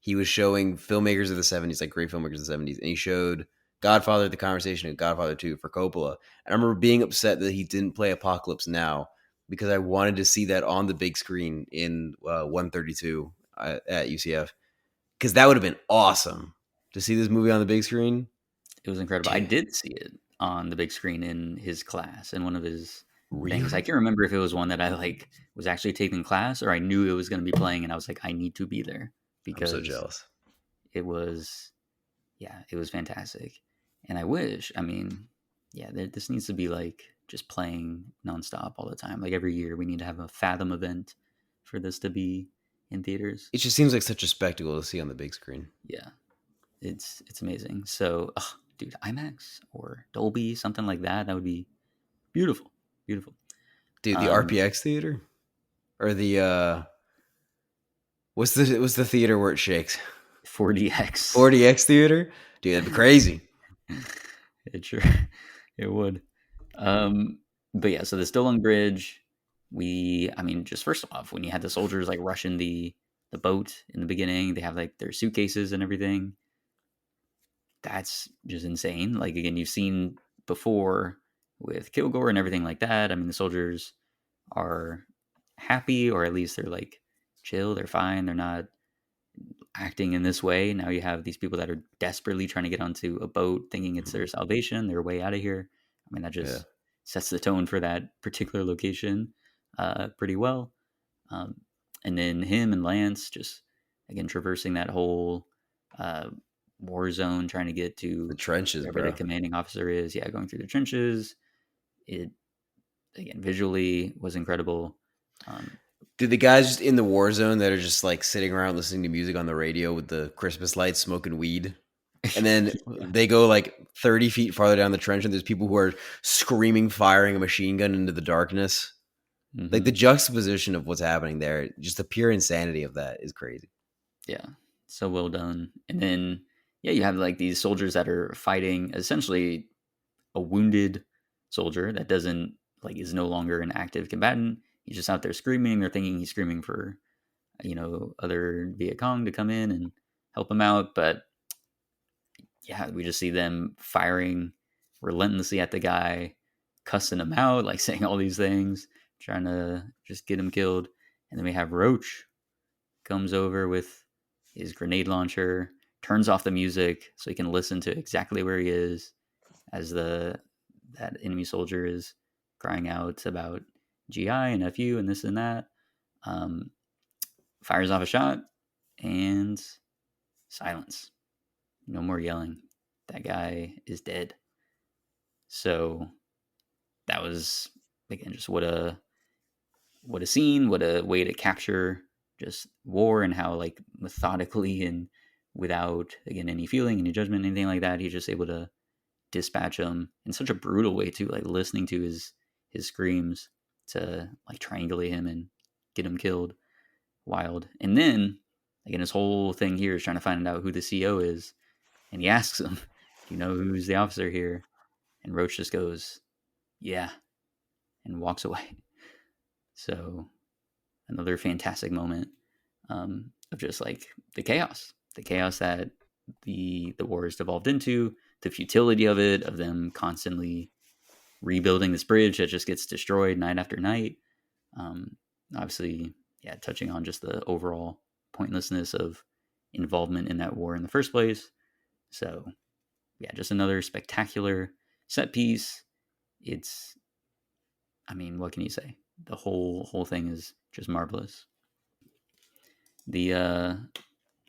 Speaker 2: He was showing filmmakers of the 70s, like great filmmakers of the 70s, and he showed Godfather, the conversation, and Godfather 2 for Coppola. And I remember being upset that he didn't play Apocalypse Now because I wanted to see that on the big screen in 132 at UCF because that would have been awesome to see this movie on the big screen.
Speaker 1: it was incredible. I
Speaker 2: Dude,
Speaker 1: did see it on the big screen in his class in one of his things. I
Speaker 2: really?
Speaker 1: can't remember if it was one that I like was actually taking class or I knew it was going to be playing and I was like, I need to be there
Speaker 2: I'm so
Speaker 1: because
Speaker 2: jealous.
Speaker 1: it was, yeah, it was fantastic. And I wish, I mean, yeah, this needs to be like just playing nonstop all the time. Like every year, we need to have a Fathom event for this to be in theaters.
Speaker 2: It just seems like such a spectacle to see on the big screen.
Speaker 1: Yeah, it's amazing. So, ugh, dude, IMAX or Dolby, something like that, that would be beautiful, beautiful.
Speaker 2: Dude, the
Speaker 1: Um,
Speaker 2: RPX theater or the what's the theater where it shakes?
Speaker 1: 4DX,
Speaker 2: 40X theater? Dude, that'd be crazy.
Speaker 1: it sure it would. Um, but yeah, so the Stillung Bridge, I mean, just first off, when you had the soldiers like rushing the boat in the beginning, they have like their suitcases and everything. That's just insane. Like again, you've seen before with Kilgore and everything like that. I mean, the soldiers are happy, or at least they're like chill. They're fine. They're not acting in this way. Now you have these people that are desperately trying to get onto a boat, thinking it's their
Speaker 2: Mhm.
Speaker 1: salvation, their way out of here. I mean, that
Speaker 2: Yeah.
Speaker 1: just sets the tone for that particular location pretty well. Um, and then him and Lance just again traversing that whole uh, war zone, trying to get
Speaker 2: The
Speaker 1: to
Speaker 2: trenches,
Speaker 1: wherever the
Speaker 2: bro.
Speaker 1: commanding officer is. Yeah, going through the trenches. It again visually was incredible. Um,
Speaker 2: Dude, the guys just in the war zone that are just like sitting around listening to music on the radio with the Christmas lights, smoking weed. And then
Speaker 1: yeah.
Speaker 2: they go like 30 feet farther down the trench, and there's people who are screaming, firing a machine gun into the darkness. Like the
Speaker 1: Hmm.
Speaker 2: juxtaposition of what's happening there, just the pure insanity of that is crazy.
Speaker 1: Yeah, so well done. And then yeah, you have like these soldiers that are fighting essentially a wounded soldier that doesn't like is no longer an active combatant. He's just out there screaming. They're thinking he's screaming for other Viet Cong to come in and help him out, but yeah, we just see them firing relentlessly at the guy, cussing him out, like saying all these things, trying to just get him killed. And then we have Roach comes over with his grenade launcher, turns off the music so he can listen to exactly where he is as the that enemy soldier is crying out about GI and FU and this and that. Um, Fires off a shot and silence. No more yelling. That guy is dead. So that was again just what a scene, what a way to capture just war and how like methodically and without again any feeling, any judgment, anything like that, he's just able to dispatch him in such a brutal way too, like listening to his screams to like triangulate him and get him killed. Wild. And then again, his whole thing here is trying to find out who the CO is, and he asks him, "Do you know who's the officer here?" And Roach just goes, "Yeah," and walks away. So another fantastic moment of just like the chaos that the war has devolved into, the futility of it, of them constantly rebuilding this bridge that just gets destroyed night after night. Um, Obviously, yeah, touching on just the overall pointlessness of involvement in that war in the first place. So, yeah, just another spectacular set piece. It's, I mean, what can you say? The whole thing is just marvelous. The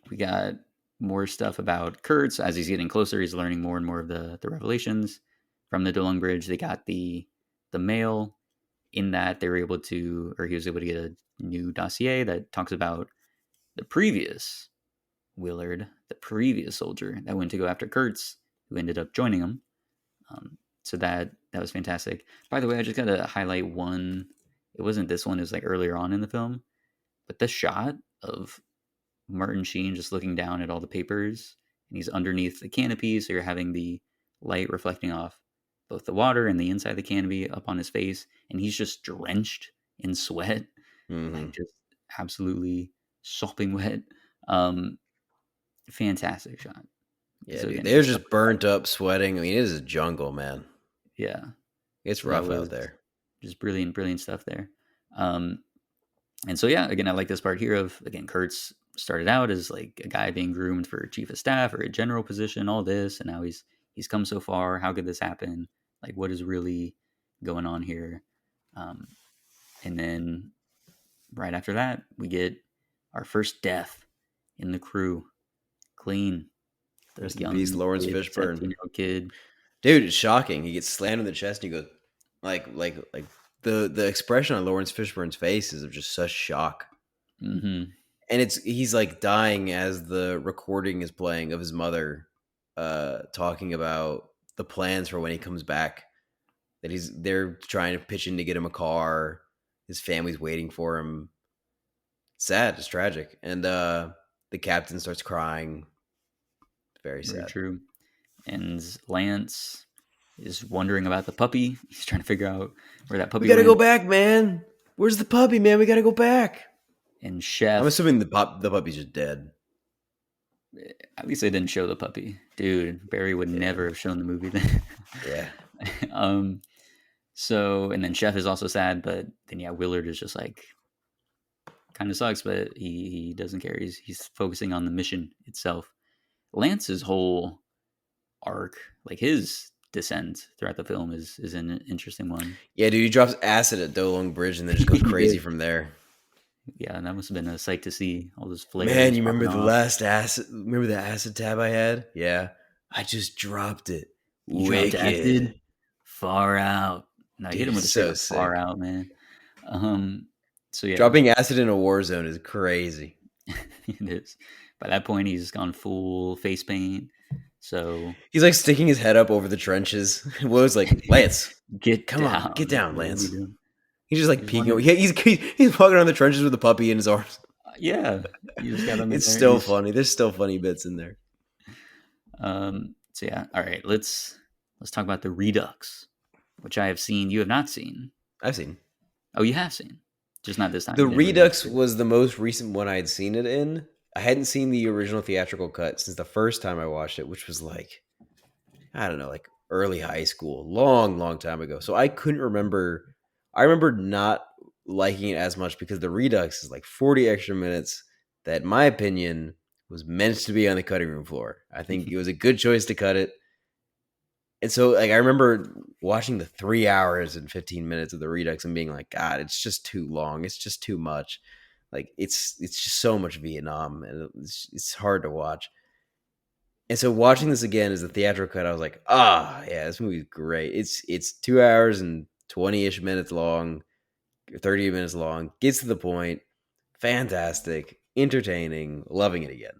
Speaker 1: We got more stuff about Kurtz as he's getting closer. He's learning more and more of the revelations from the Dolong Bridge. They got the mail in that they were able to, or he was able to get a new dossier that talks about the previous Willard, the previous soldier that went to go after Kurtz, who ended up joining him. So that was fantastic. By the way, I just got to highlight one. It wasn't this one; it was like earlier on in the film, but the shot of Martin Sheen just looking down at all the papers, and he's underneath the canopy, so you're having the light reflecting off both the water and the inside of the canopy up on his face, and he's just drenched in sweat, like
Speaker 2: Mm-hmm.
Speaker 1: just absolutely sopping wet. Um, Fantastic shot.
Speaker 2: Yeah,
Speaker 1: So
Speaker 2: dude,
Speaker 1: again,
Speaker 2: they're
Speaker 1: just stuff
Speaker 2: just
Speaker 1: like that.
Speaker 2: burnt up, sweating. I mean, it is a jungle, man.
Speaker 1: Yeah.
Speaker 2: It's
Speaker 1: So that
Speaker 2: rough out
Speaker 1: was
Speaker 2: there.
Speaker 1: just brilliant, brilliant stuff there. Um, and so yeah, again, I like this part here of again, Kurtz started out as like a guy being groomed for chief of staff or a general position, all this, and now he's come so far. How could this happen? Like, what is really going on here? Um, and then right after that, we get our first death in the crew. Clean, the
Speaker 2: Rest in peace,
Speaker 1: young
Speaker 2: Lawrence
Speaker 1: kid,
Speaker 2: Fishburne.
Speaker 1: 17-year-old kid.
Speaker 2: Dude, it's shocking. He gets slammed in the chest and he goes, like the expression on Lawrence Fishburne's face is of just such shock.
Speaker 1: Mm-hmm.
Speaker 2: And he's like dying as the recording is playing of his mother talking about the plans for when he comes back. That they're trying to pitch in to get him a car. His family's waiting for him. Sad, it's tragic. And the captain starts crying. Very
Speaker 1: Very
Speaker 2: sad.
Speaker 1: true. And Lance is wondering about the puppy. He's trying to figure out where that
Speaker 2: We
Speaker 1: puppy
Speaker 2: gotta go
Speaker 1: went.
Speaker 2: back, man. Where's the puppy, man? We gotta go back.
Speaker 1: And
Speaker 2: I'm
Speaker 1: Chef,
Speaker 2: assuming the puppy's just dead.
Speaker 1: at least they didn't show the puppy. Dude, Barry would
Speaker 2: Yeah.
Speaker 1: never have shown the movie then.
Speaker 2: Yeah.
Speaker 1: um, so, and then Chef is also sad, but then yeah, Willard is just like, kind of sucks, but he doesn't care. He's focusing on the mission itself. Lance's whole arc, like his descent throughout the film, is an interesting one.
Speaker 2: Yeah, dude, he drops acid at Dolong Bridge and then just goes
Speaker 1: He
Speaker 2: crazy
Speaker 1: did.
Speaker 2: from there.
Speaker 1: Yeah, and that must have been a sight to see, all those
Speaker 2: Man,
Speaker 1: flares
Speaker 2: you remember
Speaker 1: popping
Speaker 2: the
Speaker 1: off.
Speaker 2: last acid? Remember the acid tab I had? Yeah, I just dropped it.
Speaker 1: You dropped
Speaker 2: Wicked.
Speaker 1: acid far out. No, you hit
Speaker 2: Dude,
Speaker 1: him with
Speaker 2: it's
Speaker 1: a straight
Speaker 2: so
Speaker 1: up far
Speaker 2: sick.
Speaker 1: out, man. So yeah,
Speaker 2: Dropping acid in a war zone is crazy.
Speaker 1: it is. By that point, he's gone full face paint. So
Speaker 2: He's like sticking his head up over the trenches. Will's like, Lance,
Speaker 1: get
Speaker 2: come on, get
Speaker 1: down.
Speaker 2: down,
Speaker 1: What are we
Speaker 2: Lance.
Speaker 1: doing?
Speaker 2: He's just like
Speaker 1: He's
Speaker 2: peeking.
Speaker 1: wondering.
Speaker 2: He's walking around the trenches with a puppy in his arms.
Speaker 1: Yeah, you just got him in
Speaker 2: It's
Speaker 1: there.
Speaker 2: still funny. There's still funny bits in there.
Speaker 1: So yeah, all right. Let's talk about the Redux, which I have seen. You have not seen.
Speaker 2: I've seen.
Speaker 1: Oh, you have seen, just not this time.
Speaker 2: The
Speaker 1: You didn't really.
Speaker 2: Redux was the most recent one I had seen it in. I hadn't seen the original theatrical cut since the first time I watched it, which was like, I don't know, like early high school, long, long time ago. So I couldn't remember. I remember not liking it as much because the Redux is like 40 extra minutes that, in my opinion, was meant to be on the cutting room floor. I think it was a good choice to cut it. And so, like, I remember watching the 3 hours and 15 minutes of the Redux and being like, God, it's just too long. It's just too much. Like, it's just so much Vietnam, and it's hard to watch. And so, watching this again as a theatrical cut, I was like, yeah, this movie's great. It's 2 hours and 20-ish minutes long, 30 minutes long. Gets to the point. Fantastic, entertaining, loving it again.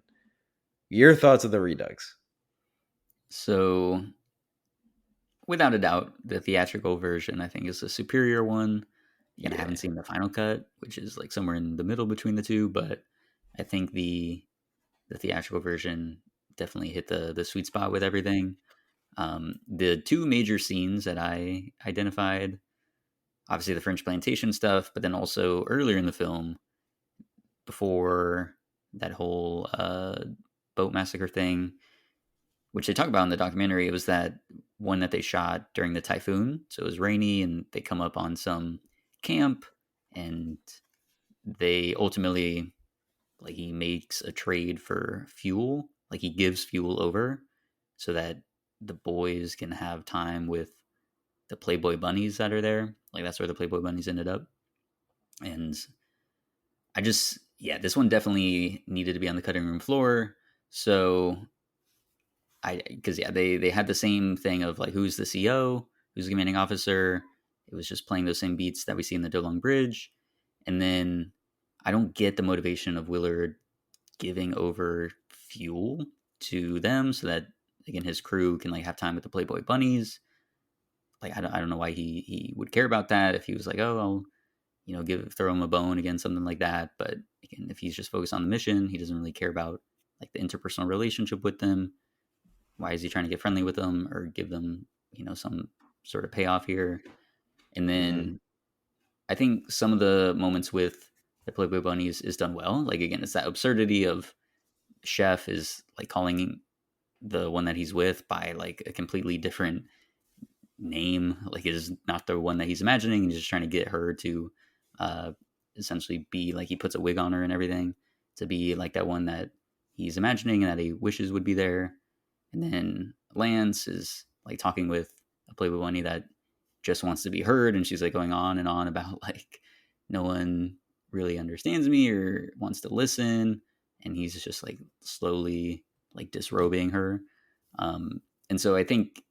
Speaker 2: Your thoughts on the Redux?
Speaker 1: So, without a doubt, the theatrical version I think is the superior one. Again, I
Speaker 2: Yeah,
Speaker 1: haven't seen the final cut, which is like somewhere in the middle between the two, but I think the theatrical version definitely hit the sweet spot with everything. The two major scenes that I identified, obviously the French plantation stuff, but then also earlier in the film, before that whole boat massacre thing, which they talk about in the documentary, it was that one that they shot during the typhoon. So it was rainy, and they come up on some camp, and they ultimately, like, he makes a trade for fuel. Like, he gives fuel over so that the boys can have time with the Playboy bunnies that are there. Like that's where the Playboy bunnies ended up. And I just yeah, this one definitely needed to be on the cutting room floor. So I because yeah, they had the same thing of like who's the CO, who's the commanding officer. It was just playing those same beats that we see in the Dolong Bridge, and then I don't get the motivation of Willard giving over fuel to them so that again his crew can like have time with the Playboy bunnies. Like I don't know why he would care about that if he was like, oh, I'll give throw him a bone again, something like that. But again, if he's just focused on the mission, he doesn't really care about like the interpersonal relationship with them. Why is he trying to get friendly with them or give them some sort of payoff here? And
Speaker 2: Mm-hmm.
Speaker 1: then I think some of the moments with the Playboy bunnies is done well. Like again, it's that absurdity of Chef is like calling the one that he's with by like a completely different name. Like it is not the one that he's imagining. He's just trying to get her to uh, essentially be like he puts a wig on her and everything to be like that one that he's imagining and that he wishes would be there. And then Lance is like talking with a Playboy bunny that just wants to be heard, and she's like going on and on about like no one really understands me or wants to listen, and he's just like slowly like disrobing her. And so I think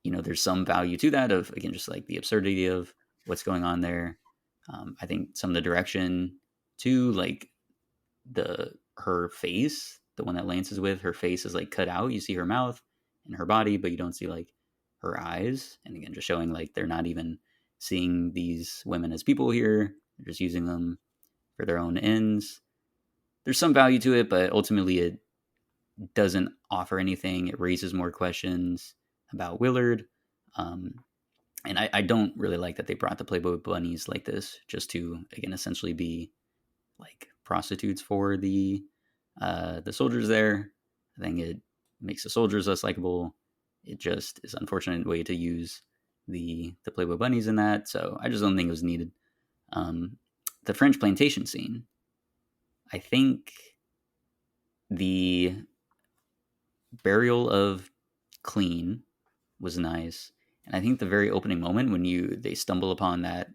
Speaker 1: there's some value to that of again just like the absurdity of what's going on there. I think some of the direction too, like the her face, the one that Lance is with, her face is like cut out. You see her mouth and her body, but you don't see like her eyes. And again, just showing like they're not even seeing these women as people here. They're just using them for their own ends. There's some value to it, but ultimately it doesn't offer anything. It raises more questions about Willard. Um, and I don't really like that they brought the Playboy bunnies like this just to again essentially be like prostitutes for the soldiers there. I think it makes the soldiers less likable. It just is an unfortunate way to use the Playboy bunnies in that. So I just don't think it was needed. Um, the French plantation scene. I think the burial of Clean was nice, and I think the very opening moment when they stumble upon that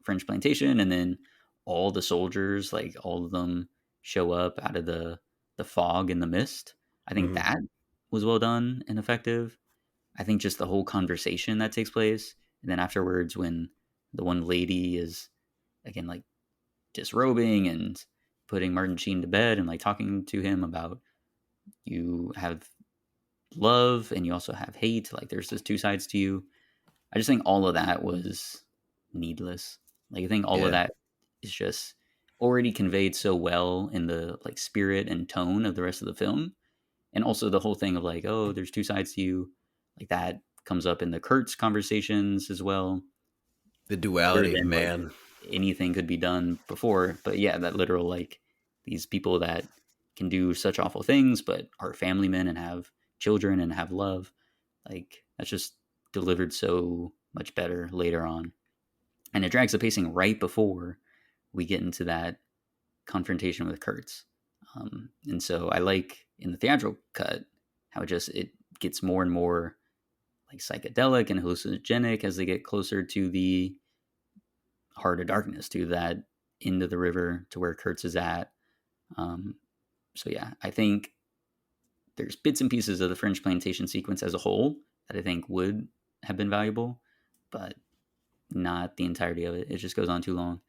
Speaker 1: French plantation, and then all the soldiers, like all of them, show up out of the fog and the mist. I think
Speaker 2: Mm-hmm.
Speaker 1: that was well done and effective. I think just the whole conversation that takes place, and then afterwards, when the one lady is again like disrobing and putting Martin Sheen to bed and like talking to him about you have love and you also have hate. Like there's just two sides to you. I just think all of that was needless. Like I think all of
Speaker 2: Yeah.
Speaker 1: that is just already conveyed so well in the like spirit and tone of the rest of the film. And also the whole thing of like, oh, there's two sides to you. Like that comes up in the Kurtz conversations as well.
Speaker 2: The
Speaker 1: Better
Speaker 2: duality of
Speaker 1: than like
Speaker 2: man.
Speaker 1: anything could be done before. But yeah, that literal like these people that can do such awful things but are family men and have children and have love. Like that's just delivered so much better later on. And it drags the pacing right before we get into that confrontation with Kurtz. And so I like in the theatrical cut how it gets more and more like psychedelic and hallucinogenic as they get closer to the heart of darkness, to that end of the river to where Kurtz is at. Um, so yeah, I think there's bits and pieces of the French plantation sequence as a whole that I think would have been valuable, but not the entirety of it. It just goes on too long.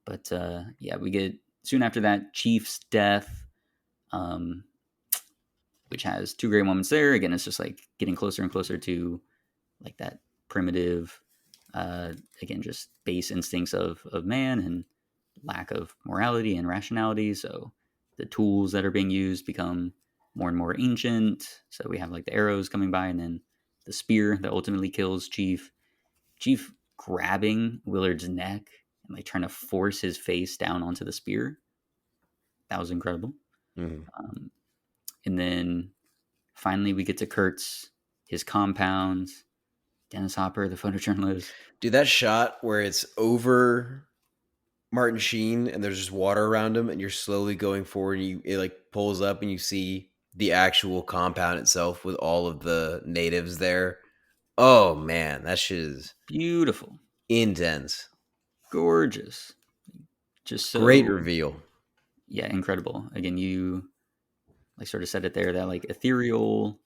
Speaker 1: But yeah, we get soon after that Chief's death, um, which has two great moments there. Again, it's just like getting closer and closer to like that primitive, again, just base instincts of man and lack of morality and rationality. So the tools that are being used become more and more ancient. So we have like the arrows coming by, and then the spear that ultimately kills Chief. Chief grabbing Willard's neck and like trying to force his face down onto the spear. That was incredible.
Speaker 2: Mm-hmm.
Speaker 1: Um, and then finally we get to Kurt's, his compound, Dennis Hopper, the photojournalist.
Speaker 2: Dude, that shot where it's over Martin Sheen and there's just water around him and you're slowly going forward and it like pulls up and you see the actual compound itself with all of the natives there. Oh man, that shit is
Speaker 1: Beautiful,
Speaker 2: intense.
Speaker 1: gorgeous, just
Speaker 2: Great
Speaker 1: so,
Speaker 2: reveal.
Speaker 1: yeah, incredible. Again, you like sort of said it there, that like ethereal,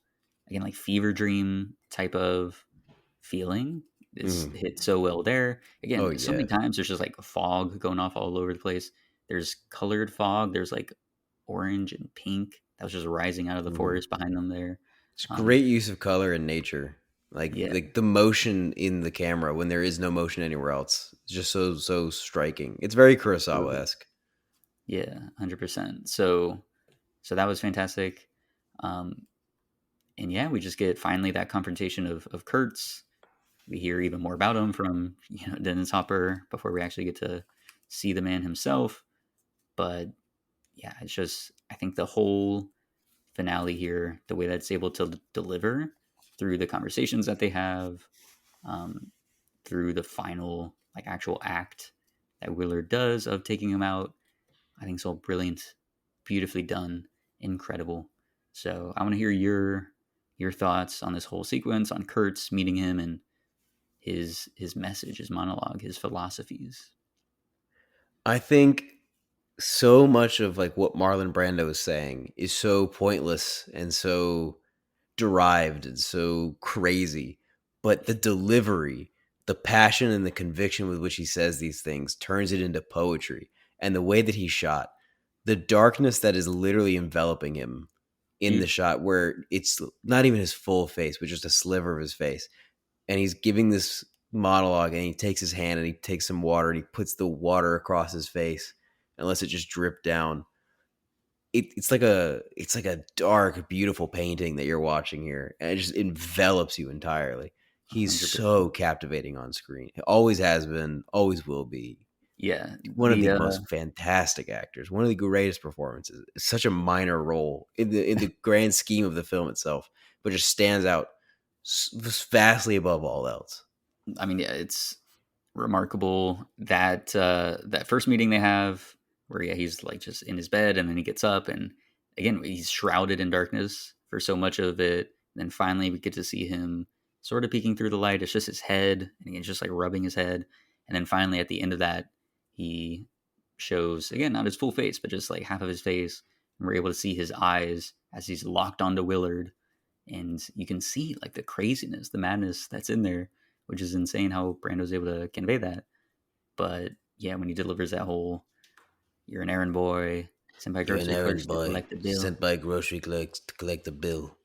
Speaker 1: again, like fever dream type of feeling is
Speaker 2: Mm.
Speaker 1: hit so well there.
Speaker 2: Oh
Speaker 1: Again, so
Speaker 2: yeah.
Speaker 1: many times there's just like fog going off all over the place. There's colored fog. There's like orange and pink that was just rising out of the
Speaker 2: Mm.
Speaker 1: forest behind them there.
Speaker 2: It's
Speaker 1: Um,
Speaker 2: great use of color in nature.
Speaker 1: yeah,
Speaker 2: Like the motion in the camera when there is no motion anywhere else. It's just so striking. It's very Kurosawa
Speaker 1: absolutely.
Speaker 2: esque.
Speaker 1: Yeah, 100%. So that was fantastic. Um, and yeah, we just get finally that confrontation of Kurtz. We hear even more about him from Dennis Hopper before we actually get to see the man himself. But yeah, it's just I think the whole finale here, the way that it's able to deliver through the conversations that they have, um, through the final like actual act that Willard does of taking him out, I think it's all brilliant, beautifully done, incredible. So I want to hear your thoughts on this whole sequence, on Kurtz meeting him and his message, his monologue, his philosophies.
Speaker 2: I think so much of like what Marlon Brando is saying is so pointless and so derived and so crazy, but the delivery, the passion and the conviction with which he says these things turns it into poetry. And the way that he shot, the darkness that is literally enveloping him in the
Speaker 1: Mm,
Speaker 2: shot, where it's not even his full face, but just a sliver of his face. And he's giving this monologue and he takes his hand and he takes some water and he puts the water across his face and lets it just drip down. It's like a dark, beautiful painting that you're watching here, and it just envelops you entirely. He's so
Speaker 1: 100%.
Speaker 2: captivating on screen. He always has been, always will be.
Speaker 1: Yeah,
Speaker 2: One of
Speaker 1: the
Speaker 2: the most fantastic actors, one of the greatest performances. It's such a minor role in the grand scheme of the film itself, but just stands out vastly above all else.
Speaker 1: I mean, yeah, it's remarkable that that first meeting they have, where yeah, he's like just in his bed, and then he gets up, and again, he's shrouded in darkness for so much of it. And then finally, we get to see him sort of peeking through the light. It's just his head, and he's just like rubbing his head. And then finally, at the end of that, he shows again not his full face, but just like half of his face, and we're able to see his eyes as he's locked onto Willard, and you can see like the craziness, the madness that's in there, which is insane how Brando's able to convey that. But yeah, when he delivers that whole "you're an errand boy, sent by
Speaker 2: You're an
Speaker 1: grocery clerks
Speaker 2: errand
Speaker 1: to
Speaker 2: boy
Speaker 1: collect the bill,"
Speaker 2: sent by grocery clerks to collect the bill.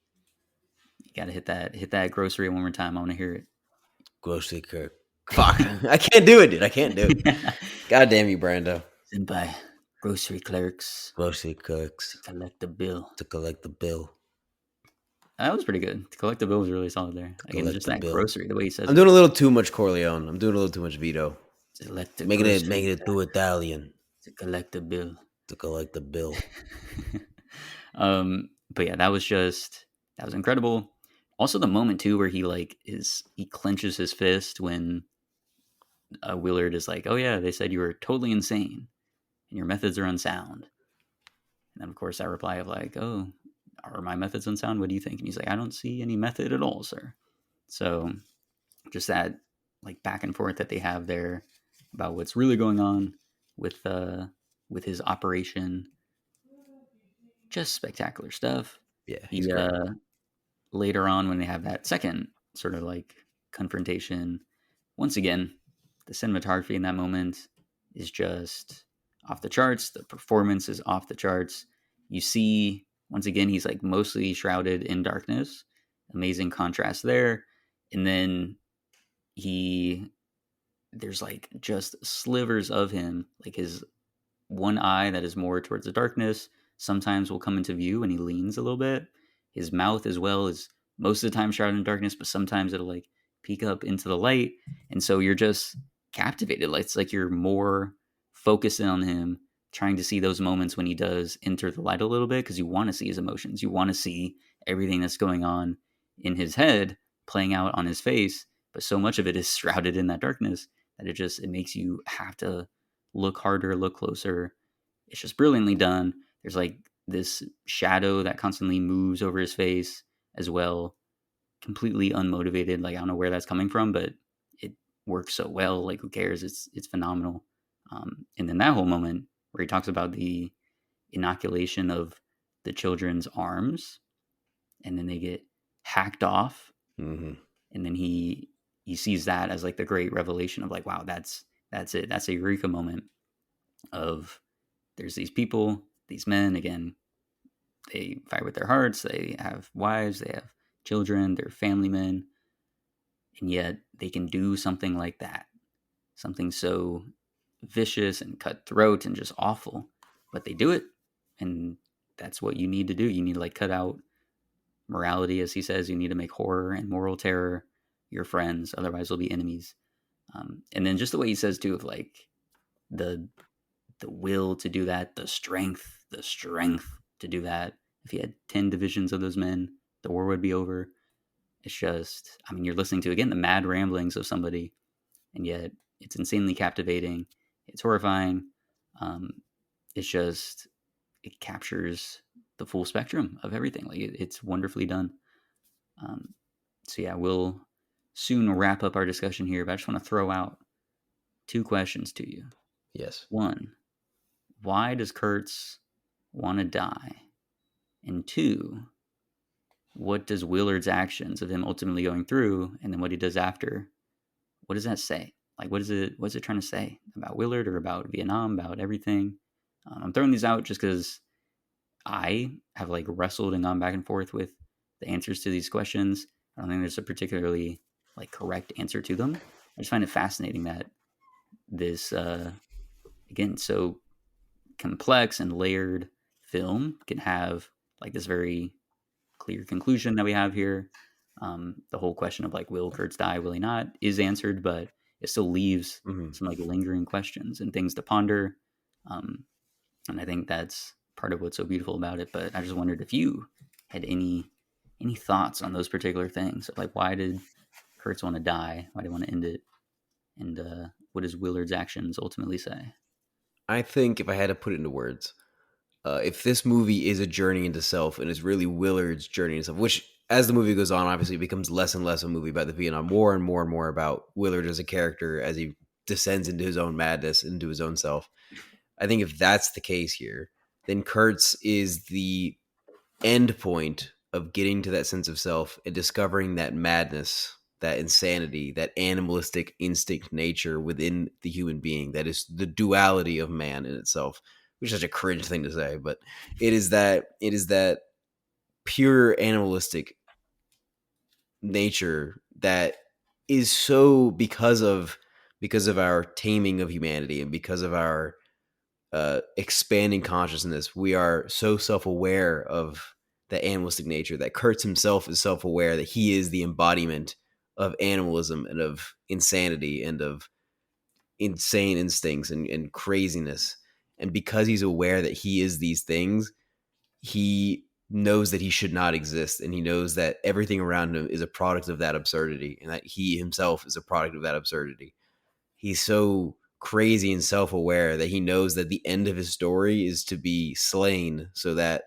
Speaker 1: you got to hit that grocery one more time. I want to hear
Speaker 2: Grocery clerk. Fuck. I can't do it, dude. I can't do it.
Speaker 1: it.
Speaker 2: God damn you, Brando.
Speaker 1: Sent by grocery clerks
Speaker 2: Grocery
Speaker 1: to
Speaker 2: clerks
Speaker 1: collect the bill.
Speaker 2: to collect the bill.
Speaker 1: That was pretty good. To collect the bill was really solid there.
Speaker 2: To
Speaker 1: Again,
Speaker 2: collect
Speaker 1: just
Speaker 2: the
Speaker 1: that
Speaker 2: bill.
Speaker 1: grocery, the way he says
Speaker 2: I'm
Speaker 1: it.
Speaker 2: doing a little too much Corleone. I'm doing a little too much Vito.
Speaker 1: To collect the grocery
Speaker 2: Making it too Italian.
Speaker 1: to collect the bill.
Speaker 2: To collect the bill.
Speaker 1: But yeah, that was incredible. Also, the moment too where he clenches his fist when Willard is like, "Oh yeah, they said you were totally insane and your methods are unsound." And then of course I reply of like, "Oh, are my methods unsound? What do you think?" And he's like, "I don't see any method at all, sir." So just that like back and forth that they have there about what's really going on with his operation, just spectacular stuff.
Speaker 2: Yeah, he's
Speaker 1: He
Speaker 2: great.
Speaker 1: later on when they have that second sort of like confrontation, once again, the cinematography in that moment is just off the charts. The performance is off the charts. You see, once again, he's like mostly shrouded in darkness. Amazing contrast there. And then he, there's like just slivers of him, like his one eye that is more towards the darkness sometimes will come into view and he leans a little bit. His mouth as well is most of the time shrouded in darkness, but sometimes it'll like peek up into the light. And so you're just captivated. Like it's like you're more focused on him, trying to see those moments when he does enter the light a little bit because you want to see his emotions. You want to see everything that's going on in his head playing out on his face. But so much of it is shrouded in that darkness that it makes you have to look harder, look closer. It's just brilliantly done. There's like this shadow that constantly moves over his face as well, completely unmotivated. Like I don't know where that's coming from, but it works so well. Like who cares? It's phenomenal. And then that whole moment where he talks about the inoculation of the children's arms, and then they get hacked off,
Speaker 2: Hmm.
Speaker 1: and then he sees that as like the great revelation of like, wow, that's it. That's a eureka moment of there's these people, these men again. They fight with their hearts. They have wives. They have children. They're family men, and yet they can do something like that, something so vicious and cutthroat and just awful, but they do it, and that's what you need to do. You need to like cut out morality, as he says. You need to make horror and moral terror your friends, otherwise they'll be enemies. And then just the way he says too of like the the will to do that, the strength to do that. If he had 10 divisions of those men, the war would be over. It's just, I mean, you're listening to again the mad ramblings of somebody, and yet it's insanely captivating. It's horrifying. Um, it's just it captures the full spectrum of everything. Like it's wonderfully done. Um, so yeah, we'll soon wrap up our discussion here, but I just want to throw out two questions to you.
Speaker 2: Yes.
Speaker 1: One, why does Kurtz want to die? And two, what does Willard's actions of him ultimately going through and then what he does after, what does that say? Like, what's it trying to say about Willard or about Vietnam, about everything? I'm throwing these out just because I have like wrestled and gone back and forth with the answers to these questions. I don't think there's a particularly like correct answer to them. I just find it fascinating that this, again, so complex and layered film can have like this very clear conclusion that we have here. The whole question of like, will Kurtz die, will he not, is answered, but it still leaves
Speaker 2: Hmm.
Speaker 1: some like lingering questions and things to ponder. Um, and I think that's part of what's so beautiful about it. But I just wondered if you had any thoughts on those particular things, like why did Kurtz want to die, why did he want to end it, and what does Willard's actions ultimately say?
Speaker 2: I think if I had to put it into words, if this movie is a journey into self and is really Willard's journey into self, which as the movie goes on, obviously it becomes less and less a movie about the Vietnam War and more about Willard as a character as he descends into his own madness, into his own self. I think if that's the case here, then Kurtz is the end point of getting to that sense of self and discovering that madness, that insanity, that animalistic instinct nature within the human being that is the duality of man in itself, which is such a cringe thing to say, but it is that pure animalistic nature that is so because of our taming of humanity and because of our expanding consciousness, we are so self-aware of the animalistic nature that Kurtz himself is self-aware that he is the embodiment of animalism and of insanity and of insane instincts and craziness. And because he's aware that he is these things, he knows that he should not exist, and he knows that everything around him is a product of that absurdity and that he himself is a product of that absurdity. He's so crazy and self-aware that he knows that the end of his story is to be slain so that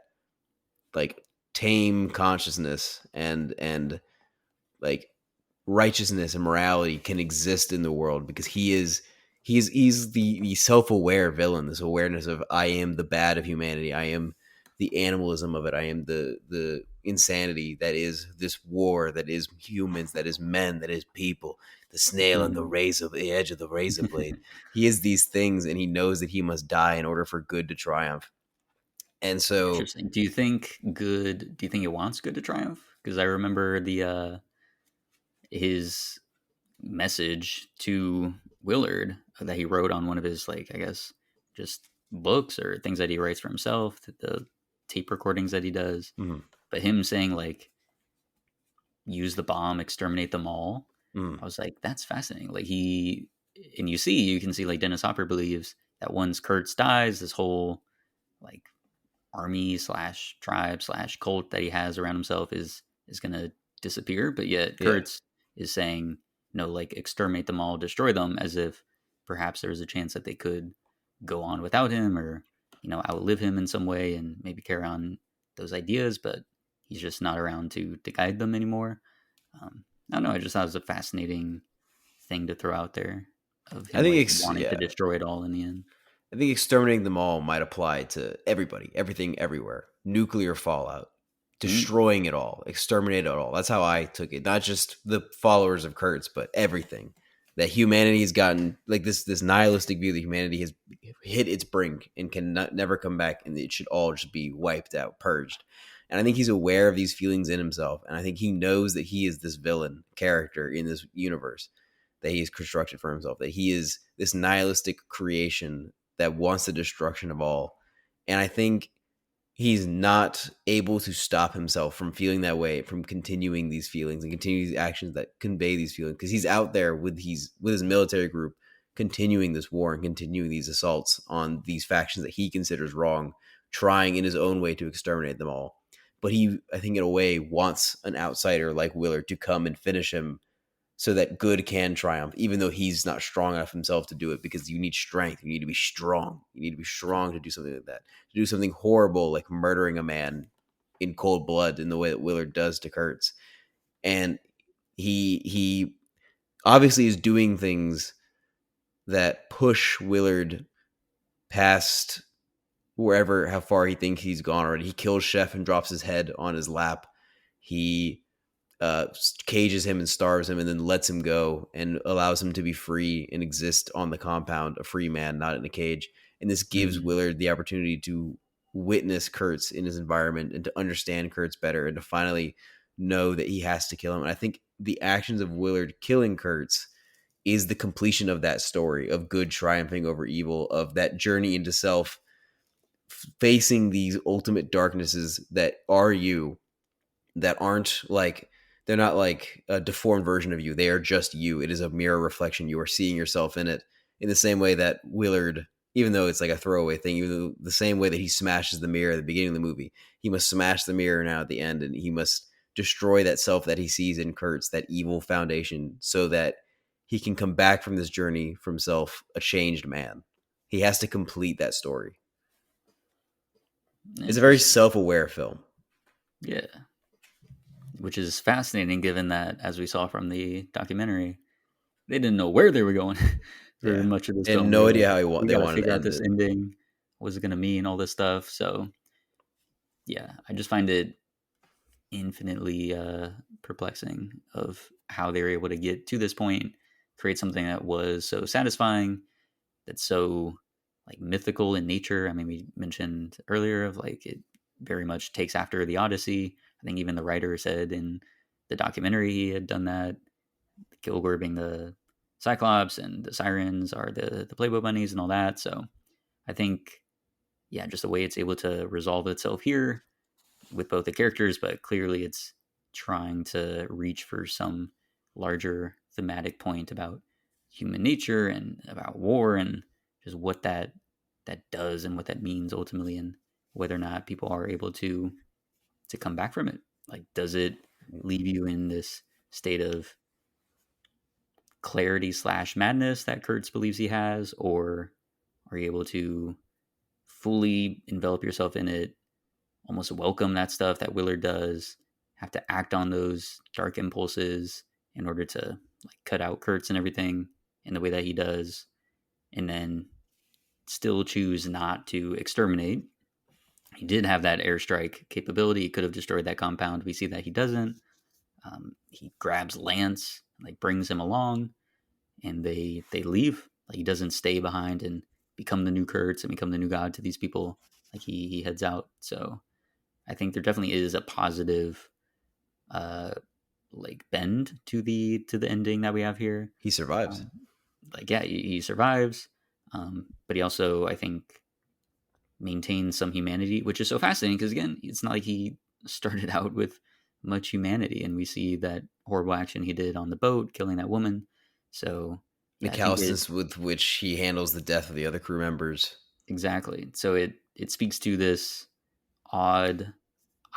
Speaker 2: like tame consciousness and like righteousness and morality can exist in the world, because he's the self-aware villain, this awareness of I am the bad of humanity, I am the animalism of it, I am the insanity that is this war, that is humans, that is men, that is people, the snail and the
Speaker 1: Hmm.
Speaker 2: razor, the edge of the razor blade. He is these things, and he knows that he must die in order for good to triumph. And so
Speaker 1: Interesting. Do you think good? Do you think it wants good to triumph? Because I remember the his message to Willard that he wrote on one of his like I guess just books or things that he writes for himself, the tape recordings that he does.
Speaker 2: mhm,
Speaker 1: But him saying like use the bomb, exterminate them all.
Speaker 2: mhm,
Speaker 1: I was like, that's fascinating. Like you can see like Dennis Hopper believes that once Kurtz dies, this whole like army slash tribe slash cult that he has around himself is gonna disappear. But yet
Speaker 2: yeah.
Speaker 1: Kurtz is saying, no, like exterminate them all, destroy them, as if perhaps there was a chance that they could go on without him or outlive him in some way and maybe carry on those ideas, but he's just not around to guide them anymore. I don't know. I just thought it was a fascinating thing to throw out there of
Speaker 2: I
Speaker 1: him
Speaker 2: think
Speaker 1: like
Speaker 2: it's
Speaker 1: wanting to
Speaker 2: yeah.
Speaker 1: destroy it all in the end.
Speaker 2: I think exterminating them all might apply to everybody, everything, everywhere. Nuclear fallout,
Speaker 1: Mm,
Speaker 2: destroying it all, exterminate it all. That's how I took it. Not just the followers of Kurtz, but everything. That humanity has gotten like this nihilistic view that humanity has hit its brink and can never come back, and it should all just be wiped out, purged. And I think he's aware of these feelings in himself, and I think he knows that he is this villain character in this universe that he's constructed for himself. That he is this nihilistic creation that wants the destruction of all. And I think he's not able to stop himself from feeling that way, from continuing these feelings and continuing these actions that convey these feelings, because he's out there with his military group continuing this war and continuing these assaults on these factions that he considers wrong, trying in his own way to exterminate them all. But he, I think, in a way, wants an outsider like Willard to come and finish him so that good can triumph, even though he's not strong enough himself to do it, because you need strength. You need to be strong. You need to be strong to do something like that. To do something horrible like murdering a man in cold blood in the way that Willard does to Kurtz. And he obviously is doing things that push Willard past wherever how far he thinks he's gone already. He kills Chef and drops his head on his lap. He cages him and starves him and then lets him go and allows him to be free and exist on the compound, a free man, not in a cage. And this gives
Speaker 1: mm,
Speaker 2: Willard the opportunity to witness Kurtz in his environment and to understand Kurtz better and to finally know that he has to kill him. And I think the actions of Willard killing Kurtz is the completion of that story of good triumphing over evil, of that journey into self, facing these ultimate darknesses that are you, that aren't like, they're not like a deformed version of you. They are just you. It is a mirror reflection. You are seeing yourself in it in the same way that Willard, even though it's like a throwaway thing, even though the same way that he smashes the mirror at the beginning of the movie, he must smash the mirror now at the end, and he must destroy that self that he sees in Kurtz, that evil foundation, so that he can come back from this journey from self a changed man. He has to complete that story. It's a very
Speaker 1: interesting.
Speaker 2: self-aware film.
Speaker 1: Yeah, which is fascinating given that, as we saw from the documentary, they didn't know where they were going for
Speaker 2: Yeah.
Speaker 1: much of this
Speaker 2: They had
Speaker 1: film. They
Speaker 2: no
Speaker 1: were
Speaker 2: idea
Speaker 1: like,
Speaker 2: how
Speaker 1: we
Speaker 2: they
Speaker 1: got to
Speaker 2: wanted to
Speaker 1: figure out
Speaker 2: end
Speaker 1: this
Speaker 2: it.
Speaker 1: ending. What's it going to mean? All this stuff. So, yeah, I just find it infinitely perplexing of how they were able to get to this point, create something that was so satisfying, that's so like mythical in nature. I mean, we mentioned earlier of like it very much takes after the Odyssey. I think even the writer said in the documentary he had done that. Kilgore being the Cyclops and the Sirens are the Playboy bunnies and all that. So I think, yeah, just the way it's able to resolve itself here with both the characters, but clearly it's trying to reach for some larger thematic point about human nature and about war and just what that does and what that means ultimately, and whether or not people are able to come back from it. Like, does it leave you in this state of clarity slash madness that Kurtz believes he has, or are you able to fully envelop yourself in it, almost welcome that stuff that Willard does, have to act on those dark impulses in order to like cut out Kurtz and everything in the way that he does, and then still choose not to exterminate. He did have that airstrike capability. He could have destroyed that compound. We see that he doesn't. He grabs Lance, like brings him along, and they leave. Like he doesn't stay behind and become the new Kurtz and become the new god to these people. Like he heads out. So I think there definitely is a positive uh like bend to the ending that we have here.
Speaker 2: He survives.
Speaker 1: Um, like yeah, he survives, but he also I think maintains some humanity, which is so fascinating because again, it's not like he started out with much humanity, and we see that horrible action he did on the boat, killing that woman. So
Speaker 2: The
Speaker 1: yeah, I think it
Speaker 2: callousness with which he handles the death of the other crew members.
Speaker 1: exactly. So it speaks to this odd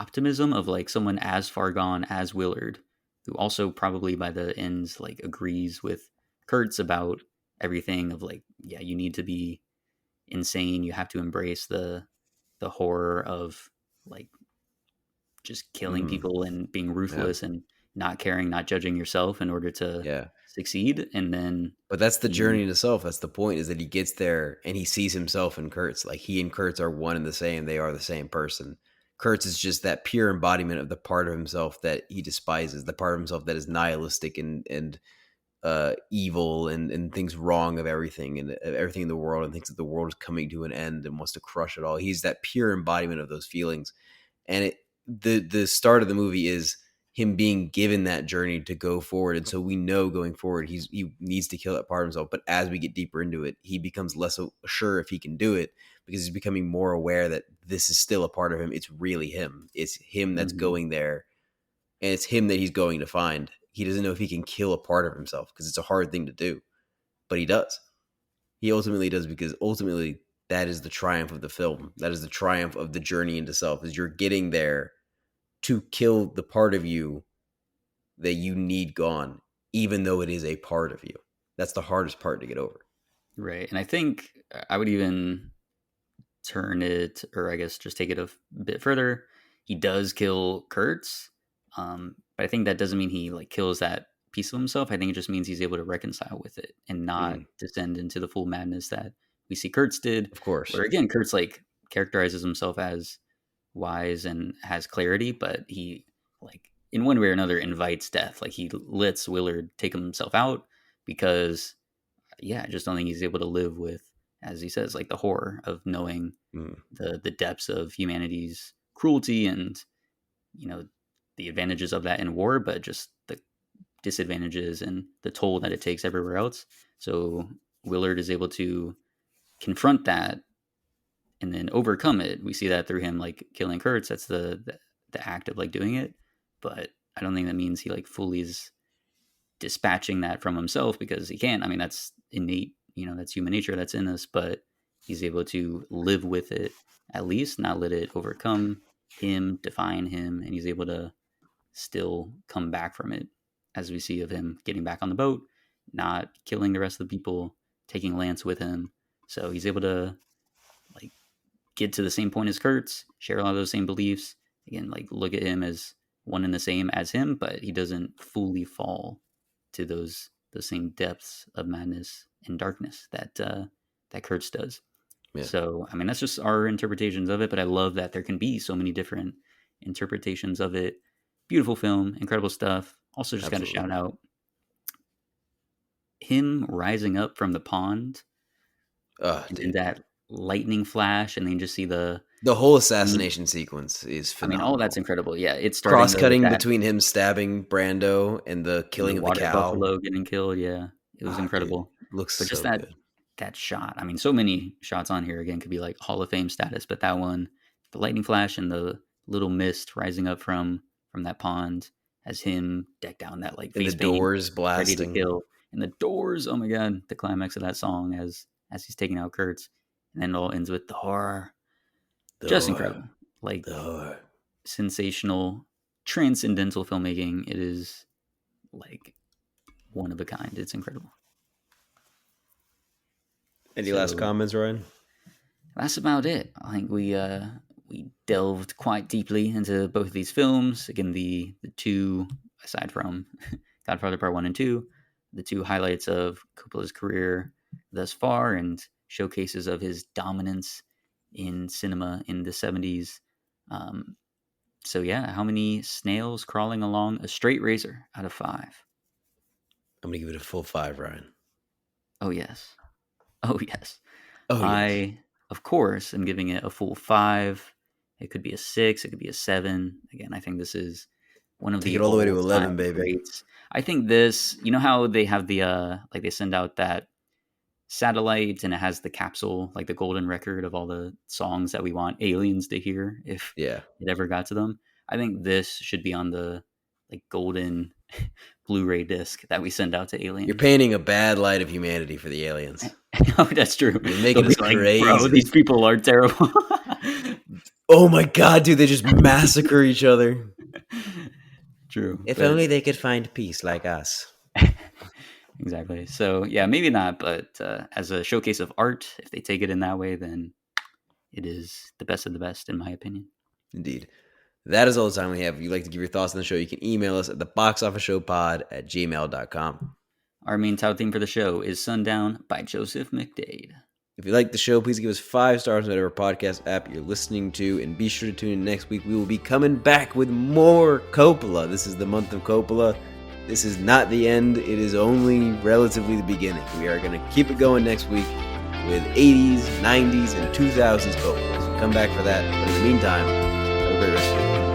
Speaker 1: optimism of like someone as far gone as Willard, who also probably by the ends like agrees with Kurtz about everything of like, yeah, you need to be insane. You have to embrace the horror of like just killing
Speaker 2: Mm,
Speaker 1: people and being
Speaker 2: yeah,
Speaker 1: ruthless and not caring, not judging yourself in order to
Speaker 2: yeah.
Speaker 1: succeed. And then
Speaker 2: But that's the
Speaker 1: you
Speaker 2: journey into self. That's the point, is that he gets there and he sees himself in Kurtz. Like, he and Kurtz are one and the same. They are the same person. Kurtz is just that pure embodiment of the part of himself that he despises, the part of himself that is nihilistic and evil and thinks wrong of everything and everything in the world, and thinks that the world is coming to an end and wants to crush it all. He's that pure embodiment of those feelings. And the start of the movie is him being given that journey to go forward, and so we know going forward he needs to kill that part of himself. But as we get deeper into it, he becomes less sure if he can do it, because he's becoming more aware that this is still a part of him. It's really him. It's him that's
Speaker 1: Mhm.
Speaker 2: going there, and it's him that he's going to find. He doesn't know if he can kill a part of himself, because it's a hard thing to do, but he does. He ultimately does, because ultimately that is the triumph of the film. That is the triumph of the journey into self, is you're getting there to kill the part of you that you need gone, even though it is a part of you. That's the hardest part to get over.
Speaker 1: Right. And I think I would even turn it, or I guess just take it a bit further. He does kill Kurtz, but I think that doesn't mean he like kills that piece of himself. I think it just means he's able to reconcile with it and not
Speaker 2: Mm,
Speaker 1: descend into the full madness that we see Kurtz did.
Speaker 2: of course.
Speaker 1: Where again, Kurtz like characterizes himself as wise and has clarity, but he like in one way or another invites death. Like he lets Willard take himself out because yeah, I just don't think he's able to live with, as he says, like the horror of knowing
Speaker 2: Mm,
Speaker 1: the depths of humanity's cruelty and you know the advantages of that in war, but just the disadvantages and the toll that it takes everywhere else. So Willard is able to confront that and then overcome it. We see that through him like killing Kurtz. That's the act of like doing it, but I don't think that means he like fully is dispatching that from himself because he can't. I mean, that's innate, that's human nature that's in us, but he's able to live with it at least, not let it overcome him, define him, and he's able to still come back from it, as we see of him getting back on the boat, not killing the rest of the people, taking Lance with him. So he's able to like get to the same point as Kurtz, share a lot of those same beliefs. Again, like look at him as one and the same as him, but he doesn't fully fall to the same depths of madness and darkness that Kurtz does.
Speaker 2: yeah,
Speaker 1: So, I mean, that's just our interpretations of it, but I love that there can be so many different interpretations of it. Beautiful film, incredible stuff. Also, just got to
Speaker 2: absolutely.
Speaker 1: shout out him rising up from the pond
Speaker 2: Oh,
Speaker 1: and then
Speaker 2: dude.
Speaker 1: that lightning flash, and then you just see the
Speaker 2: The whole
Speaker 1: flames.
Speaker 2: assassination sequence is
Speaker 1: I mean, all of that's
Speaker 2: phenomenal.
Speaker 1: incredible. Yeah, it's starting with
Speaker 2: Cross-cutting
Speaker 1: that
Speaker 2: between him stabbing Brando and the
Speaker 1: and the
Speaker 2: killing of the
Speaker 1: water
Speaker 2: cow.
Speaker 1: buffalo getting killed. Yeah, it was
Speaker 2: Ah, dude,
Speaker 1: incredible.
Speaker 2: looks
Speaker 1: But just
Speaker 2: so
Speaker 1: that
Speaker 2: good.
Speaker 1: that shot. I mean, so many shots on here again could be like Hall of Fame status, but that one, the lightning flash and the little mist rising up from that pond as him decked down that like
Speaker 2: And the
Speaker 1: face paint,
Speaker 2: doors
Speaker 1: ready to
Speaker 2: blasting.
Speaker 1: kill, and the doors. Oh my god, the climax of that song as he's taking out Kurtz, and then it all ends with the horror.
Speaker 2: The
Speaker 1: Just
Speaker 2: horror.
Speaker 1: incredible, like
Speaker 2: The horror.
Speaker 1: sensational, transcendental filmmaking. It is like one of a kind. It's incredible.
Speaker 2: Any last
Speaker 1: So
Speaker 2: comments, Ryan?
Speaker 1: that's about it. I think we delved quite deeply into both of these films. Again, the two aside from Godfather Part One and Two, the two highlights of Coppola's career thus far and showcases of his dominance in cinema in the '70s. Um, so yeah, how many snails crawling along a straight razor out of five?
Speaker 2: I'm gonna give it a full 5, Ryan.
Speaker 1: Oh yes, oh yes.
Speaker 2: Oh yes.
Speaker 1: I, of course, am giving it a full five. It could be a six. It could be a seven. Again, I think this is one of
Speaker 2: Take
Speaker 1: the
Speaker 2: it all the way to
Speaker 1: all
Speaker 2: 11,
Speaker 1: time
Speaker 2: baby.
Speaker 1: greats. I think this, you know how they have the, like they send out that satellite and it has the capsule, like the golden record of all the songs that we want aliens to hear if
Speaker 2: Yeah.
Speaker 1: it ever got to them. I think this should be on the like golden Blu-ray disc that we send out to
Speaker 2: You're
Speaker 1: aliens.
Speaker 2: painting a bad light of humanity for the aliens.
Speaker 1: Oh, that's true.
Speaker 2: You're
Speaker 1: They'll
Speaker 2: making
Speaker 1: be
Speaker 2: us
Speaker 1: like, bro,
Speaker 2: crazy.
Speaker 1: these people are terrible.
Speaker 2: Oh my god, dude, they just massacre each other.
Speaker 1: True,
Speaker 2: If
Speaker 1: but
Speaker 2: only they could find peace like us.
Speaker 1: exactly. So yeah, maybe not, but as a showcase of art, if they take it in that way, then it is the best of the best, in my opinion.
Speaker 2: Indeed. That is all the time we have. If you'd like to give your thoughts on the show, you can email us at theboxofficeshowpod@gmail.com.
Speaker 1: Our main title theme for the show is Sundown by Joseph McDade.
Speaker 2: If you like the show, please give us 5 stars on whatever podcast app you're listening to, and be sure to tune in next week. We will be coming back with more Coppola. This is the month of Coppola. This is not the end. It is only relatively the beginning. We are going to keep it going next week with 80s, 90s, and 2000s Coppola. So come back for that. But in the meantime, have a great rest of your day.